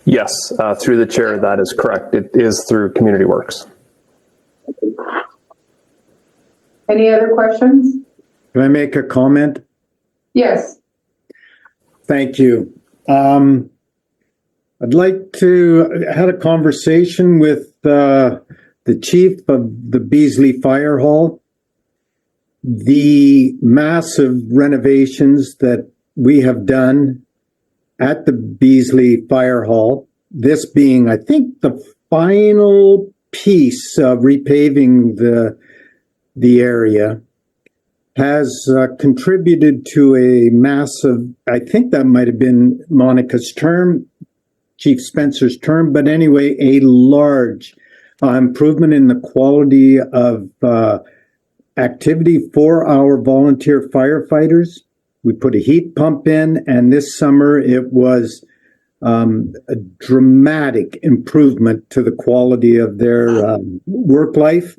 Yes, through the chair, that is correct. It is through Community Works. Any other questions? Can I make a comment? Yes. Thank you. I'd like to had a conversation with the chief of the Beasley Fire Hall. The massive renovations that we have done at the Beasley Fire Hall, this being, I think, the final piece of repaving the area, has contributed to a massive, I think that might have been Monica's term, Chief Spencer's term, but anyway, a large improvement in the quality of activity for our volunteer firefighters. We put a heat pump in, and this summer it was a dramatic improvement to the quality of their work life.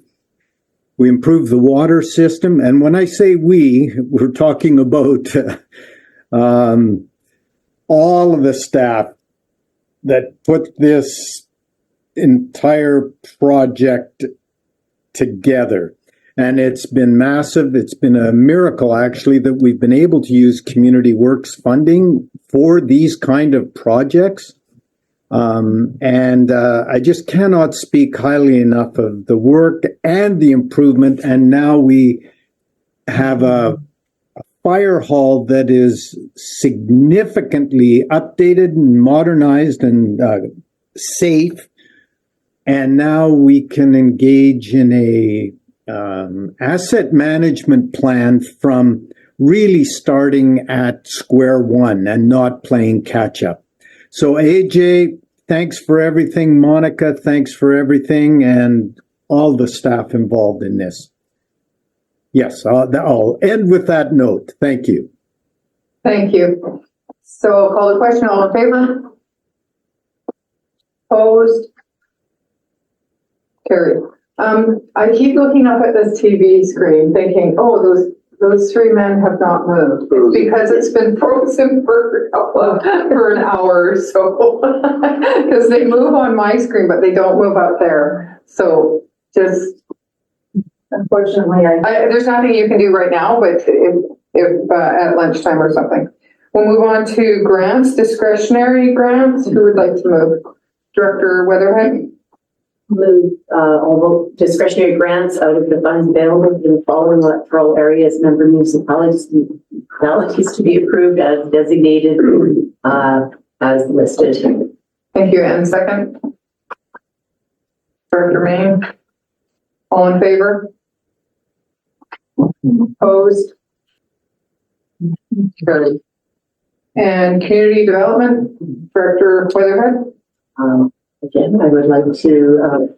We improved the water system, and when I say we're talking about all of the staff that put this entire project together. And it's been massive. It's been a miracle, actually, that we've been able to use Community Works funding for these kind of projects. I just cannot speak highly enough of the work and the improvement. And now we have a fire hall that is significantly updated and modernized and safe. And now we can engage in a asset management plan from really starting at square one and not playing catch up. So AJ, thanks for everything. Monica, thanks for everything, and all the staff involved in this. Yes, I'll end with that note. Thank you. Thank you. So I'll call the question. All in favor? Opposed? Carried. I keep looking up at this TV screen thinking, oh, those three men have not moved. It's because it's been frozen for an hour or so. Because they move on my screen, but they don't move up there. So just, unfortunately, there's nothing you can do right now, but if at lunchtime or something. We'll move on to grants, discretionary grants. Who would like to move? Director Weatherhead? Move, all discretionary grants out of the funds available in the following electoral areas, member municipalities to be approved as designated, as listed. Thank you. And second? Director Main? All in favor? Opposed? Carried. And community development, Director Weatherhead? Again, I would like to,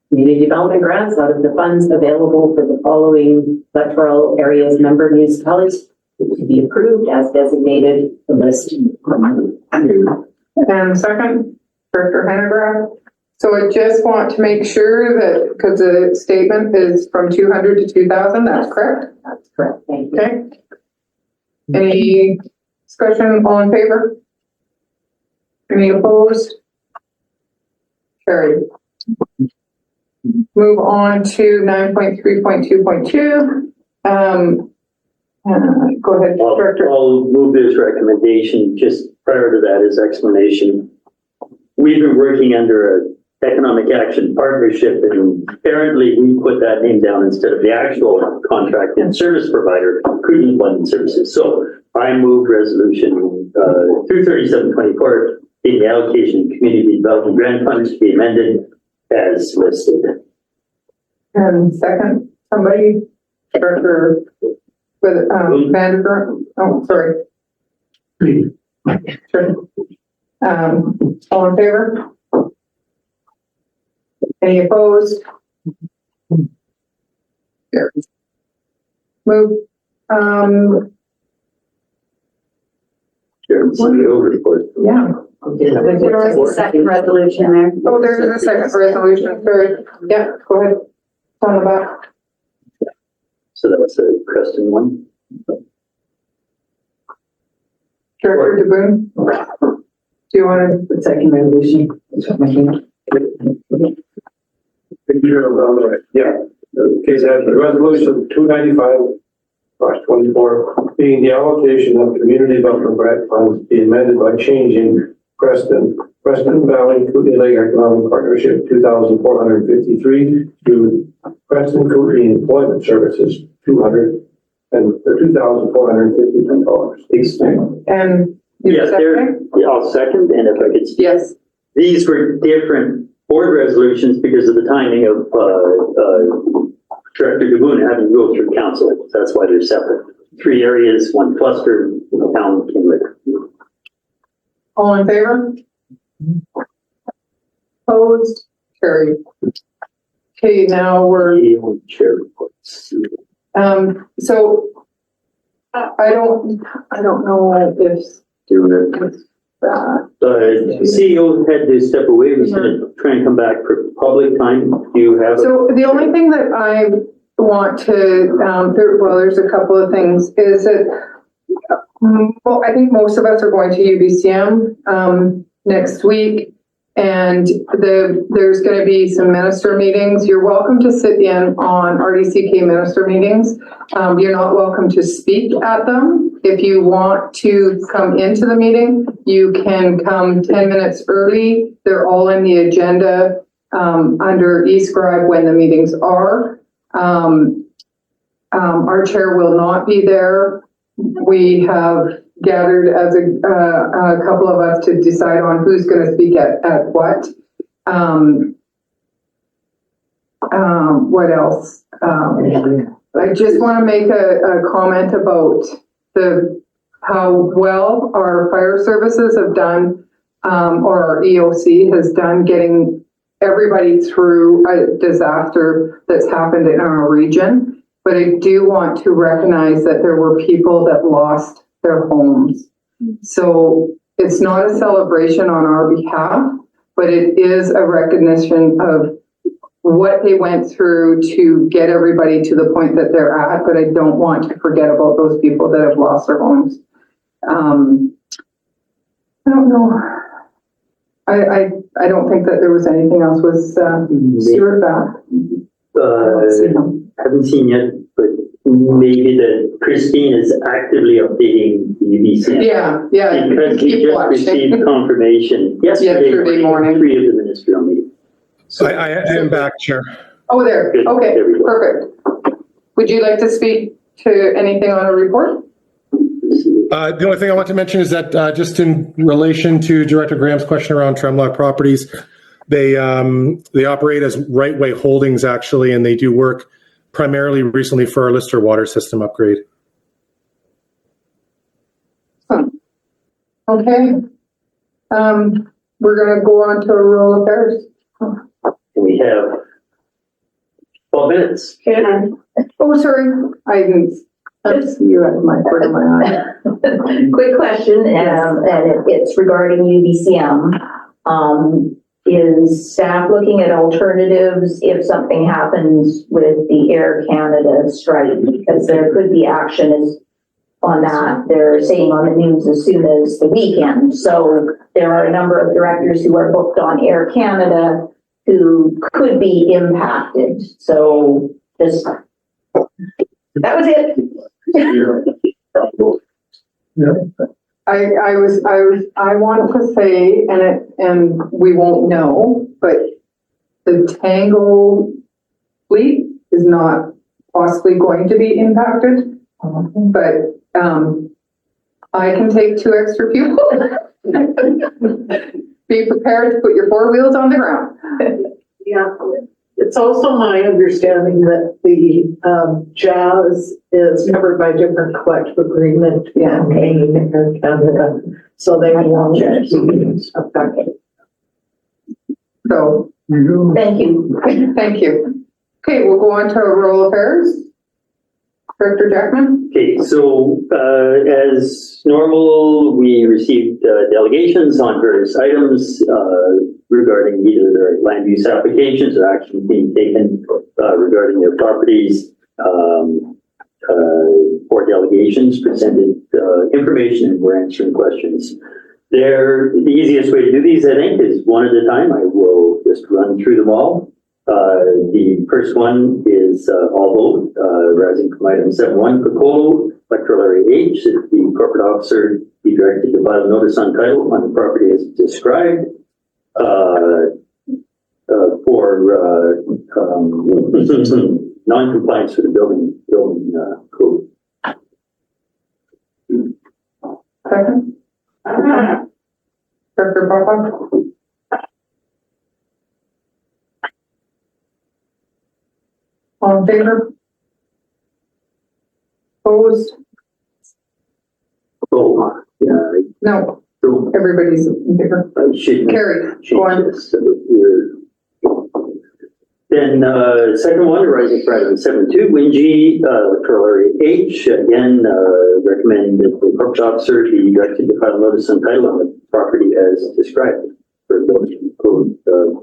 community development grants out of the funds available for the following electoral areas, member municipalities to be approved as designated, the list. And second, Director Hennegrath. So I just want to make sure that, because the statement is from 200 to 2,000, that's correct? That's correct, thank you. Okay. Any discussion, all in favor? Any opposed? Carried. Move on to 9.3.2.2. Go ahead, Director. I'll move this recommendation. Just prior to that is explanation. We've been working under a economic action partnership, and apparently we put that name down instead of the actual contracted service provider, Cooking Funding Services. So I moved resolution 23724, being the allocation of community development grant funds to be amended as listed. And second, somebody, Director with Vandergriff. Oh, sorry. Sure. All in favor? Any opposed? Carries. Move. CEO report. Yeah. There's a second resolution there. Oh, there's a second resolution. Third. Yeah, go ahead. It's on the back. So that was a Creston one. Director DeBoon, do you want to? The second resolution. Yeah. Okay, so resolution 295/24, being the allocation of community development grant funds be amended by changing Preston Valley Kootenai Lake Economic Partnership 2,453 to Preston Kootenai Employment Services 200 and $2,452. Please. And Yes, I'll second, and if I could. Yes. These were different board resolutions because of the timing of Director DeBoon having to go through council. So that's why they're separate. 3 areas, 1 cluster, town Kinglake. All in favor? Opposed? Carried. Okay, now we're. Chair reports. So I don't know if doing it. CEO had to step away. He's going to try and come back for public time. Do you have? So the only thing that I want to, there's a couple of things, is that, well, I think most of us are going to UBCM next week, and there's going to be some minister meetings. You're welcome to sit in on RDCK minister meetings. You're not welcome to speak at them. If you want to come into the meeting, you can come 10 minutes early. They're all in the agenda under eScribe when the meetings are. Our chair will not be there. We have gathered as a couple of us to decide on who's going to speak at what. What else? I just want to make a comment about how well our fire services have done, or our EOC has done getting everybody through a disaster that's happened in our region. But I do want to recognize that there were people that lost their homes. So it's not a celebration on our behalf, but it is a recognition of what they went through to get everybody to the point that they're at. But I don't want to forget about those people that have lost their homes. I don't know. I don't think that there was anything else. Was Stuart back? Haven't seen yet, but maybe that Christine is actively updating UBC. Yeah. Because we Keep just watching. received confirmation Yesterday morning. 3 of the ministerial meeting. So I am back, Chair. Oh, there. Good. Okay, There we go. perfect. Would you like to speak to anything on a report? The only thing I want to mention is that just in relation to Director Graham's question around Tremlock Properties, they operate as Right Way Holdings actually, and they do work primarily recently for our Lister water system upgrade. Okay. We're gonna go on to rural affairs. we have 12 minutes. Oh, sorry, I didn't see you at my part of my eye. Quick question, and it's regarding UBCM. Is staff looking at alternatives if something happens with the Air Canada strike? Because there could be action on that. They're saying on the news as soon as the weekend. So there are a number of directors who are booked on Air Canada who could be impacted. So just, that was it. I want to say, and we won't know, but the Tango fleet is not possibly going to be impacted. But I can take 2 extra people. Be prepared to put your 4 wheels on the ground. Yeah, it's also my understanding that the Jazz is covered by different collective agreement in Maine and Canada, so they won't be affected. So, Thank you. thank you. Okay, we'll go on to rural affairs. Director Jackman? Okay, so as normal, we received delegations on various items regarding either their land use applications or action being taken regarding their properties. 4 delegations presented information and we're answering questions. The easiest way to do these, I think, is one at a time. I will just run through them all. The first one is all vote, rising from item 7.1, Piccolo, electoral area H, that the corporate officer be directed to file a notice on title on the property as described for non-compliance with the building code. Second? Director Papa? All in favor? Opposed? Oh, yeah. No, So everybody's in favor. I should Carried. change Go on. this. Then second one, rising from item 7.2, Wingy, electoral area H, again, recommending that the corporate officer be directed to file a notice on title on the property as described for building code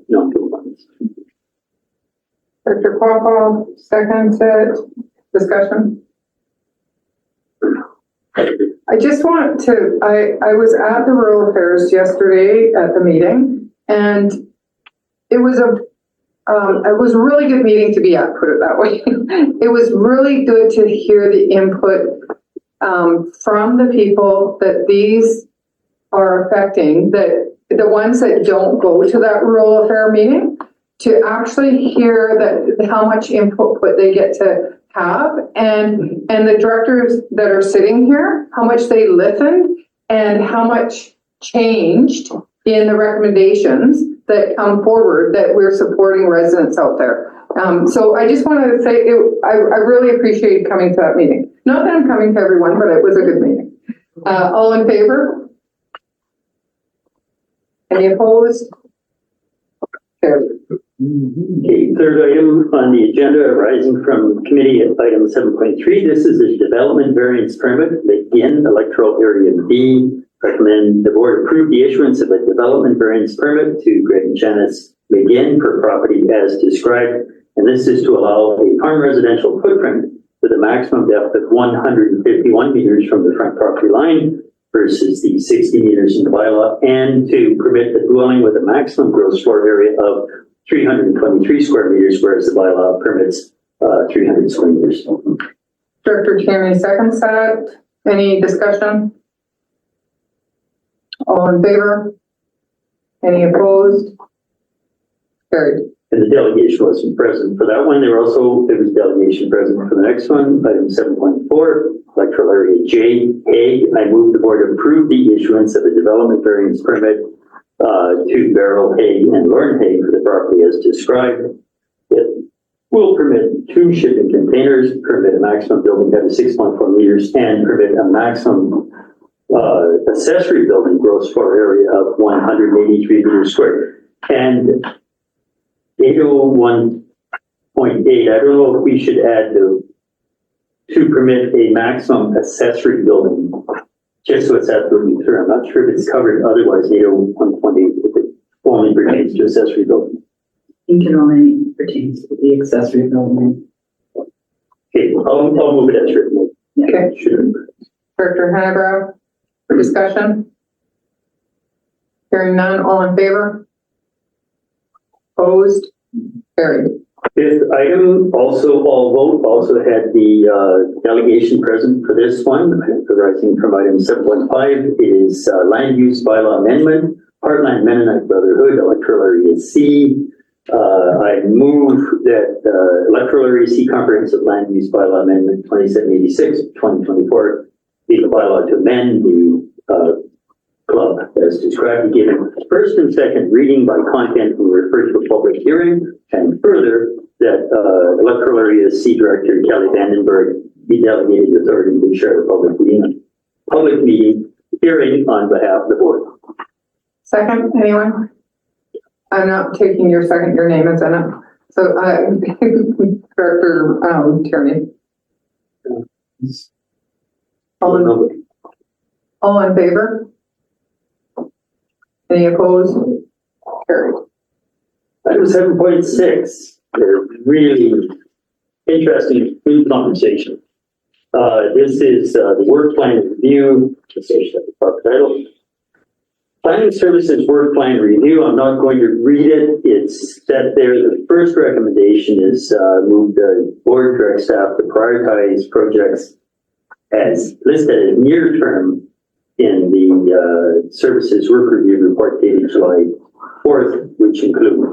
non-compliance. Director Papa, second it. Discussion. I just want to, I was at the rural affairs yesterday at the meeting, and it was a really good meeting to be at, put it that way. It was really good to hear the input from the people that these are affecting, that the ones that don't go to that rural affair meeting, to actually hear that how much input they get to have, and the directors that are sitting here, how much they listened and how much changed in the recommendations that come forward, that we're supporting residents out there. So I just wanted to say, I really appreciated coming to that meeting. Not that I'm coming to everyone, but it was a good meeting. All in favor? Any opposed? Carried. Okay, third item on the agenda, arising from committee at item 7.3. This is a development variance permit, again, electoral area B. Recommend the board approve the issuance of a development variance permit to Greg and Janice McGinn for property as described. And this is to allow a farm residential footprint with a maximum depth of 151 meters from the front property line versus the 60 meters in the bylaw, and to permit the dwelling with a maximum gross floor area of 323 square meters, whereas the bylaw permits 300 square meters. Director Tierney seconds that. Any discussion? All in favor? Any opposed? Carried. And the delegation wasn't present for that one. There was delegation present for the next one, item 7.4, electoral area J, Hague. I move the board approve the issuance of a development variance permit to Beryl Hague and Lauren Hague for the property as described. It will permit 2 shipping containers, permit a maximum building height of 6.4 meters, and permit a maximum accessory building gross floor area of 183 meters squared. And 801.8, I don't know if we should add to permit a maximum accessory building, just so it's absolutely clear. I'm not sure if it's covered otherwise, 801.8, if it only pertains to accessory building. I think it only pertains to the accessory building. Okay, I'll move it as written. Okay. Sure. Director Hannah for discussion? Hearing none, all in favor? Opposed? Carried. Fifth item, also all vote, also had the delegation present for this one, arising from item 7.5 is land use bylaw amendment, Heartland Mennonite Brotherhood, electoral area C. I move that electoral area C comprehensive land use bylaw amendment 2786, 2024, be the bylaw to amend the club as described, given first and second reading by content and refer to a public hearing, and further that electoral area C director Kelly Vandenberg be delegated authority to chair a public meeting hearing on behalf of the board. Second, anyone? I'm not taking your second, your name is in it. So, Director Tierney. All in favor? Any opposed? Carried. Item 7.6, a really interesting food conversation. This is the work plan review. Title. Planning Services Work Plan Review. I'm not going to read it. It's set there. The first recommendation is move the board direct staff to prioritize projects as listed as near term in the Services Work Review report dated July 4th, which include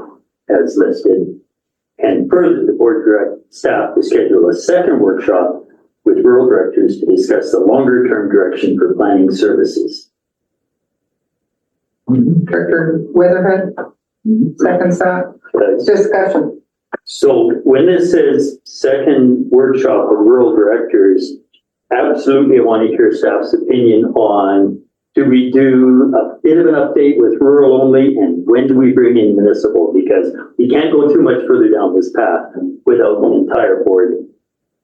as listed. And further, the board direct staff to schedule a second workshop with rural directors to discuss the longer term direction for planning services. Director Weatherhead, second staff. Discussion. So when this says second workshop with rural directors, absolutely I want to hear staff's opinion on, do we do a bit of an update with rural only, and when do we bring in municipal? Because we can't go too much further down this path without the entire board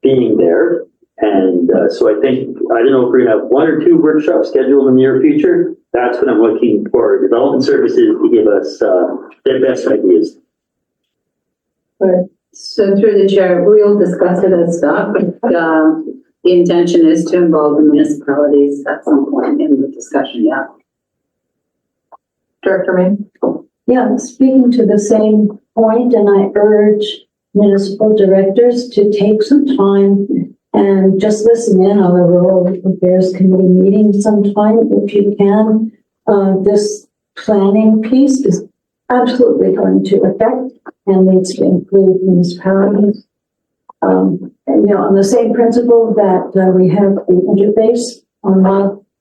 being there. And so I think, I don't know if we're gonna have 1 or 2 workshops scheduled in the near future. That's what I'm looking for, development services to give us their best ideas. So through the chair, we'll discuss it as staff, but the intention is to involve the municipalities at some point in the discussion, yeah. Director May? Yeah, speaking to the same point, and I urge municipal directors to take some time and just listen in on a rural affairs committee meeting sometime if you can. This planning piece is absolutely going to affect and needs to include municipalities. And, on the same principle that we have the interface on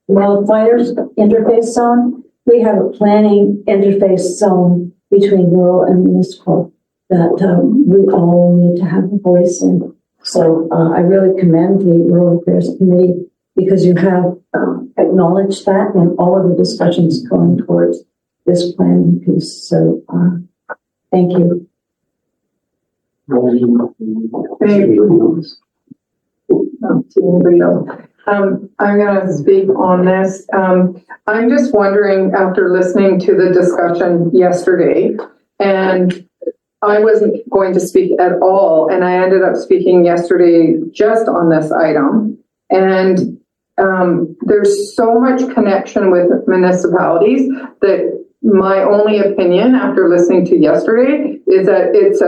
wildfires interface zone, we have a planning interface zone between rural and municipal that we all need to have a voice in. So I really commend the Rural Affairs Committee because you have acknowledged that in all of the discussions going towards this planning piece. So thank you. I'm going to speak on this. I'm just wondering, after listening to the discussion yesterday, and I wasn't going to speak at all, and I ended up speaking yesterday just on this item. And there's so much connection with municipalities that my only opinion after listening to yesterday is that it's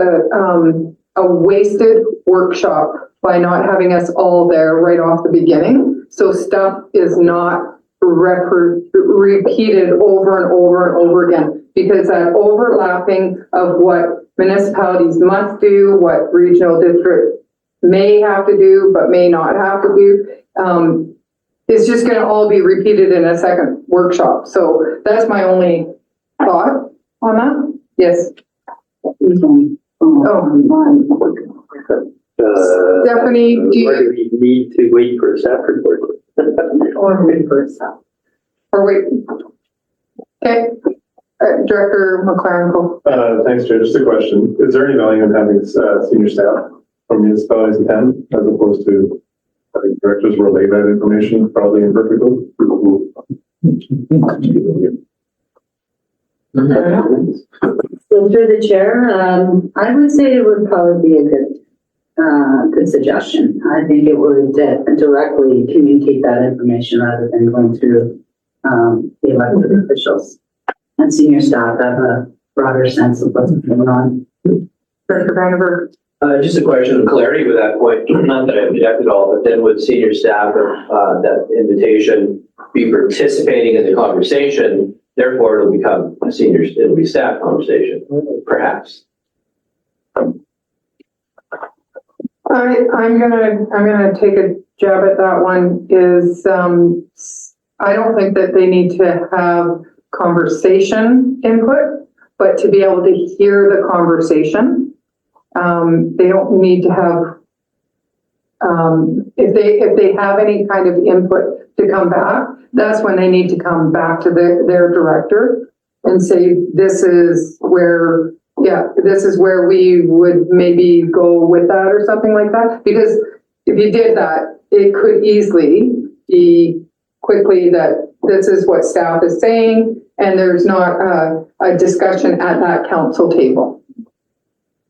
a wasted workshop by not having us all there right off the beginning. So stuff is not repeated over and over and over again, because that overlapping of what municipalities must do, what regional district may have to do, but may not have to do, is just gonna all be repeated in a second workshop. So that's my only thought on that. Yes. Stephanie, do Why do we need to wait for a staff report? Or wait for staff. or wait. Okay, Director McLaren, go. Thanks, Chair. Just a question. Is there any value in having senior staff from municipalities attend as opposed to having directors relay that information probably imperfectly? So through the chair, I would say it would probably be a good suggestion. I think it would directly communicate that information rather than going through the elected officials. And senior staff have a broader sense of what's going on. Director Vandenberg. Just a question of clarity with that point, not that I object at all, but then would senior staff of that invitation be participating in the conversation? Therefore, it'll become it'll be staff conversation, perhaps. I'm gonna take a jab at that one. Is I don't think that they need to have conversation input, but to be able to hear the conversation. They don't need to have, if they have any kind of input to come back, that's when they need to come back to their director and say, this is where, this is where we would maybe go with that or something like that. Because if you did that, it could easily be quickly that this is what staff is saying, and there's not a discussion at that council table.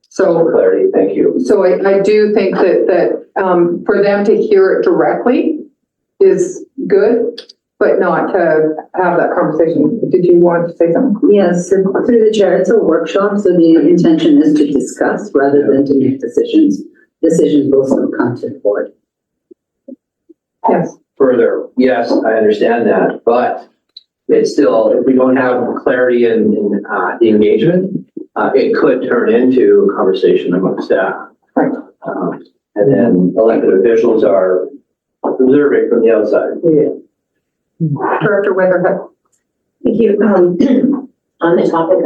So clarity, thank you. So I do think that for them to hear it directly is good, but not to have that conversation. Did you want to say something? Yes, and through the chair, it's a workshop, so the intention is to discuss rather than to make decisions. Decisions will still come to the board. Yes. Further, yes, I understand that, but it's still, if we don't have clarity in the engagement, it could turn into a conversation among staff. Right. And then elected officials are observing from the outside. Yeah. Director Weatherhead. Thank you. On the topic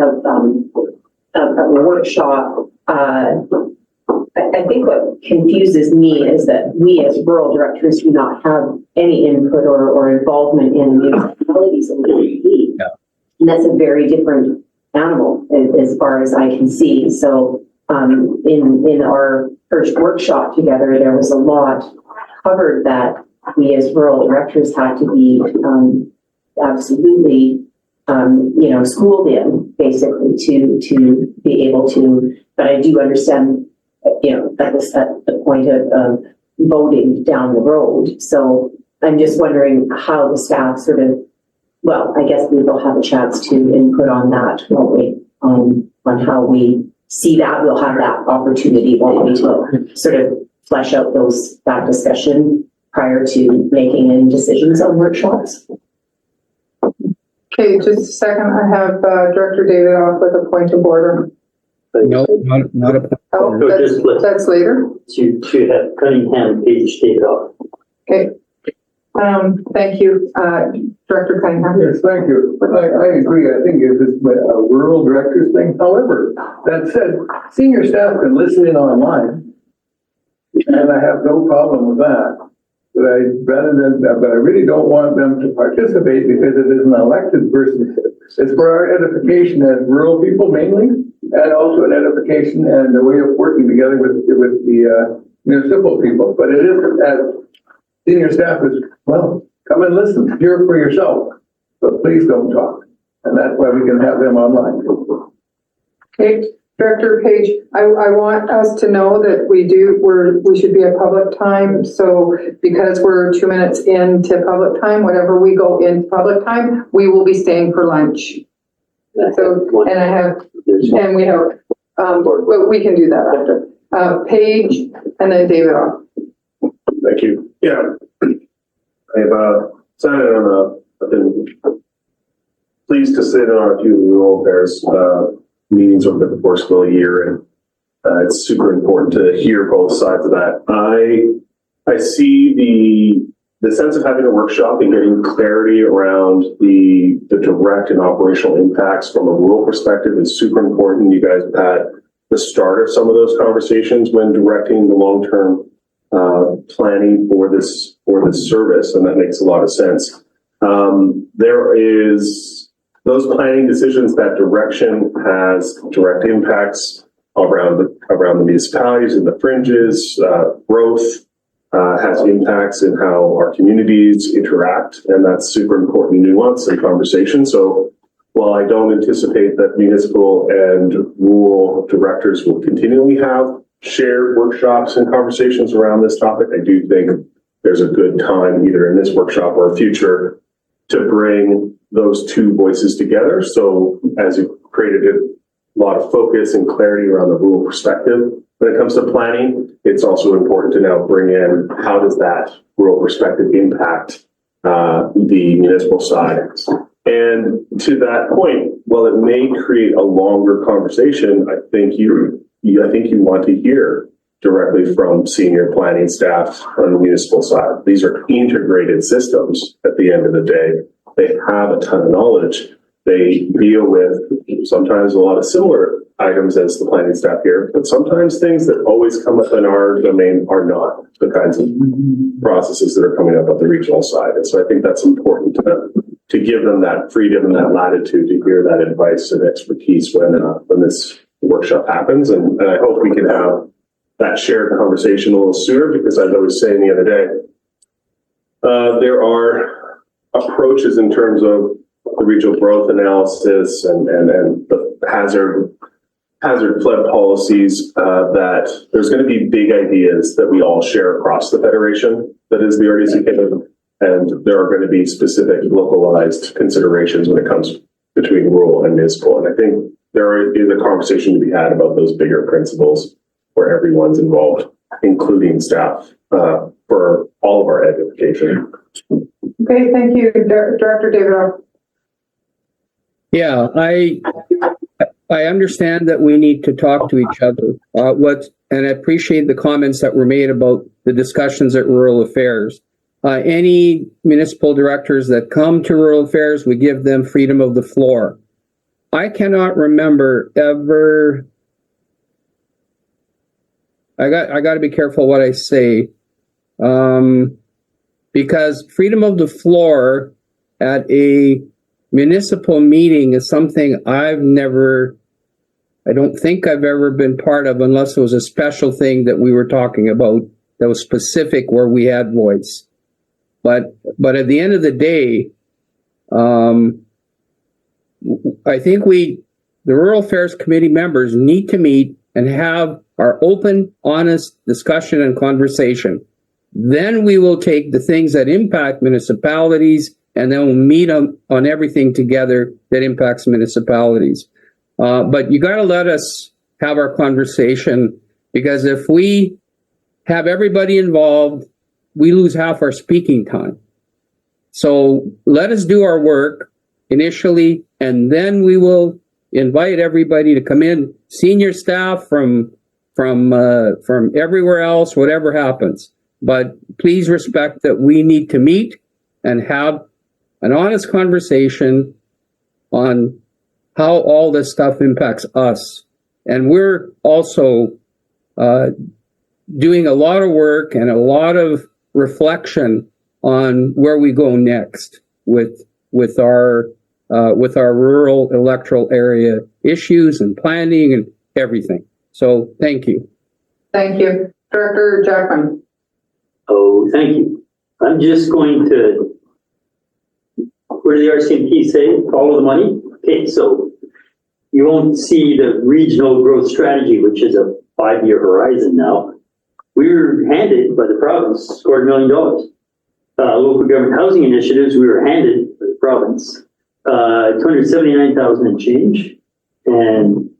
of a workshop, I think what confuses me is that we as rural directors do not have any input or involvement in municipalities and DEP. Yeah. And that's a very different animal as far as I can see. So in our first workshop together, there was a lot covered that we as rural directors had to be absolutely schooled in basically to be able to, but I do understand, that was at the point of voting down the road. So I'm just wondering how the staff sort of, well, I guess we will have a chance to input on that, won't we? On how we see that, we'll have that opportunity, won't we, to sort of flesh out that discussion prior to making any decisions on workshops. Okay, just a second. I have Director David off with a point of order. No, not a. Oh, that's later. To have Cunningham page David off. Okay. Thank you, Director Cunningham. Yes, thank you. I agree. I think it's a rural directors thing. However, that said, senior staff can listen in online, and I have no problem with that. But I really don't want them to participate because it is an elected person. It's for our edification as rural people mainly, and also an edification and a way of working together with the municipal people. But it is as senior staff is, well, come and listen, hear it for yourself, but please don't talk. And that's why we can have them online. Okay, Director Page, I want us to know that we should be at public time. So because we're 2 minutes into public time, whenever we go in public time, we will be staying for lunch. So, and we have, well, we can do that after. Page and then David off. Thank you. Yeah. I've sat in on I've been pleased to sit on a few rural affairs meetings over the course of a year, and it's super important to hear both sides of that. I see the sense of having a workshop and getting clarity around the direct and operational impacts from a rural perspective is super important. You guys have had the start of some of those conversations when directing the long-term planning for this service, and that makes a lot of sense. There is those planning decisions, that direction has direct impacts around the municipalities and the fringes. Growth has impacts in how our communities interact, and that's super important nuance and conversation. So while I don't anticipate that municipal and rural directors will continually have shared workshops and conversations around this topic, I do think there's a good time, either in this workshop or a future, to bring those two voices together. So as you created a lot of focus and clarity around the rural perspective, when it comes to planning, it's also important to now bring in how does that rural perspective impact the municipal side. And to that point, while it may create a longer conversation, I think you want to hear directly from senior planning staff on the municipal side. These are integrated systems at the end of the day. They have a ton of knowledge. They deal with sometimes a lot of similar items as the planning staff here, but sometimes things that always come up in our domain are not the kinds of processes that are coming up at the regional side. And so I think that's important to give them that freedom and that latitude to hear that advice and expertise when this workshop happens. And I hope we can have that shared conversation a little sooner, because as I was saying the other day, there are approaches in terms of the regional growth analysis and the hazard flood policies, that there's going to be big ideas that we all share across the federation, that is the RDC, and there are going to be specific localized considerations when it comes between rural and municipal. And I think there is a conversation to be had about those bigger principles where everyone's involved, including staff, for all of our education. Okay, thank you, Director David. Yeah, I understand that we need to talk to each other. And I appreciate the comments that were made about the discussions at Rural Affairs. Any municipal directors that come to Rural Affairs, we give them freedom of the floor. I cannot remember ever. I got to be careful what I say, because freedom of the floor at a municipal meeting is something I don't think I've ever been part of, unless it was a special thing that we were talking about that was specific where we had voice. But at the end of the day, I think the Rural Affairs Committee members need to meet and have our open, honest discussion and conversation. Then we will take the things that impact municipalities, and then we'll meet on everything together that impacts municipalities. But you got to let us have our conversation, because if we have everybody involved, we lose half our speaking time. So let us do our work initially, and then we will invite everybody to come in, senior staff from everywhere else, whatever happens. But please respect that we need to meet and have an honest conversation on how all this stuff impacts us. And we're also doing a lot of work and a lot of reflection on where we go next with our rural electoral area issues and planning and everything. So thank you. Thank you. Director Jackman. Oh, thank you. I'm just going to, what did the RCMP say? Follow the money? Okay, so you won't see the regional growth strategy, which is a 5-year horizon now. We were handed by the province $250,000. Local government housing initiatives, we were handed by the province $279,000 and change. And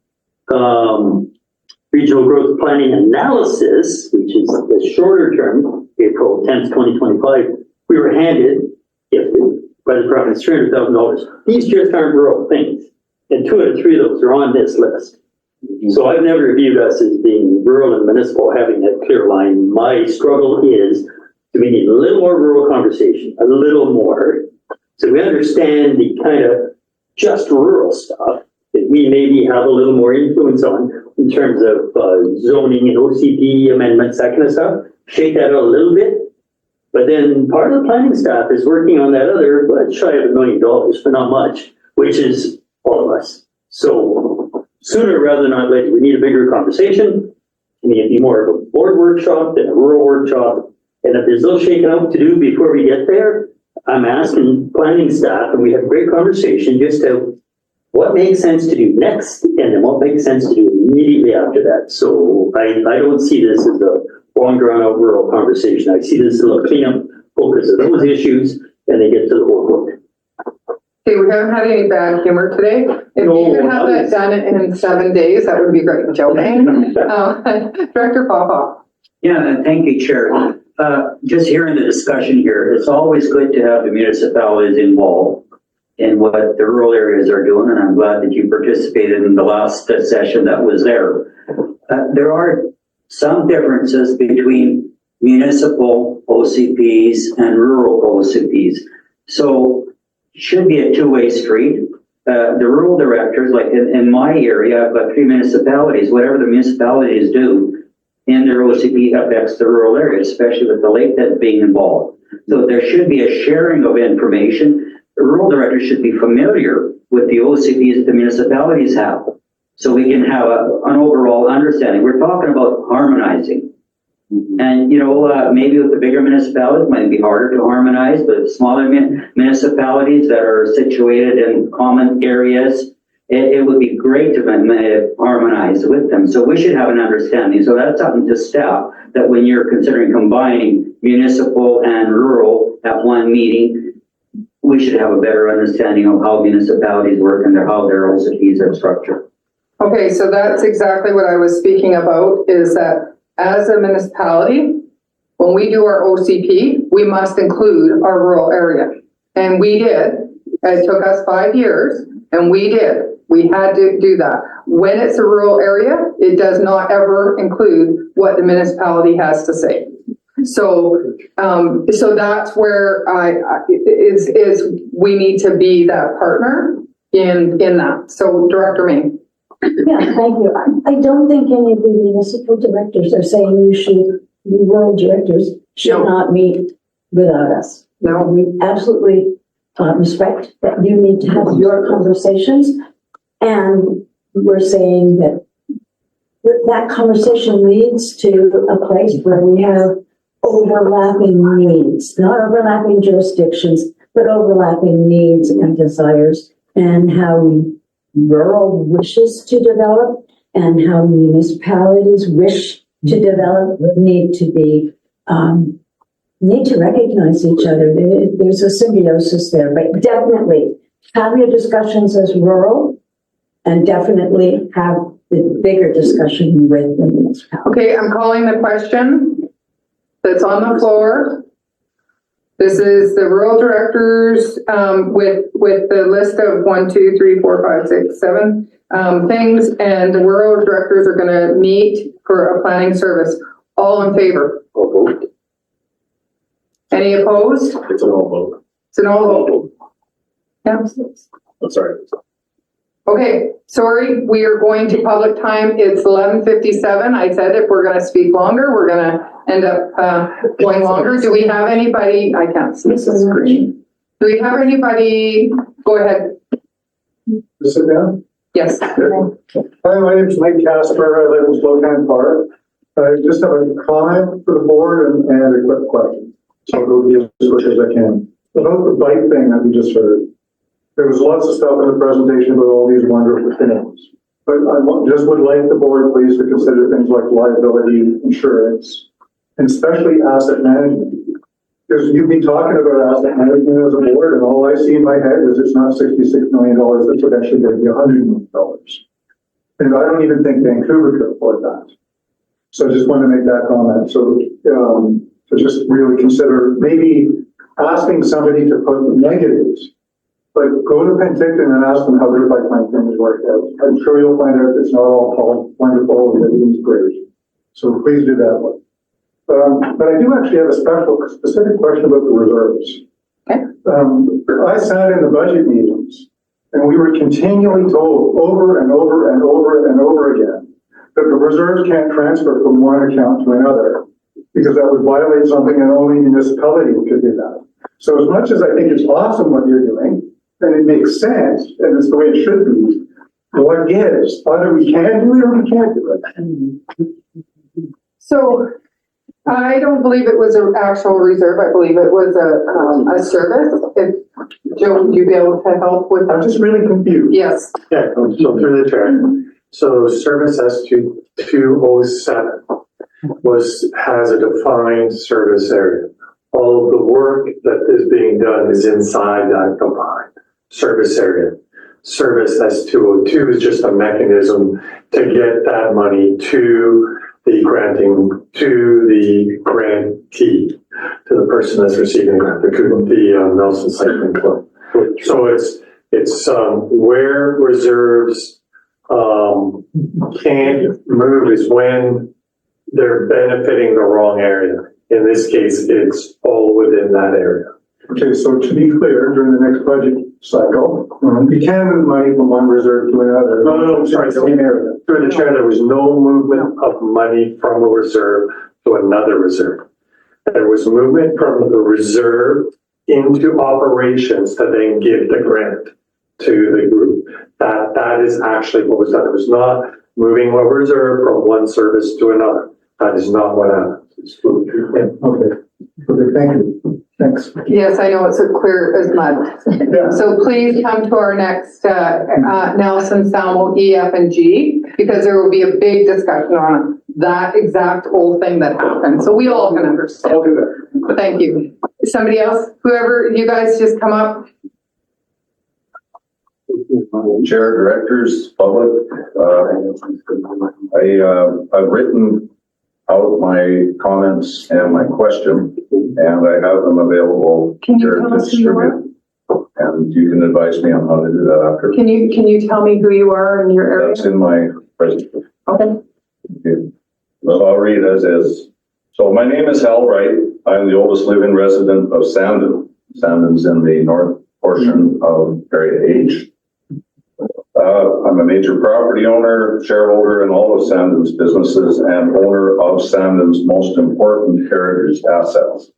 regional growth planning analysis, which is the shorter term, April 10th, 2025, we were handed, gifted by the province, $300,000. These just aren't rural things. And 2 out of 3 of those are on this list. So I've never viewed us as being rural and municipal, having that clear line. My struggle is do we need a little more rural conversation, a little more, so we understand the kind of just rural stuff that we maybe have a little more influence on in terms of zoning and OCP amendments, that kind of stuff. Shake that out a little bit. But then part of the planning staff is working on that other, shy of $1 million for not much, which is all of us. So sooner rather than not later, we need a bigger conversation. We need to be more of a board workshop than a rural workshop. And if there's a little shaking out to do before we get there, I'm asking planning staff, and we have a great conversation, just to what makes sense to do next, and then what makes sense to do immediately after that. So I don't see this as a long drawn out rural conversation. I see this as a little cleanup, focus of those issues, and they get to the whole book. Okay, we haven't had any bad humor today. If you could have that done in 7 days, that would be great. I'm joking. Director Popoff. Yeah, thank you, Chair. Just hearing the discussion here, it's always good to have the municipalities involved in what the rural areas are doing, and I'm glad that you participated in the last session that was there. There are some differences between municipal OCPs and rural OCPs. So it should be a two-way street. The rural directors, like in my area, I've got 3 municipalities. Whatever the municipalities do in their OCP affects the rural area, especially with the lake that's being involved. So there should be a sharing of information. The rural directors should be familiar with the OCPs that the municipalities have, so we can have an overall understanding. We're talking about harmonizing. And, maybe with the bigger municipalities, it might be harder to harmonize, but smaller municipalities that are situated in common areas, it would be great to harmonize with them. So we should have an understanding. So that's something to staff, that when you're considering combining municipal and rural at one meeting, we should have a better understanding of how municipalities work and how their OCPs are structured. Okay, so that's exactly what I was speaking about, is that as a municipality, when we do our OCP, we must include our rural area. And we did. It took us 5 years, and we did. We had to do that. When it's a rural area, it does not ever include what the municipality has to say. So, so that's where we need to be that partner in that. So, Director May. Yeah, thank you. I don't think any of the municipal directors are saying you rural directors should not meet without us. No. We absolutely respect that you need to have your conversations, and we're saying that that conversation leads to a place where we have overlapping needs, not overlapping jurisdictions, but overlapping needs and desires, and how rural wishes to develop and how municipalities wish to develop need to recognize each other. There's a symbiosis there, but definitely have your discussions as rural, and definitely have the bigger discussion with the municipality. Okay, I'm calling the question that's on the floor. This is the rural directors with the list of 1, 2, 3, 4, 5, 6, 7 things, and the rural directors are going to meet for a planning service. All in favor? Any opposed? It's an all vote. It's an all vote. Yeah. I'm sorry. Okay, sorry, we are going to public time. It's 11:57. I said if we're going to speak longer, we're going to end up going longer. Do we have anybody? I can't see the screen. Do we have anybody? Go ahead. Sit down? Yes. Hi, my name is Mike Casper. I live in Slocan Park. I just have a comment for the board and a quick question. So it'll be as quick as I can. About the bike thing that we just heard. There was lots of stuff in the presentation about all these wonderful things. But I just would like the board please to consider things like liability insurance, and especially asset management. Because you've been talking about asset management as a board, and all I see in my head is it's not $66 million, it's eventually going to be $100 million. And I don't even think Vancouver could afford that. So I just want to make that comment. So, so just really consider maybe asking somebody to put negatives. But go to Penticton and ask them how their pipeline things work out. I'm sure you'll find out it's not all wonderful and everything's great. So please do that one. But I do actually have a specific question about the reserves. Okay. I sat in the budget meetings and we were continually told over and over and over and over again that the reserves can't transfer from one account to another because that would violate something and only municipalities could do that. So as much as I think it's awesome what you're doing, and it makes sense, and it's the way it should be, what gives? Either we can do it or we can't do it. So I don't believe it was an actual reserve. I believe it was a service. If, Joe, would you be able to help with that? I'm just really confused. Yes. Yeah, so through the chair. So service S207 has a defined service area. All of the work that is being done is inside that defined service area. Service S202 is just a mechanism to get that money to the grantee, to the person that's receiving the grant, the Nelson Cycling Club. So it's where reserves can't move is when they're benefiting the wrong area. In this case, it's all within that area. Okay, so to be clear, during the next budget cycle, you can move money from one reserve to another. No, sorry. Same area. Through the chair, there was no movement of money from a reserve to another reserve. There was movement from the reserve into operations to then give the grant to the group. That is actually what was done. It was not moving a reserve from one service to another. That is not what happened. Okay, thank you. Thanks. Yes, I know it's as clear as mud. So please come to our next Nelson, Salmo, E, F, and G, because there will be a big discussion on that exact whole thing that happened. So we all can understand. I'll do that. Thank you. Somebody else, whoever, you guys just come up. Chair, directors, public, I've written out my comments and my question, and I have them available here to distribute. And you can advise me on how to do that after. Can you tell me who you are in your area? That's in my presentation. Okay. Well, I'll read as is. So my name is Hal Wright. I'm the oldest living resident of Sandon. Sandon's in the north portion of Area H. I'm a major property owner, shareholder in all of Sandon's businesses, and owner of Sandon's most important heritage assets.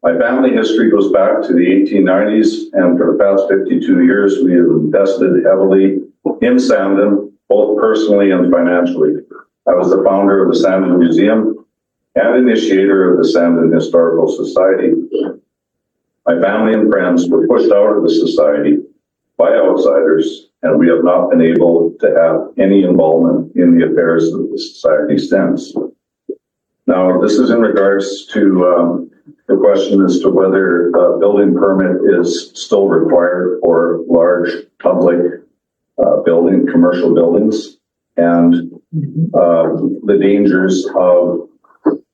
My family history goes back to the 1890s, and for the past 52 years, we have invested heavily in Sandon, both personally and financially. I was the founder of the Sandon Museum and initiator of the Sandon Historical Society. My family and friends were pushed out of the society by outsiders, and we have not been able to have any involvement in the affairs of the society since. Now, this is in regards to the question as to whether a building permit is still required for large public commercial buildings, and the dangers of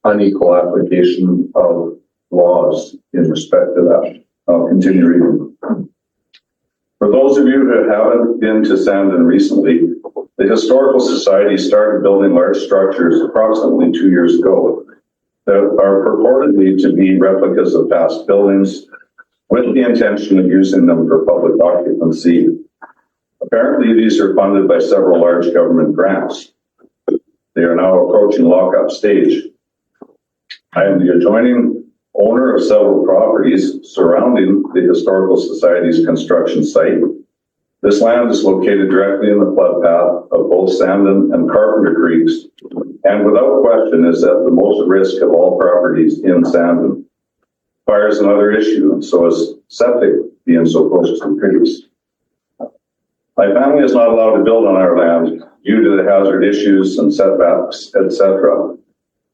unequal application of laws in respect to that. I'll continue reading. For those of you who haven't been to Sandon recently, the Historical Society started building large structures approximately 2 years ago that are purportedly to be replicas of past buildings with the intention of using them for public occupancy. Apparently, these are funded by several large government grants. They are now approaching lockup stage. I am the adjoining owner of several properties surrounding the Historical Society's construction site. This land is located directly in the flood path of both Sandon and Carpenter Creeks, and without question is at the most risk of all properties in Sandon. Fire is another issue, and so is septic being so close to the creeks. My family is not allowed to build on our land due to the hazard issues and setbacks, etc.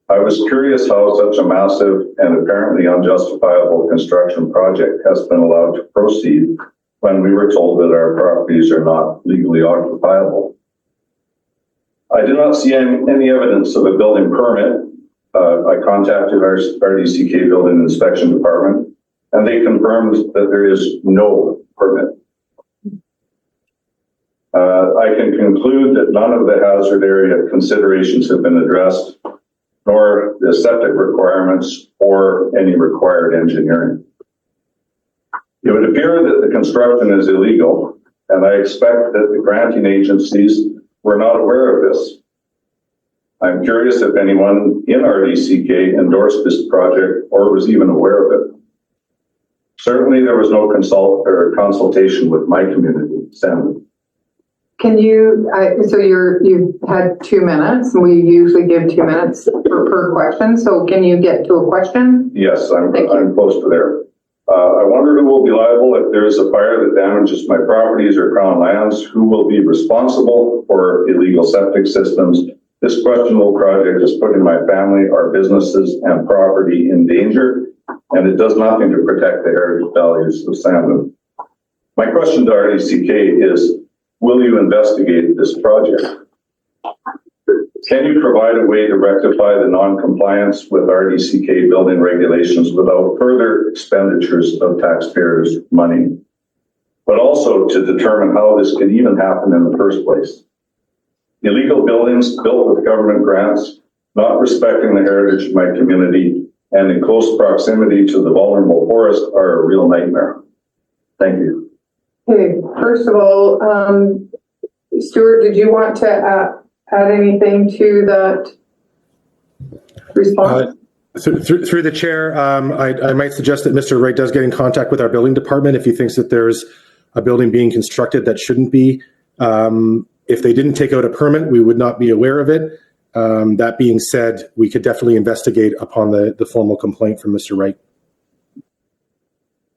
I was curious how such a massive and apparently unjustifiable construction project has been allowed to proceed when we were told that our properties are not legally occupiable. I did not see any evidence of a building permit. I contacted our DCK Building Inspection Department, and they confirmed that there is no permit. I can conclude that none of the hazard area considerations have been addressed, nor the septic requirements or any required engineering. It would appear that the construction is illegal, and I expect that the granting agencies were not aware of this. I'm curious if anyone in RDCK endorsed this project or was even aware of it. Certainly, there was no consultation with my community, Sam. Can you, so you've had 2 minutes, and we usually give 2 minutes per question, so can you get to a question? Yes, I'm close to there. I wonder who will be liable if there is a fire that damages my properties or crown lands. Who will be responsible for illegal septic systems? This questionable project is putting my family, our businesses, and property in danger, and it does nothing to protect the heritage values of Sandon. My question to RDCK is, will you investigate this project? Can you provide a way to rectify the non-compliance with RDCK building regulations without further expenditures of taxpayers' money, but also to determine how this could even happen in the first place? Illegal buildings built with government grants, not respecting the heritage of my community, and in close proximity to the vulnerable forest are a real nightmare. Thank you. Okay, first of all, Stuart, did you want to add anything to that response? Through the chair, I might suggest that Mr. Wright does get in contact with our building department if he thinks that there's a building being constructed that shouldn't be. If they didn't take out a permit, we would not be aware of it. That being said, we could definitely investigate upon the formal complaint from Mr. Wright.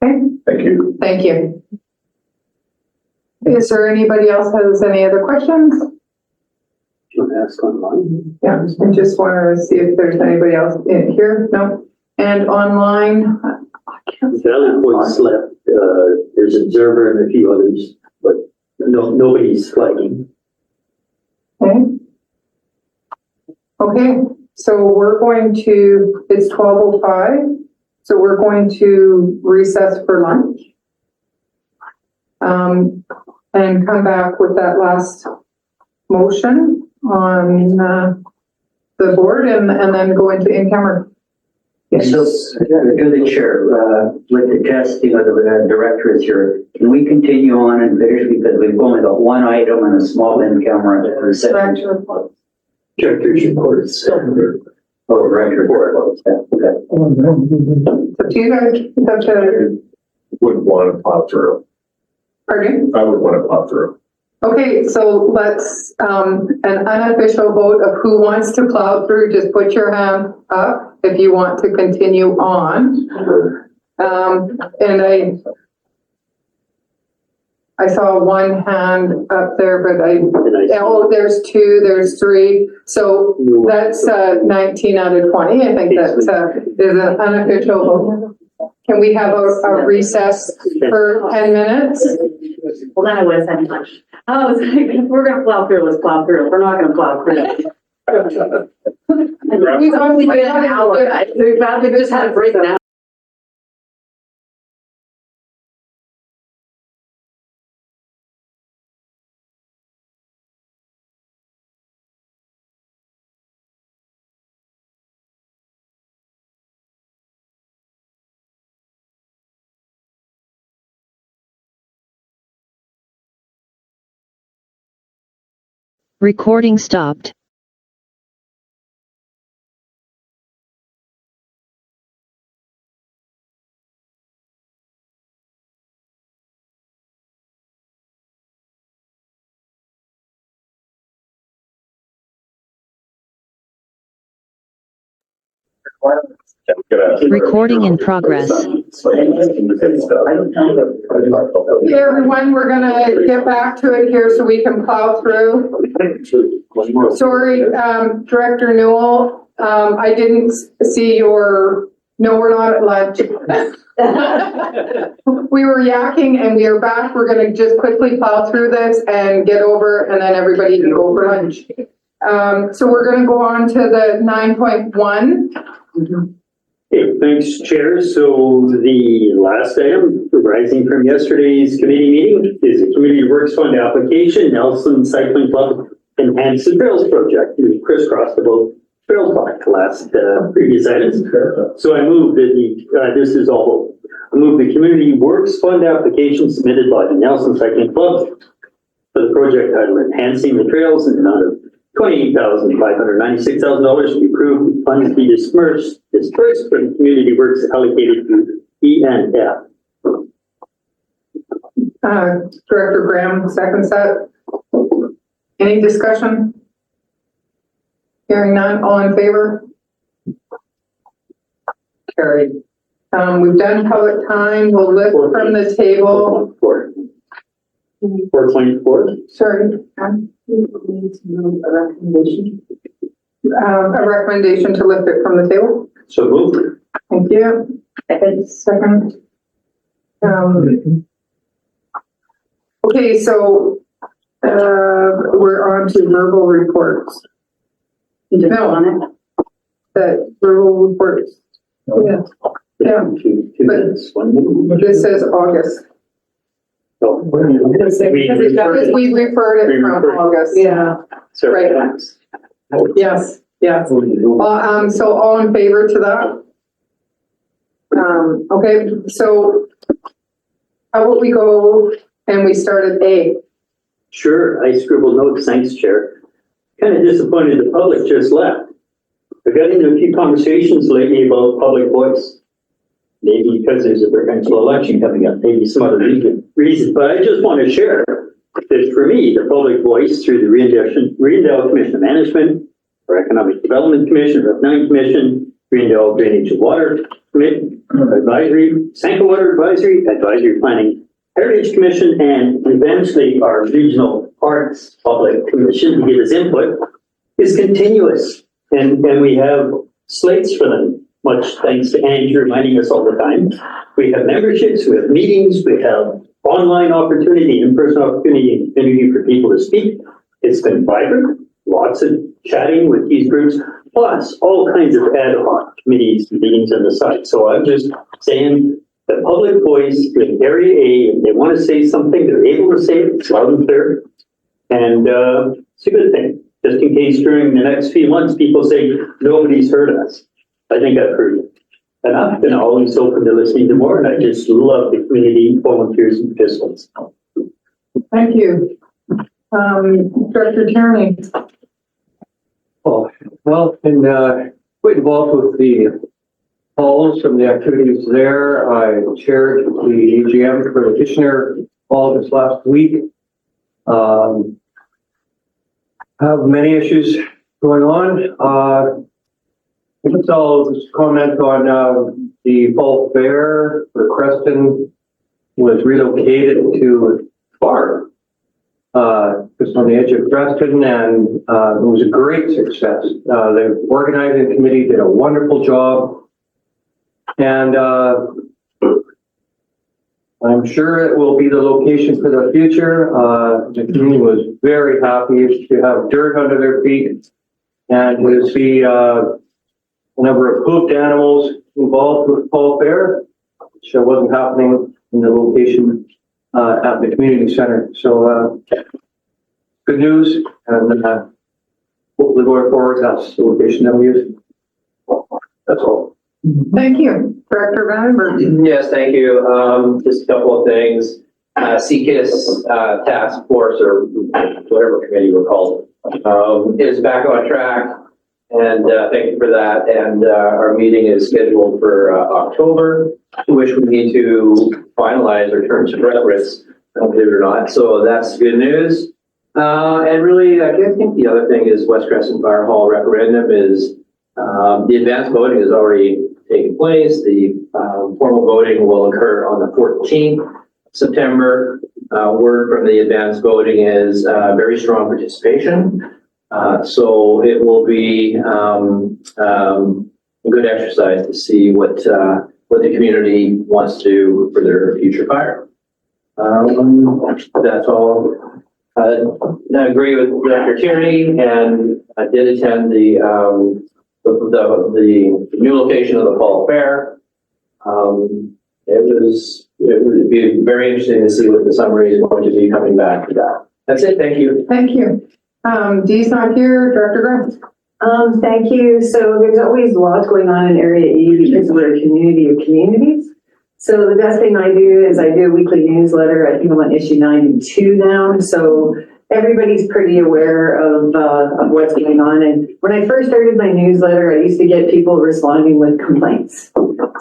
Okay. Thank you. Thank you. Is there anybody else has any other questions? Do you want to ask online? Yeah, I just want to see if there's anybody else in here. No. And online, Valley Point slept. There's Observer and a few others, but nobody's flagging. okay. Okay, so we're going to, it's 12:05, so we're going to recess for lunch. And come back with that last motion on the board and then go into in-camera. So, through the chair, with the testing of the directors here, can we continue on and finish because we've only got one item and a small in-camera reception? Director's report. Oh, director's report. Okay. So do you guys have to, Would want to pop through. pardon? I would want to pop through. Okay, so let's, an unofficial vote of who wants to plow through, just put your hand up if you want to continue on. And I saw one hand up there, but oh, there's two, there's three. So that's 19 out of 20. I think that is an unofficial vote. Can we have a recess for 10 minutes? Well, then I would have said much. Oh, if we're gonna plow through, let's plow through. If we're not gonna plow through. We've only been an hour. We've probably just had a break now. Recording stopped. Recording in progress. Okay, everyone, we're gonna get back to it here so we can plow through. Sorry, Director Newell, I didn't see your, no, we're not at lunch. We were yakking and we are back. We're gonna just quickly plow through this and get over and then everybody can go for lunch. So we're gonna go on to the 9.1. Hey, thanks, Chair. So the last item arising from yesterday's committee meeting is a community works fund application, Nelson Cycling Club Enhance the Trails Project. We crisscrossed about trail talk last previous items. So I move that I move the community works fund application submitted by the Nelson Cycling Club for the project titled Enhancing the Trails in the amount of $28,596 to be approved, funds be dispersed from community works allocated to E and F. Director Graham, seconds that. Any discussion? Hearing none, all in favor? Carried. We've done public time, we'll lift from the table. 4.4. Sorry. A recommendation to lift it from the table. So moved. Thank you. Second. Okay, so, we're on to verbal reports. No, on it. The verbal reports. Yeah. Yeah. But this says August. Because we referred it from August. Yeah. Right. Yes, yes. So all in favor to that? Okay, so how about we go and we start at A? Sure, I scribbled notes, thanks, Chair. Kind of disappointed the public just left. I've got into a few conversations lately about public voice. Maybe because there's a provincial election coming up, maybe some other reason, but I just want to share that for me, the public voice through the Reendale Commission of Management, or Economic Development Commission, or 9 Commission, Reendale Drainage and Water Advisory, Sanko Water Advisory Planning, Heritage Commission, and eventually our Regional Parks Public Commission to give us input is continuous. And we have slates for them. Much thanks to Andrew reminding us all the time. We have memberships, we have meetings, we have online opportunity, in-person opportunity, and community for people to speak. It's been vibrant, lots of chatting with these groups, plus all kinds of ad hoc committees and meetings on the site. So I'm just saying the public voice in Area A, if they want to say something, they're able to say it, it's loud and clear. And it's a good thing, just in case during the next few months people say, nobody's heard us. I think I've heard enough, and I'm always open to listening to more, and I just love the community volunteers and participants. Thank you. Director Tierney. Oh, well, and quite involved with the calls from the activities there. I chaired the AGM for the Kitchener all this last week. Have many issues going on. I'll just comment on the fall fair for Creston was relocated to Far, just on the edge of Creston, and it was a great success. The organizing committee did a wonderful job, and I'm sure it will be the location for the future. The community was very happy to have dirt under their feet and to see a number of hoofed animals involved with fall fair, which wasn't happening in the location at the community center. So good news, and hopefully going forward, that's the location that we use. That's all. Thank you. Director Vandenberg. Yes, thank you. Just a couple of things. CKIS task force, or whatever committee we're called, is back on track. And thank you for that. And our meeting is scheduled for October, which we need to finalize our terms of reference, believe it or not. So that's good news. And really, I think the other thing is West Crescent Fire Hall referendum is the advanced voting has already taken place. The formal voting will occur on the 14th of September. Word from the advanced voting is very strong participation. So it will be a good exercise to see what the community wants to do for their future fire. That's all. I agree with Dr. Tierney, and I did attend the the new location of the fall fair. It would be very interesting to see what the summary is going to be coming back to that. That's it. Thank you. Thank you. Dee's not here. Director Graham. Thank you. So there's always lots going on in Area E because we're a community of communities. So the best thing I do is I do a weekly newsletter. I think I'm on issue 92 now. So everybody's pretty aware of what's going on. And when I first started my newsletter, I used to get people responding with complaints.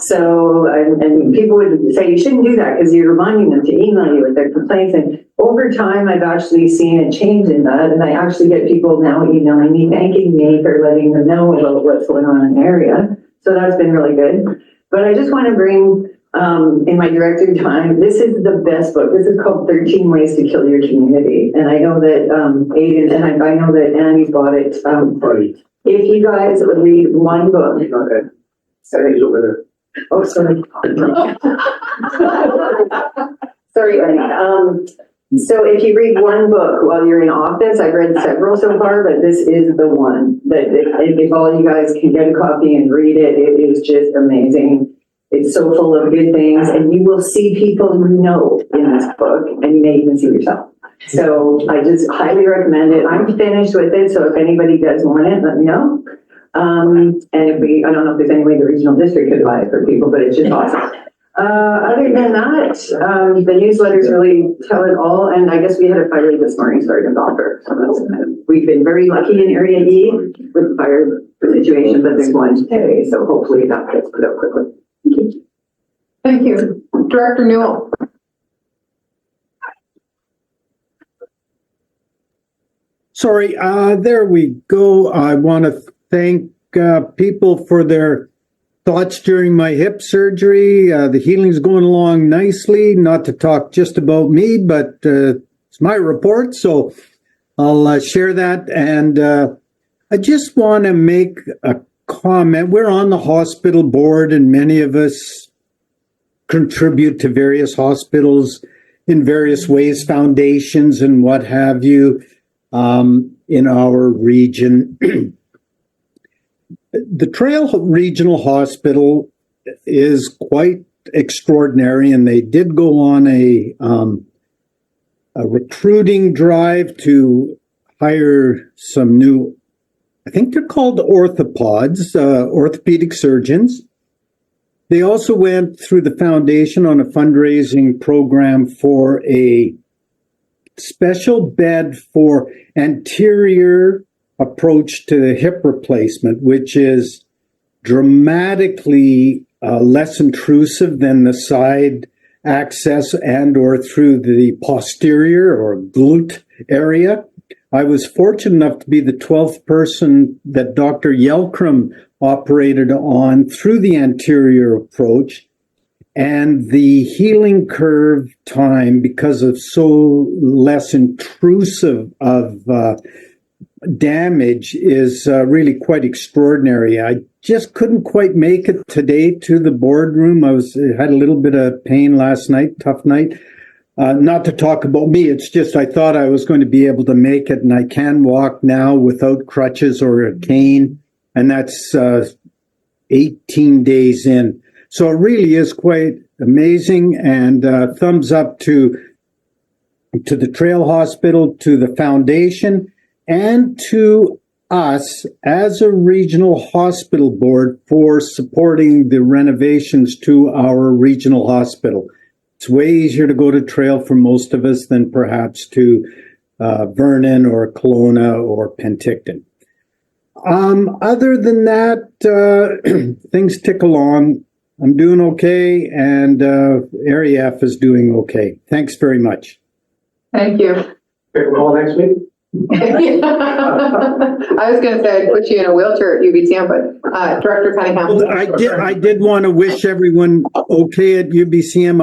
So, and people would say, you shouldn't do that because you're reminding them to email you with their complaints. And over time, I've actually seen a change in that. And I actually get people now emailing me, thanking me for letting them know about what's going on in the area. So that's been really good. But I just want to bring, in my directing time, this is the best book. This is called 13 Ways to Kill Your Community. And I know that Aiden, and I know that Andy's bought it. If you guys would read one book. Okay. Sorry. He's over there. Oh, sorry. Sorry, Ernie. So if you read one book while you're in office, I've read several so far, but this is the one that if all you guys can get a copy and read it, it is just amazing. It's so full of good things, and you will see people you know in this book, and you may even see yourself. So I just highly recommend it. I'm finished with it, so if anybody does want it, let me know. And I don't know if there's any way the regional district could buy it for people, but it's just awesome. Other than that, the newsletters really tell it all, and I guess we had a fire this morning starting to offer. So we've been very lucky in Area E with the fire situation, but there's one today, so hopefully that gets put up quickly. Thank you. Thank you. Director Newell. Sorry, there we go. I want to thank people for their thoughts during my hip surgery. The healing's going along nicely. Not to talk just about me, but it's my report, so I'll share that. And I just want to make a comment. We're on the hospital board, and many of us contribute to various hospitals in various ways, foundations and what have you, in our region. The Trail Regional Hospital is quite extraordinary, and they did go on a recruiting drive to hire some new, I think they're called orthopods, orthopedic surgeons. They also went through the foundation on a fundraising program for a special bed for anterior approach to the hip replacement, which is dramatically less intrusive than the side access and or through the posterior or glute area. I was fortunate enough to be the 12th person that Dr. Yelkram operated on through the anterior approach, and the healing curve time, because of so less intrusive of damage, is really quite extraordinary. I just couldn't quite make it today to the boardroom. I had a little bit of pain last night, tough night. Not to talk about me, it's just I thought I was going to be able to make it, and I can walk now without crutches or a cane, and that's 18 days in. So it really is quite amazing, and thumbs up to the Trail Hospital, to the foundation, and to us as a regional hospital board for supporting the renovations to our regional hospital. It's way easier to go to Trail for most of us than perhaps to Vernon or Kelowna or Penticton. Other than that, things tick along. I'm doing okay, and Area F is doing okay. Thanks very much. Thank you. Pickleball next week? I was going to say I'd put you in a wheelchair at UBCM, but Director Cunningham. Well, I did want to wish everyone okay at UBCM.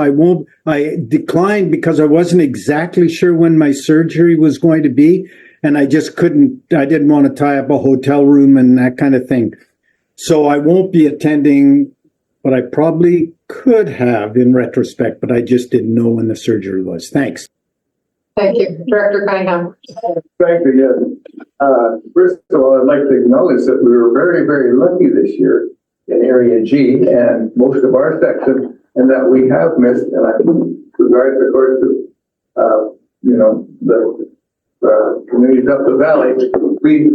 I declined because I wasn't exactly sure when my surgery was going to be, and I didn't want to tie up a hotel room and that kind of thing. So I won't be attending, but I probably could have in retrospect, but I just didn't know when the surgery was. Thanks. Thank you. Director Cunningham. Thank you. First of all, I'd like to acknowledge that we were very, very lucky this year in Area G and most of our section, and that we have missed, and I regard, of course, to, the communities up the valley, we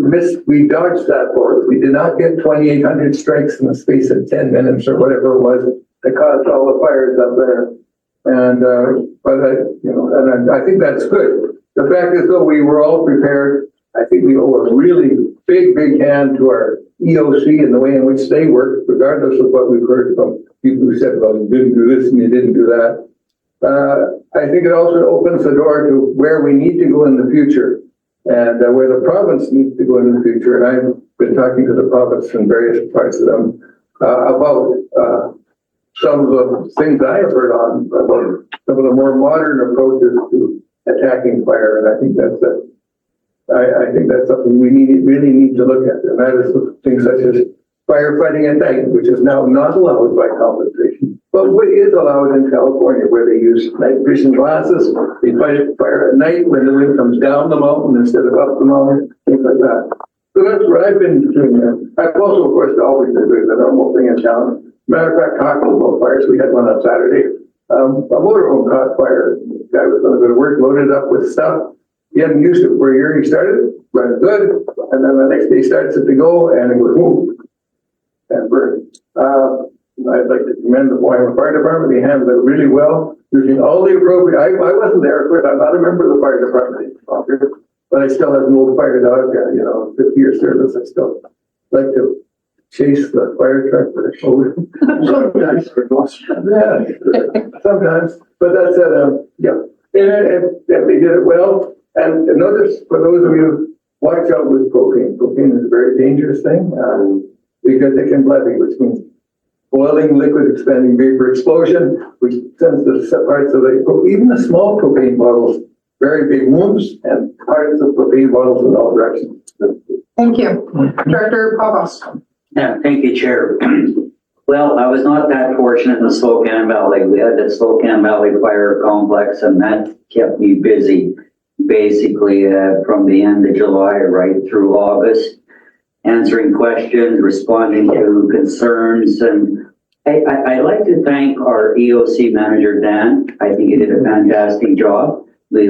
dodged that bullet. We did not get 2,800 strikes in the space of 10 minutes or whatever it was that caused all the fires up there. And, I think that's good. The fact is, though, we were all prepared. I think we owe a really big, big hand to our EOC and the way in which they work, regardless of what we've heard from people who said, well, you didn't do this and you didn't do that. I think it also opens the door to where we need to go in the future and where the province needs to go in the future. And I've been talking to the province and various parts of them about some of the things I have heard on about some of the more modern approaches to attacking fire. And I think that's something we really need to look at. And that is things such as firefighting at night, which is now not allowed by compensation, but what is allowed in California, where they use night vision glasses. They fight fire at night when the wind comes down the mountain instead of up the mountain, things like that. So that's what I've been doing. I've also, of course, always been doing the normal thing in town. Matter of fact, talking about fires, we had one on Saturday. A motorhome caught fire. The guy was going to go to work, loaded up with stuff. He hadn't used it for a year. He started, running good, and then the next day he starts it to go, and it goes boom and burned. I'd like to commend the Wyoming Fire Department. They handled it really well, using all the appropriate. I wasn't there, but I'm not a member of the fire department, but I still have an old fire dog. 50-year service. I still like to chase the fire truck with a shoulder. Sometimes, sometimes. But that's it. Yeah, and they did it well. And notice, for those of you, watch out with propane. Propane is a very dangerous thing because it can levy, which means boiling liquid expanding vapor explosion, which sends the parts of even the small propane bottles, very big wounds, and parts of propane bottles in all directions. Thank you. Director Pavos. Yeah, thank you, Chair. Well, I was not that fortunate in the Spokane Valley. We had the Spokane Valley Fire Complex, and that kept me busy basically from the end of July right through August, answering questions, responding to concerns. And I'd like to thank our EOC manager, Dan. I think he did a fantastic job. We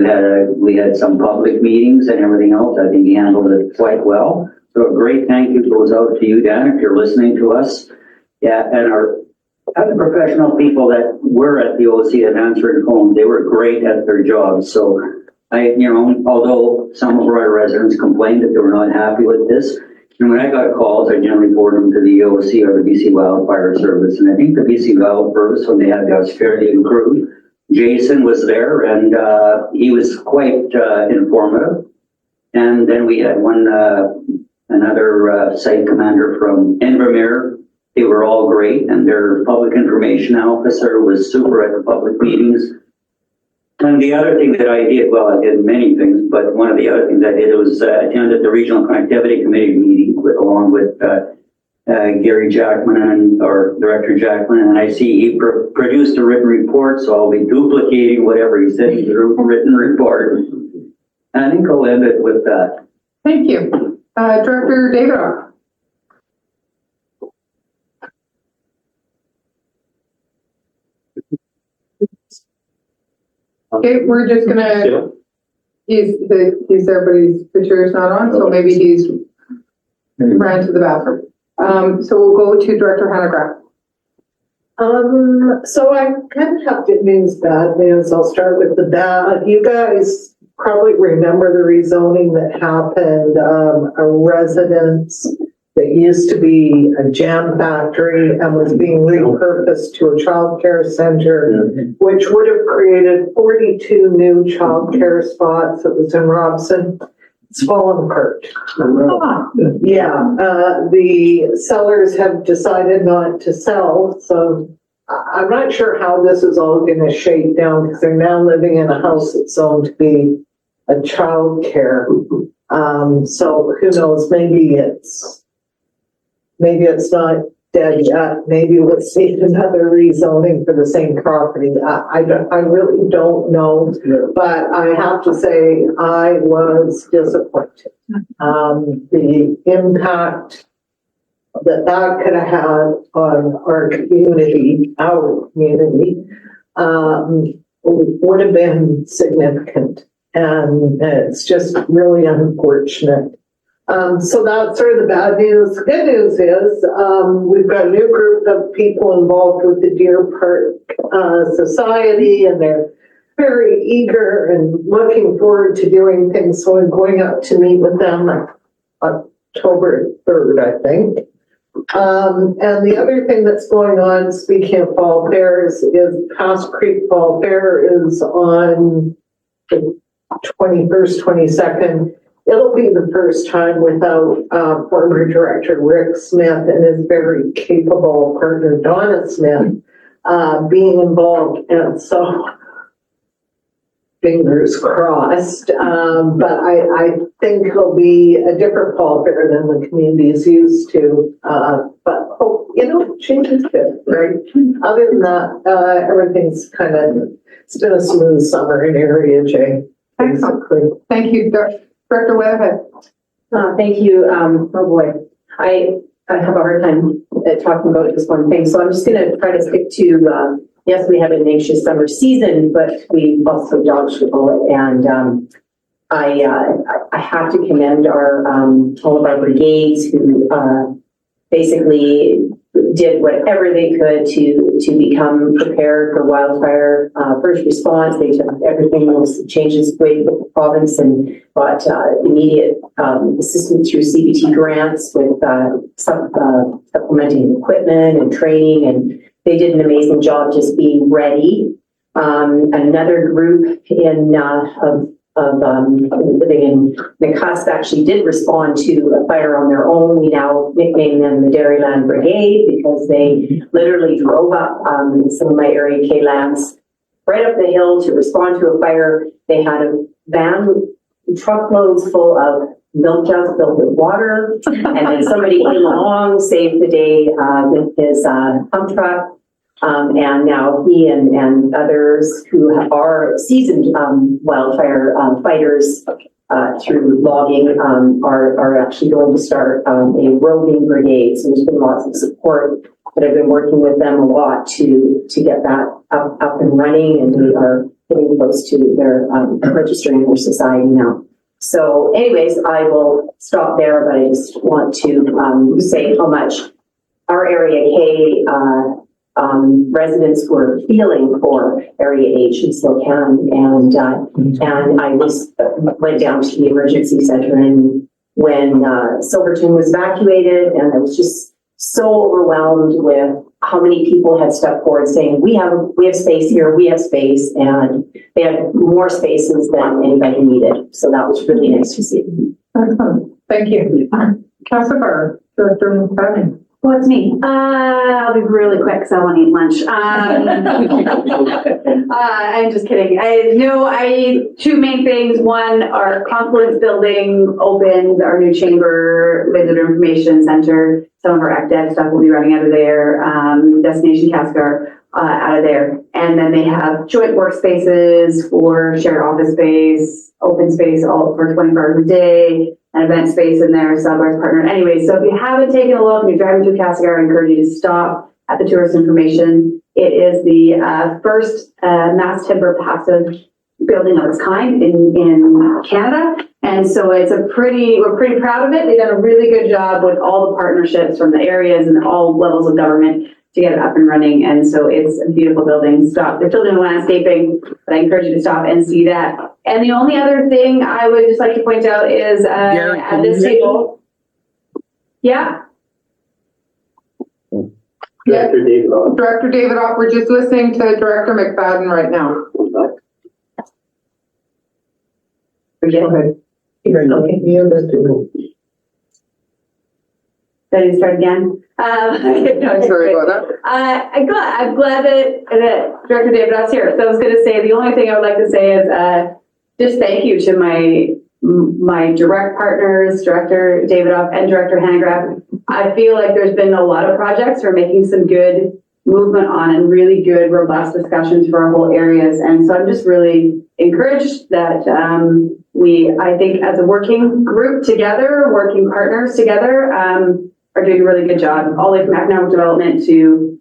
had some public meetings and everything else. I think he handled it quite well. So a great thank you goes out to you, Dan, if you're listening to us. Yeah, and our other professional people that were at the OC and answering phones, they were great at their jobs. So although some of our residents complained that they were not happy with this, when I got calls, I generally forwarded them to the EOC or the BC Wildfire Service. And I think the BC Wildfire Service, when they had the Australian crew, Jason was there, and he was quite informative. And then we had another site commander from Invermere. They were all great, and their public information officer was super at the public meetings. And the other thing that I did, well, I did many things, but one of the other things I did was attended the Regional Connectivity Committee meeting along with Gary Jackman or Director Jackman, and I see he produced a written report, so I'll be duplicating whatever he said in the written report. And I think I'll end it with that. Thank you. Director Davidoff. Okay, we're just gonna, he's there, but the chair's not on, so maybe he's ran to the bathroom. So we'll go to Director Hanegraaff. So I kind of have good news, bad news. I'll start with the bad. You guys probably remember the rezoning that happened, a residence that used to be a jam factory and was being repurposed to a childcare center, which would have created 42 new childcare spots. It was in Robson. It's fallen apart. Yeah, the sellers have decided not to sell, so I'm not sure how this is all going to shake down because they're now living in a house that's zoned to be a childcare. So who knows? Maybe it's not dead yet. Maybe we'll see another rezoning for the same property. I really don't know, but I have to say I was disappointed. The impact that could have had on our community, would have been significant. And it's just really unfortunate. So that's sort of the bad news. The good news is we've got a new group of people involved with the Deer Park Society, and they're very eager and looking forward to doing things. So I'm going up to meet with them October 3rd, I think. And the other thing that's going on, speaking of fall fairs, is Pass Creek Fall Fair is on the 21st, 22nd. It'll be the first time without former director Rick Smith and his very capable partner Donna Smith being involved. And so, fingers crossed. But I think it'll be a different fall fair than the community is used to. But change is good, right? Other than that, everything's it's been a smooth summer in Area J. Basically. Thank you, Director Weatherhead. Thank you. Oh boy, I have a hard time talking about just one thing, so I'm just going to try to stick to. Yes, we had an anxious summer season, but we also dodged the bullet, and I have to commend our all of our brigades who basically did whatever they could to become prepared for wildfire first response. They took everything, those changes way with the province, and got immediate assistance through CBT grants with supplementing equipment and training, and they did an amazing job just being ready. Another group living in McCusk actually did respond to a fire on their own. We now nickname them the Dairyland Brigade because they literally drove up some of my area K-lands right up the hill to respond to a fire. They had a van, truckloads full of milk jugs filled with water, and then somebody came along, saved the day with his pump truck. And now he and others who are seasoned wildfire fighters through logging are actually going to start a roving brigade. So there's been lots of support, but I've been working with them a lot to get that up and running, and we are getting close to their registering their society now. So anyways, I will stop there, but I just want to say how much our Area K residents were feeling for Area H in Slocan, and I went down to the emergency center, and when Silverton was evacuated, and I was just so overwhelmed with how many people had stepped forward saying, we have space here, we have space, and they had more spaces than anybody needed. So that was really nice to see. Excellent. Thank you. Councilor Director McFadden. Well, it's me. I'll be really quick because I want to eat lunch. I'm just kidding. Two main things. One, our Confluence building opened, our new chamber, visitor information center. Some of our act dev stuff will be running out of there. Destination Cascar out of there. And then they have joint workspaces for shared office space, open space, all for 24 hours a day. An event space in there, Southwest partner. Anyway, so if you haven't taken a look and you're driving through Cascar, I encourage you to stop at the tourist information. It is the first mass timber passive building of its kind in Canada. And so we're pretty proud of it. They've done a really good job with all the partnerships from the areas and all levels of government to get it up and running. And so it's a beautiful building. Stop. They're still doing landscaping, but I encourage you to stop and see that. And the only other thing I would just like to point out is at this table. Yeah. Director David Opp, we're just listening to Director McFadden right now. Go ahead. Ready to start again? I'm sorry about that. I'm glad that Director David Opp's here. So I was going to say, the only thing I would like to say is just thank you to my my direct partners, Director Davidoff and Director Hanegraaff. I feel like there's been a lot of projects we're making some good movement on and really good, robust discussions for our whole areas. And so I'm just really encouraged that I think as a working group together, working partners together, are doing a really good job, all the way from economic development to,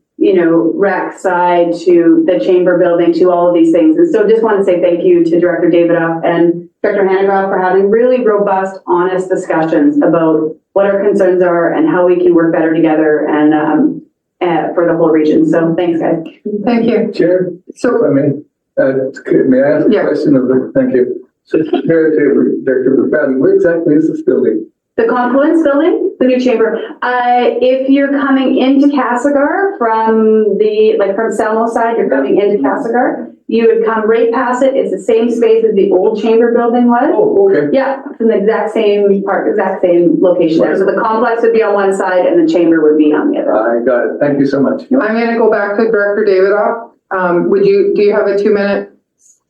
rec side, to the chamber building, to all of these things. And so just want to say thank you to Director Davidoff and Director Hanegraaff for having really robust, honest discussions about what our concerns are and how we can work better together and for the whole region. So thanks, guys. Thank you. Chair, So, may I ask a question of the, thank you. So, Director McFadden, where exactly is this building? The Confluence Building, the new chamber. If you're coming into Castlegar from from Selmo side, you're coming into Castlegar, you would come right past it. It's the same space as the old chamber building was. Oh, okay. Yeah, it's in the exact same part, exact same location there. So the complex would be on one side and the chamber would be on the other. I got it. Thank you so much. I'm going to go back to Director Davidoff. Do you have a 2-minute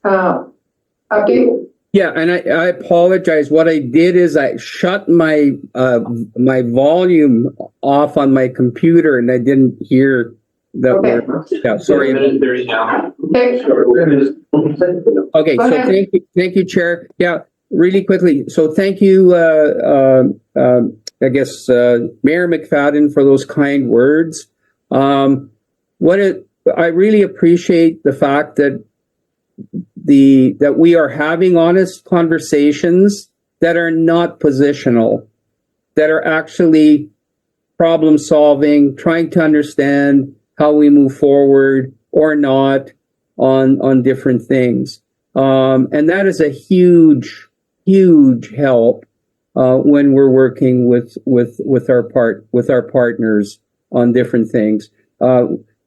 update? Yeah, and I apologize. What I did is I shut my my volume off on my computer, and I didn't hear that. Okay. Yeah, sorry. Okay, so thank you, Chair. Yeah, really quickly. So thank you, I guess, Mayor McFadden, for those kind words. I really appreciate the fact that that we are having honest conversations that are not positional, that are actually problem solving, trying to understand how we move forward or not on different things. And that is a huge help when we're working with our partners on different things.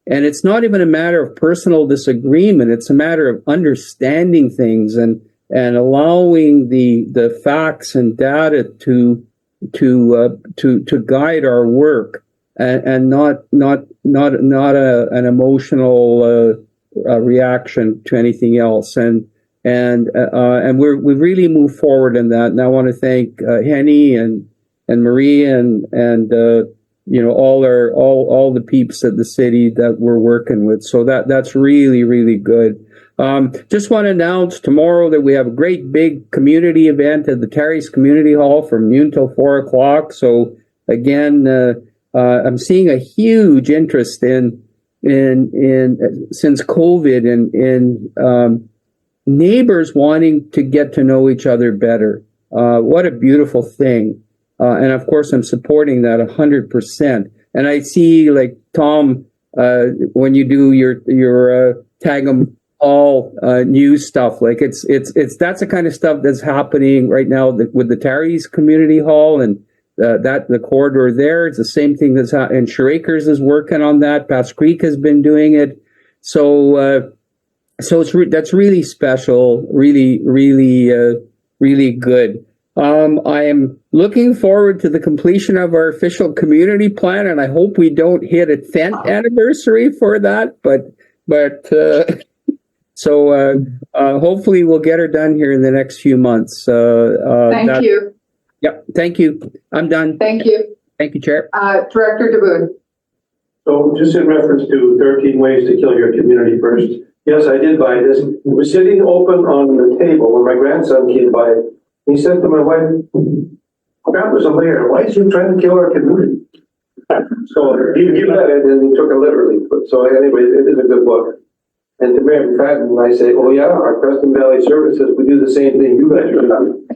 And it's not even a matter of personal disagreement. It's a matter of understanding things and allowing the facts and data to guide our work and not an emotional reaction to anything else. And we really move forward in that. And I want to thank Henny and Marie and all the peeps at the city that we're working with. So that's really good. Just want to announce tomorrow that we have a great big community event at the Terry's Community Hall from noon till 4:00. So again, I'm seeing a huge interest in since COVID in neighbors wanting to get to know each other better. What a beautiful thing. And of course, I'm supporting that 100%. And I see, like Tom, when you do your tag 'em all news stuff, like it's that's the kind of stuff that's happening right now with the Terry's Community Hall and the corridor there. It's the same thing and Shrakers is working on that. Bass Creek has been doing it. So that's really special, really good. I am looking forward to the completion of our official community plan, and I hope we don't hit a 10th anniversary for that. But hopefully we'll get her done here in the next few months. Thank you. Yep. Thank you. I'm done. Thank you. Thank you, Chair. Director DeBoon. So just in reference to 13 ways to kill your community first. Yes, I did buy this. It was sitting open on the table when my grandson came by. He said to my wife, "Grandpa's a mayor. Why is he trying to kill our community?" So he read it and he took it literally. So anyway, it is a good book. And to Mayor McFadden, I say, "Oh yeah, our Preston Valley Services, we do the same thing you guys are doing."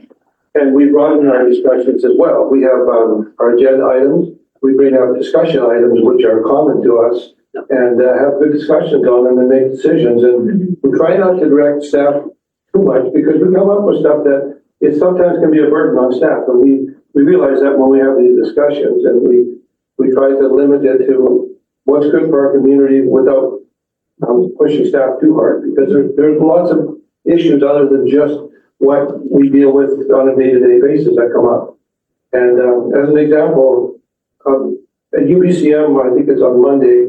And we broaden our discussions as well. We have our agenda items. We bring out discussion items which are common to us and have good discussions on them and make decisions. And we try not to direct staff too much because we come up with stuff that it sometimes can be a burden on staff. And we realize that when we have these discussions, and we try to limit it to what's good for our community without pushing staff too hard, because there's lots of issues other than just what we deal with on a day-to-day basis that come up. And as an example, at UBCM, I think it's on Monday,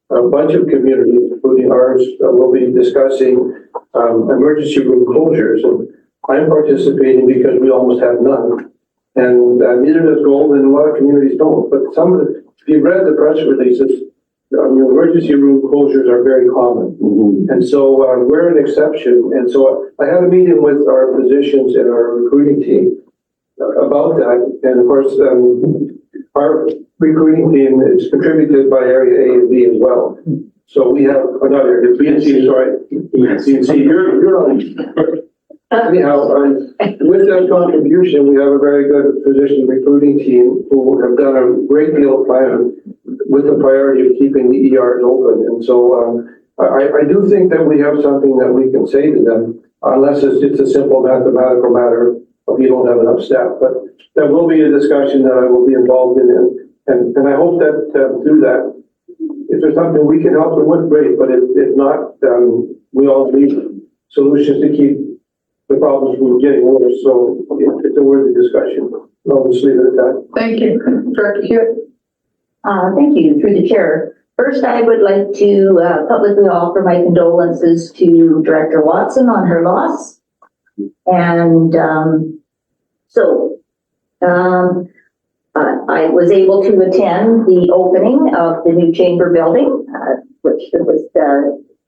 a bunch of communities, including ours, will be discussing emergency room closures. And I'm participating because we almost have none. And neither does Gold, and a lot of communities don't. But some of the, if you read the press releases, emergency room closures are very common. And so we're an exception. And so I had a meeting with our physicians and our recruiting team about that. And of course, our recruiting team is contributed by Area A and B as well. So we have another, B and C, sorry, C and C, you're on. Anyhow, with that contribution, we have a very good physician recruiting team who have done a great deal of planning with the priority of keeping the ERs open. And so I do think that we have something that we can say to them, unless it's a simple mathematical matter of you don't have enough staff. But there will be a discussion that I will be involved in. And I hope that through that, if there's something we can help them with, great. But if not, we all need solutions to keep the problems from getting worse. So it's a worthy discussion. I'll just leave it at that. Thank you. Director Hewitt. Thank you, through the chair. First, I would like to publicly offer my condolences to Director Watson on her loss. And I was able to attend the opening of the new chamber building, which was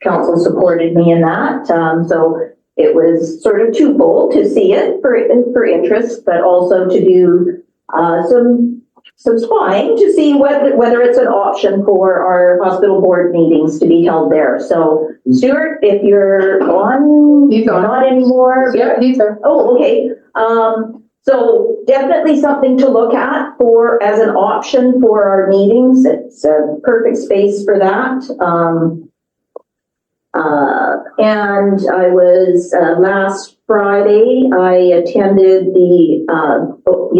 council supported me in that. So it was sort of twofold to see it for interest, but also to do some spying to see whether it's an option for our hospital board meetings to be held there. So Stuart, if you're on, he's on. Not anymore. Yeah, he's there. Oh, okay. So definitely something to look at as an option for our meetings. It's a perfect space for that. And I was, last Friday, I attended the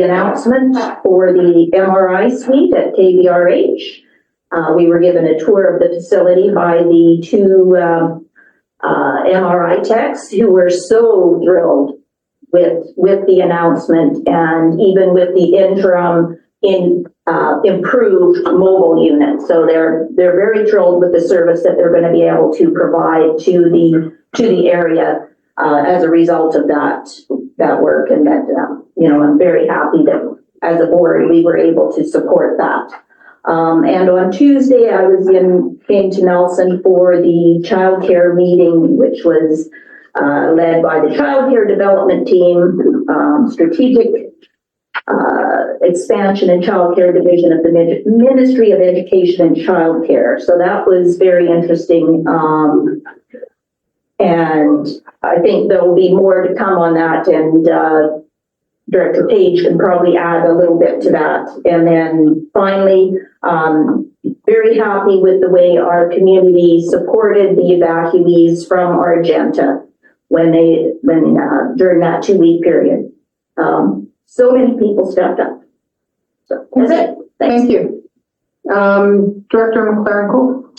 announcement for the MRI suite at KVRH. We were given a tour of the facility by the two MRI techs who were so thrilled with the announcement, and even with the interim improved mobile unit. So they're very thrilled with the service that they're going to be able to provide to the area as a result of that work. And that I'm very happy that as a board we were able to support that. And on Tuesday I came to Nelson for the childcare meeting, which was led by the childcare development team, strategic expansion and childcare division of the Ministry of Education and Childcare. So that was very interesting. And I think there will be more to come on that. And Director Page can probably add a little bit to that. And then finally, very happy with the way our community supported the evacuees from Argenta during that 2-week period. So many people stepped up. So that's it. Thank you. Director McLaren-Cole.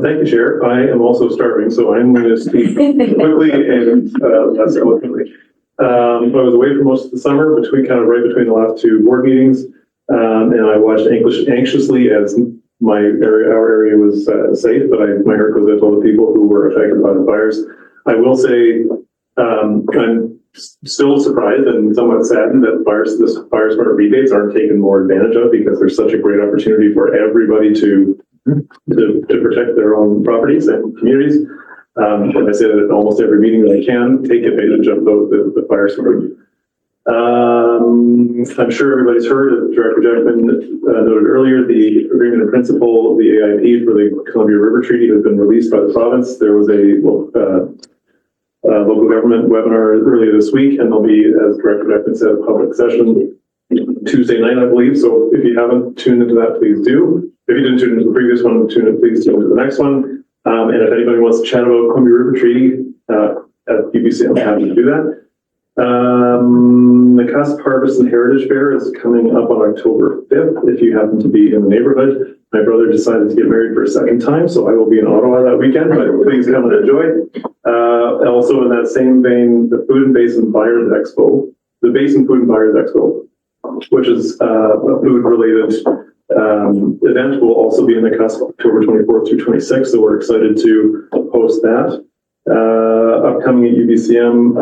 Thank you, Chair. I am also starving, so I'm going to speak quickly and less eloquently. I was away for most of the summer, right between the last two board meetings, and I watched anxiously as our area was safe, but my heart goes out to all the people who were affected by the fires. I will say I'm still surprised and somewhat saddened that fire smart rebates aren't taken more advantage of, because there's such a great opportunity for everybody to protect their own properties and communities. And I say that at almost every meeting that I can, take advantage of the fire smart. I'm sure everybody's heard, as Director Jackman noted earlier, the agreement in principle of the AIP for the Columbia River Treaty has been released by the province. There was a local government webinar earlier this week, and there'll be, as Director Jackman said, a public session Tuesday night, I believe. So if you haven't tuned into that, please do. If you didn't tune into the previous one, please tune into the next one. And if anybody wants to chat about Columbia River Treaty at UBC, I'm happy to do that. The Cusp Harvest and Heritage Fair is coming up on October 5th. If you happen to be in the neighborhood, my brother decided to get married for a second time, so I will be in Ottawa that weekend, but please come and enjoy. Also in that same vein, the Food and Basin Buyers Expo, the Basin Food and Buyers Expo, which is a food-related event, will also be in the Cusp October 24th through 26th, so we're excited to host that. upcoming at UBCM.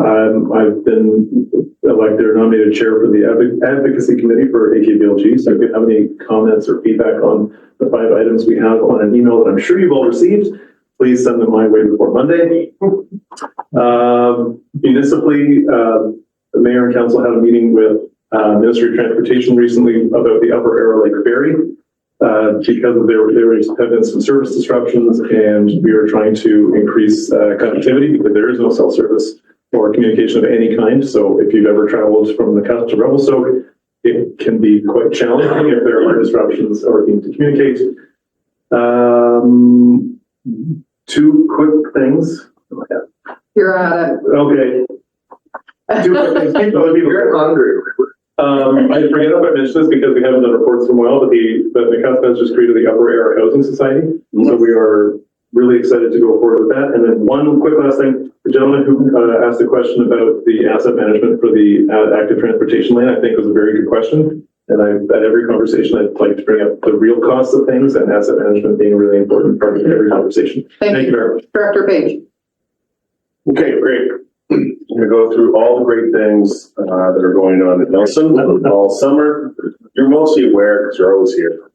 I've been elected or nominated chair for the advocacy committee for AKBLG. So if you have any comments or feedback on the 5 items we have on an email that I'm sure you've all received, please send them my way before Monday. Municipally, the mayor and council had a meeting with Ministry of Transportation recently about the Upper Arrow Lake Ferry. Because of there have been some service disruptions, and we are trying to increase connectivity because there is no cell service or communication of any kind. So if you've ever traveled from the Cuff to Revelstoke, it can be quite challenging if there are disruptions or need to communicate. 2 quick things. You're at it. Okay. 2 quick things. You're hungry. I forget if I mentioned this because we haven't done reports in a while, but the Cuff has just created the Upper Arrow Housing Society. So we are really excited to go forward with that. And then one quick last thing, the gentleman who asked the question about the asset management for the active transportation lane, I think was a very good question. And at every conversation, I'd like to bring up the real costs of things and asset management being a really important part of every conversation. Thank you very much. Director Page. Okay, great. I'm going to go through all the great things that are going on at Nelson all summer. You're mostly aware because you're always here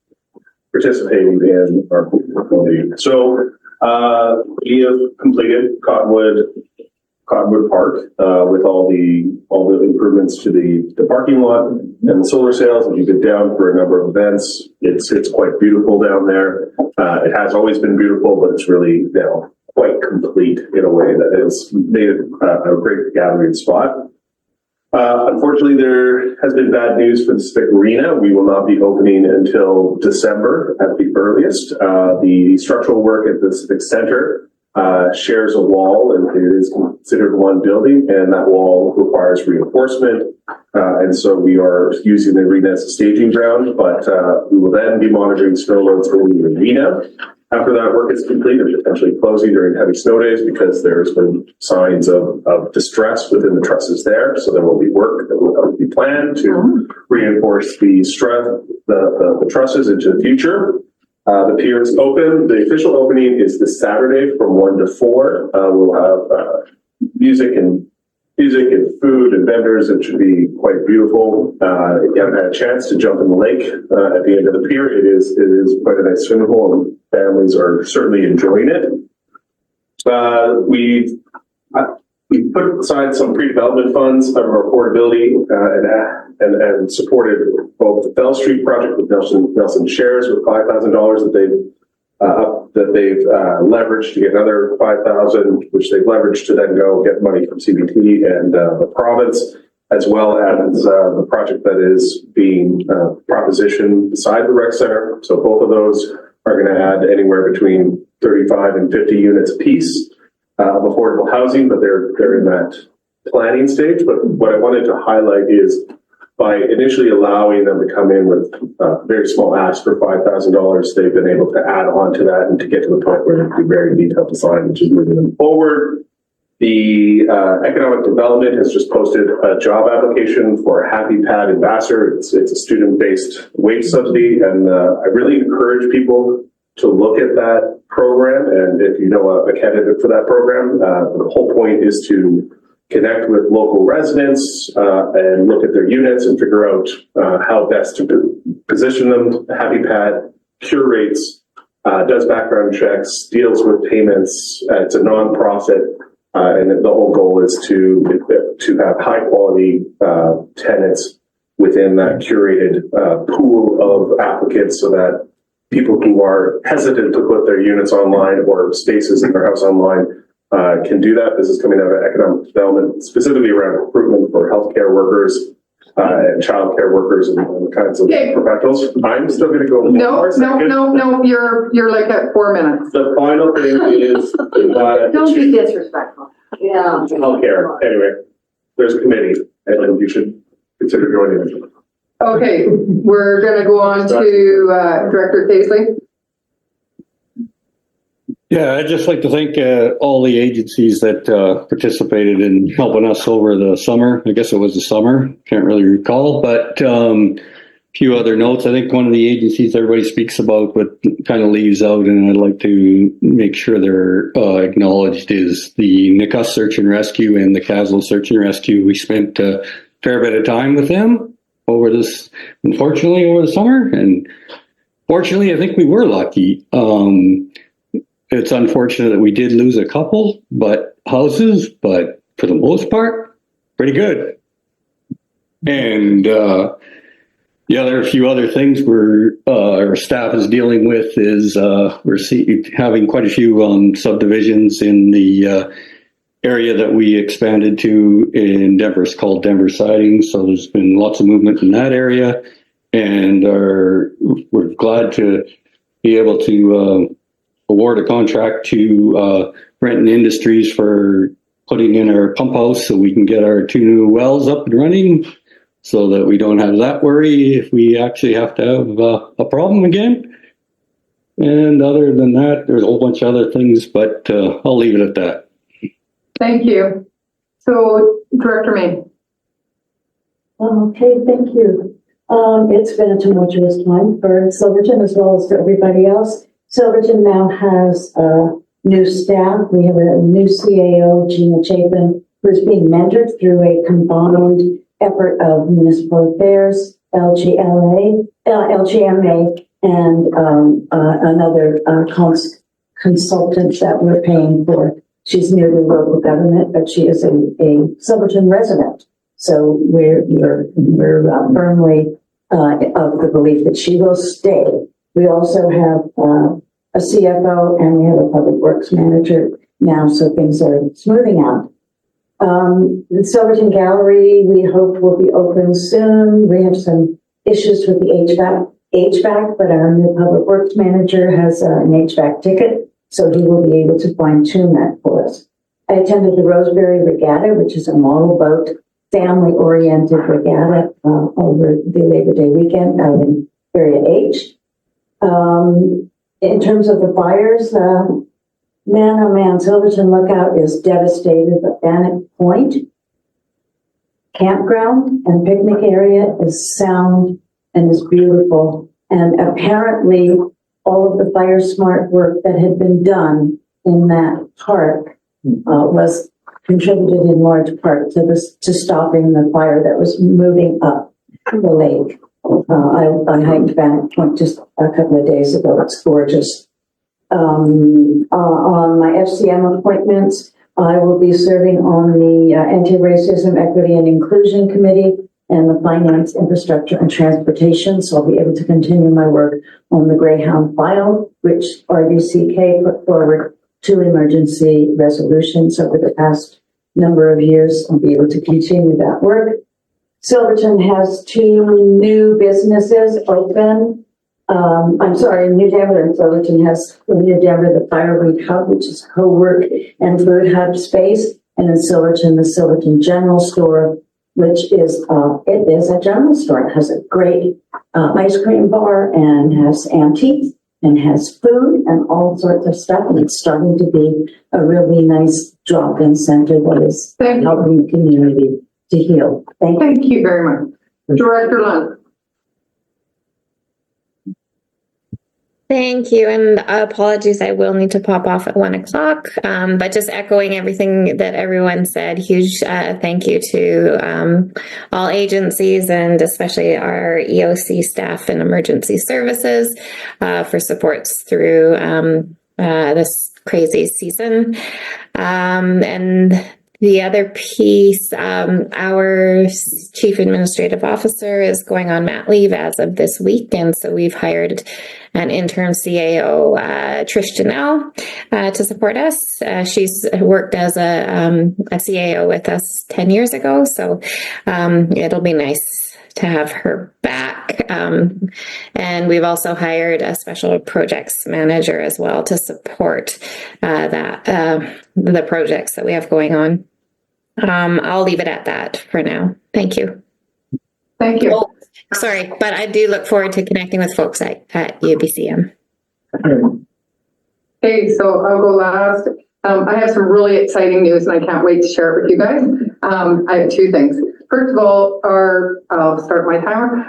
participating in our community. So we have completed Cottonwood Park with all the improvements to the parking lot and the solar sails. And you've been down for a number of events. It's quite beautiful down there. It has always been beautiful, but it's really now quite complete in a way that has made it a great gathering spot. Unfortunately, there has been bad news for the Civic Arena. We will not be opening until December at the earliest. The structural work at the Civic Center shares a wall, and it is considered one building, and that wall requires reinforcement. And so we are using the arena as a staging ground, but we will then be monitoring snow loads in the arena. After that work is complete, and potentially closing during heavy snow days because there's been signs of distress within the trusses there. So there will be work that will be planned to reinforce the trusses into the future. The pier is open. The official opening is this Saturday from 1 to 4. We'll have music and food and vendors. It should be quite beautiful. If you haven't had a chance to jump in the lake at the end of the pier, it is quite a nice swimming hole, and families are certainly enjoying it. We put aside some pre-development funds for affordability and supported both the Bell Street project with Nelson Shares with $5,000 that they've leveraged to get another $5,000, which they've leveraged to then go get money from CBT and the province, as well as the project that is being propositioned beside the rec center. So both of those are going to add anywhere between 35 and 50 units apiece of affordable housing, but they're in that planning stage. But what I wanted to highlight is by initially allowing them to come in with a very small ask for $5,000, they've been able to add on to that and to get to the point where they can be very detailed design, which is moving them forward. The economic development has just posted a job application for a Happy Pad ambassador. It's a student-based wage subsidy, and I really encourage people to look at that program. And if you know a candidate for that program, the whole point is to connect with local residents and look at their units and figure out how best to position them. Happy Pad curates, does background checks, deals with payments. It's a nonprofit, and the whole goal is to have high quality tenants within that curated pool of applicants, so that people who are hesitant to put their units online or spaces in their house online can do that. This is coming out of economic development, specifically around recruitment for healthcare workers and childcare workers and the kinds of professionals. I'm still going to go. No, you're like at 4 minutes. The final thing is Don't be disrespectful. Yeah. healthcare. Anyway, there's a committee, and you should consider joining it. Okay, we're gonna go on to Director Paisley. Yeah, I'd just like to thank all the agencies that participated in helping us over the summer. I guess it was the summer, can't really recall, but few other notes. I think one of the agencies everybody speaks about, but kind of leaves out, and I'd like to make sure they're acknowledged, is the Nicus Search and Rescue and the Castle Search and Rescue. We spent a fair bit of time with them unfortunately, over the summer, and fortunately, I think we were lucky. It's unfortunate that we did lose a couple houses, but for the most part, pretty good. And there are a few other things our staff is dealing with is we're having quite a few subdivisions in the area that we expanded to in Denver. It's called Denver Siding. So there's been lots of movement in that area, and we're glad to be able to award a contract to Renton Industries for putting in our pump house so we can get our 2 new wells up and running, so that we don't have that worry if we actually have to have a problem again. And other than that, there's a whole bunch of other things, but I'll leave it at that. Thank you. So, Director May. Okay, thank you. It's been a tumultuous time for Silverton as well as for everybody else. Silverton now has new staff. We have a new CAO, Gina Chapin, who's being mentored through a combined effort of municipal affairs, LGMA, and another consultant that we're paying for. She's new to local government, but she is a Silverton resident. So we're firmly of the belief that she will stay. We also have a CFO and we have a public works manager now, so things are smoothing out. The Silverton Gallery, we hope will be open soon. We have some issues with the HVAC, but our new public works manager has an HVAC ticket, so he will be able to fine tune that for us. I attended the Roseberry Regatta, which is a model boat, family-oriented regatta over the Labor Day weekend out in Area H. In terms of the fires, man, oh man, Silverton Lookout is devastated, but Bannock Point campground and picnic area is sound and is beautiful. And apparently all of the fire smart work that had been done in that park was contributed in large part to stopping the fire that was moving up the lake. I hiked Bannock Point just a couple of days ago. It's gorgeous. On my FCM appointments, I will be serving on the Anti-Racism, Equity, and Inclusion Committee and the Finance, Infrastructure, and Transportation. So I'll be able to continue my work on the Greyhound file, which RDCK put forward 2 emergency resolutions over the past number of years. I'll be able to continue that work. Silverton has 2 new businesses open. New Denver and Silverton has New Denver, the Fireweed Hub, which is co-work and food hub space. And in Silverton, the Silverton General Store, which is, it is a general store. It has a great ice cream bar and has antiques and has food and all sorts of stuff. And it's starting to be a really nice drop-in center that is helping the community to heal. Thank you very much. Director Lund. Thank you, and apologies, I will need to pop off at 1:00. But just echoing everything that everyone said, huge thank you to all agencies and especially our EOC staff and emergency services for supports through this crazy season. And the other piece, our chief administrative officer is going on mat leave as of this week. And so we've hired an interim CAO, Trish Janelle, to support us. She's worked as a CAO with us 10 years ago. So it'll be nice to have her back. And we've also hired a special projects manager as well to support the projects that we have going on. I'll leave it at that for now. Thank you. Thank you. Oh, sorry, but I do look forward to connecting with folks at UBCM. Okay, so I'll go last. I have some really exciting news and I can't wait to share it with you guys. I have two things. First of all, I'll start my timer.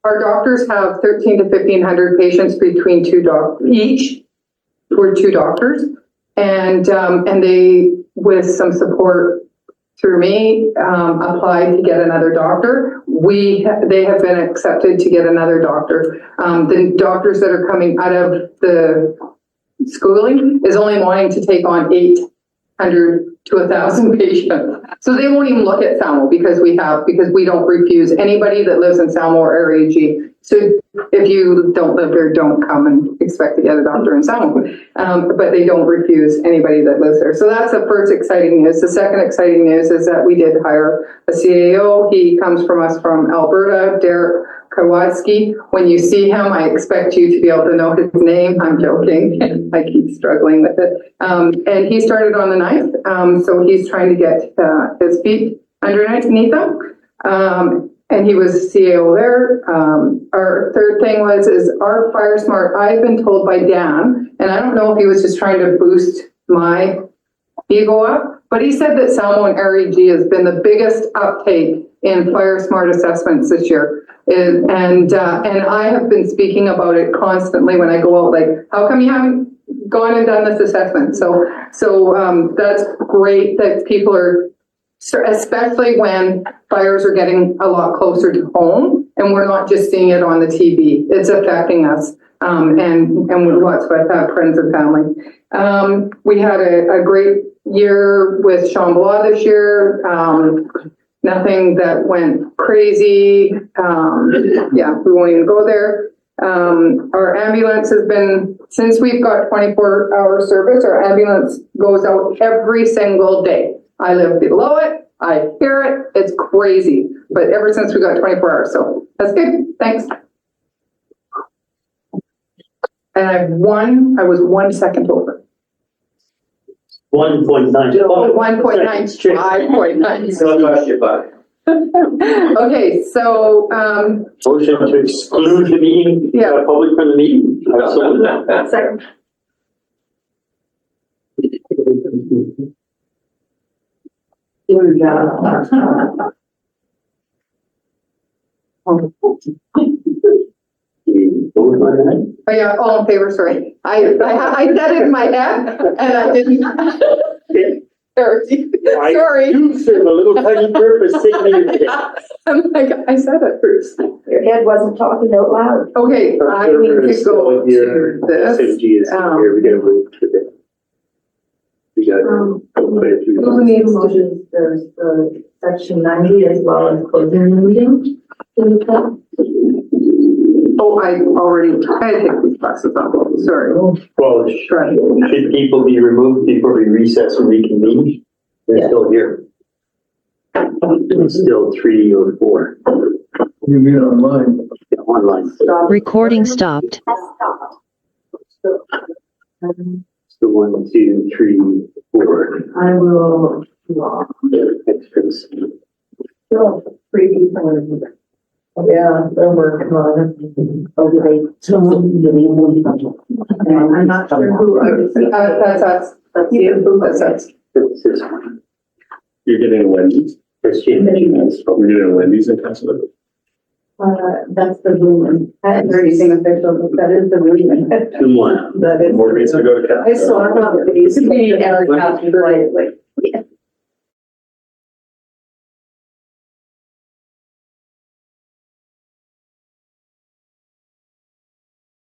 Our doctors have 1,300 to 1,500 patients between each for two doctors. And they, with some support through me, applied to get another doctor. They have been accepted to get another doctor. The doctors that are coming out of the schooling is only wanting to take on 800 to 1,000 patients. So they won't even look at Salmo because we don't refuse anybody that lives in Salmo or Area G. So if you don't live there, don't come and expect to get a doctor in Salmo. But they don't refuse anybody that lives there. So that's the first exciting news. The second exciting news is that we did hire a CAO. He comes from us from Alberta, Derek Kowalski. When you see him, I expect you to be able to know his name. I'm joking. I keep struggling with it. And he started on the 9th. So he's trying to get his feet underneath him. And he was CAO there. Our third thing is our Fire Smart. I've been told by Dan, and I don't know if he was just trying to boost my ego up, but he said that Salmo and Area G has been the biggest uptake in Fire Smart assessments this year. And I have been speaking about it constantly when I go out, like, how come you haven't gone and done this assessment? So that's great that people are, especially when fires are getting a lot closer to home and we're not just seeing it on the TV. It's affecting us. And with lots of us have friends and family. We had a great year with Shambhala this year. Nothing that went crazy. Yeah, we won't even go there. Our ambulance has been, since we've got 24-hour service, our ambulance goes out every single day. I live below it. I hear it. It's crazy. But ever since we got 24 hours, so that's good. Thanks. And I was 1 second over. 1.9. 1.95.9. Okay, so motion to exclude the meeting, public from the meeting. Second. Oh yeah, all in favor, sorry. I said it in my head and I didn't. Sorry. You serve a little tiny purpose signature today. I'm like, I said it first. Your head wasn't talking out loud. Okay, I need to go to this. Here, we gotta move to the. We got. Who needs to, there's the section 90 as well as closing the meeting. Oh, I had to take these classes off. Sorry. Well, should people be removed before we recess and reconvene? They're still here. There's still 3 or 4. You mean online? Yeah, online. Recording stopped. So 1, 2, 3, 4. I will. Extras. Still 3 people. Yeah, they're working on it. I'm not sure who. That's us. That's you. That's us. This is one. You're getting a Wendy's. Christian. You're getting a Wendy's in Castle. That's the ruling. That is anything official, but that is the ruling. 2-1. That is. More needs to go to Castle. I saw it on the. It used to be every house, like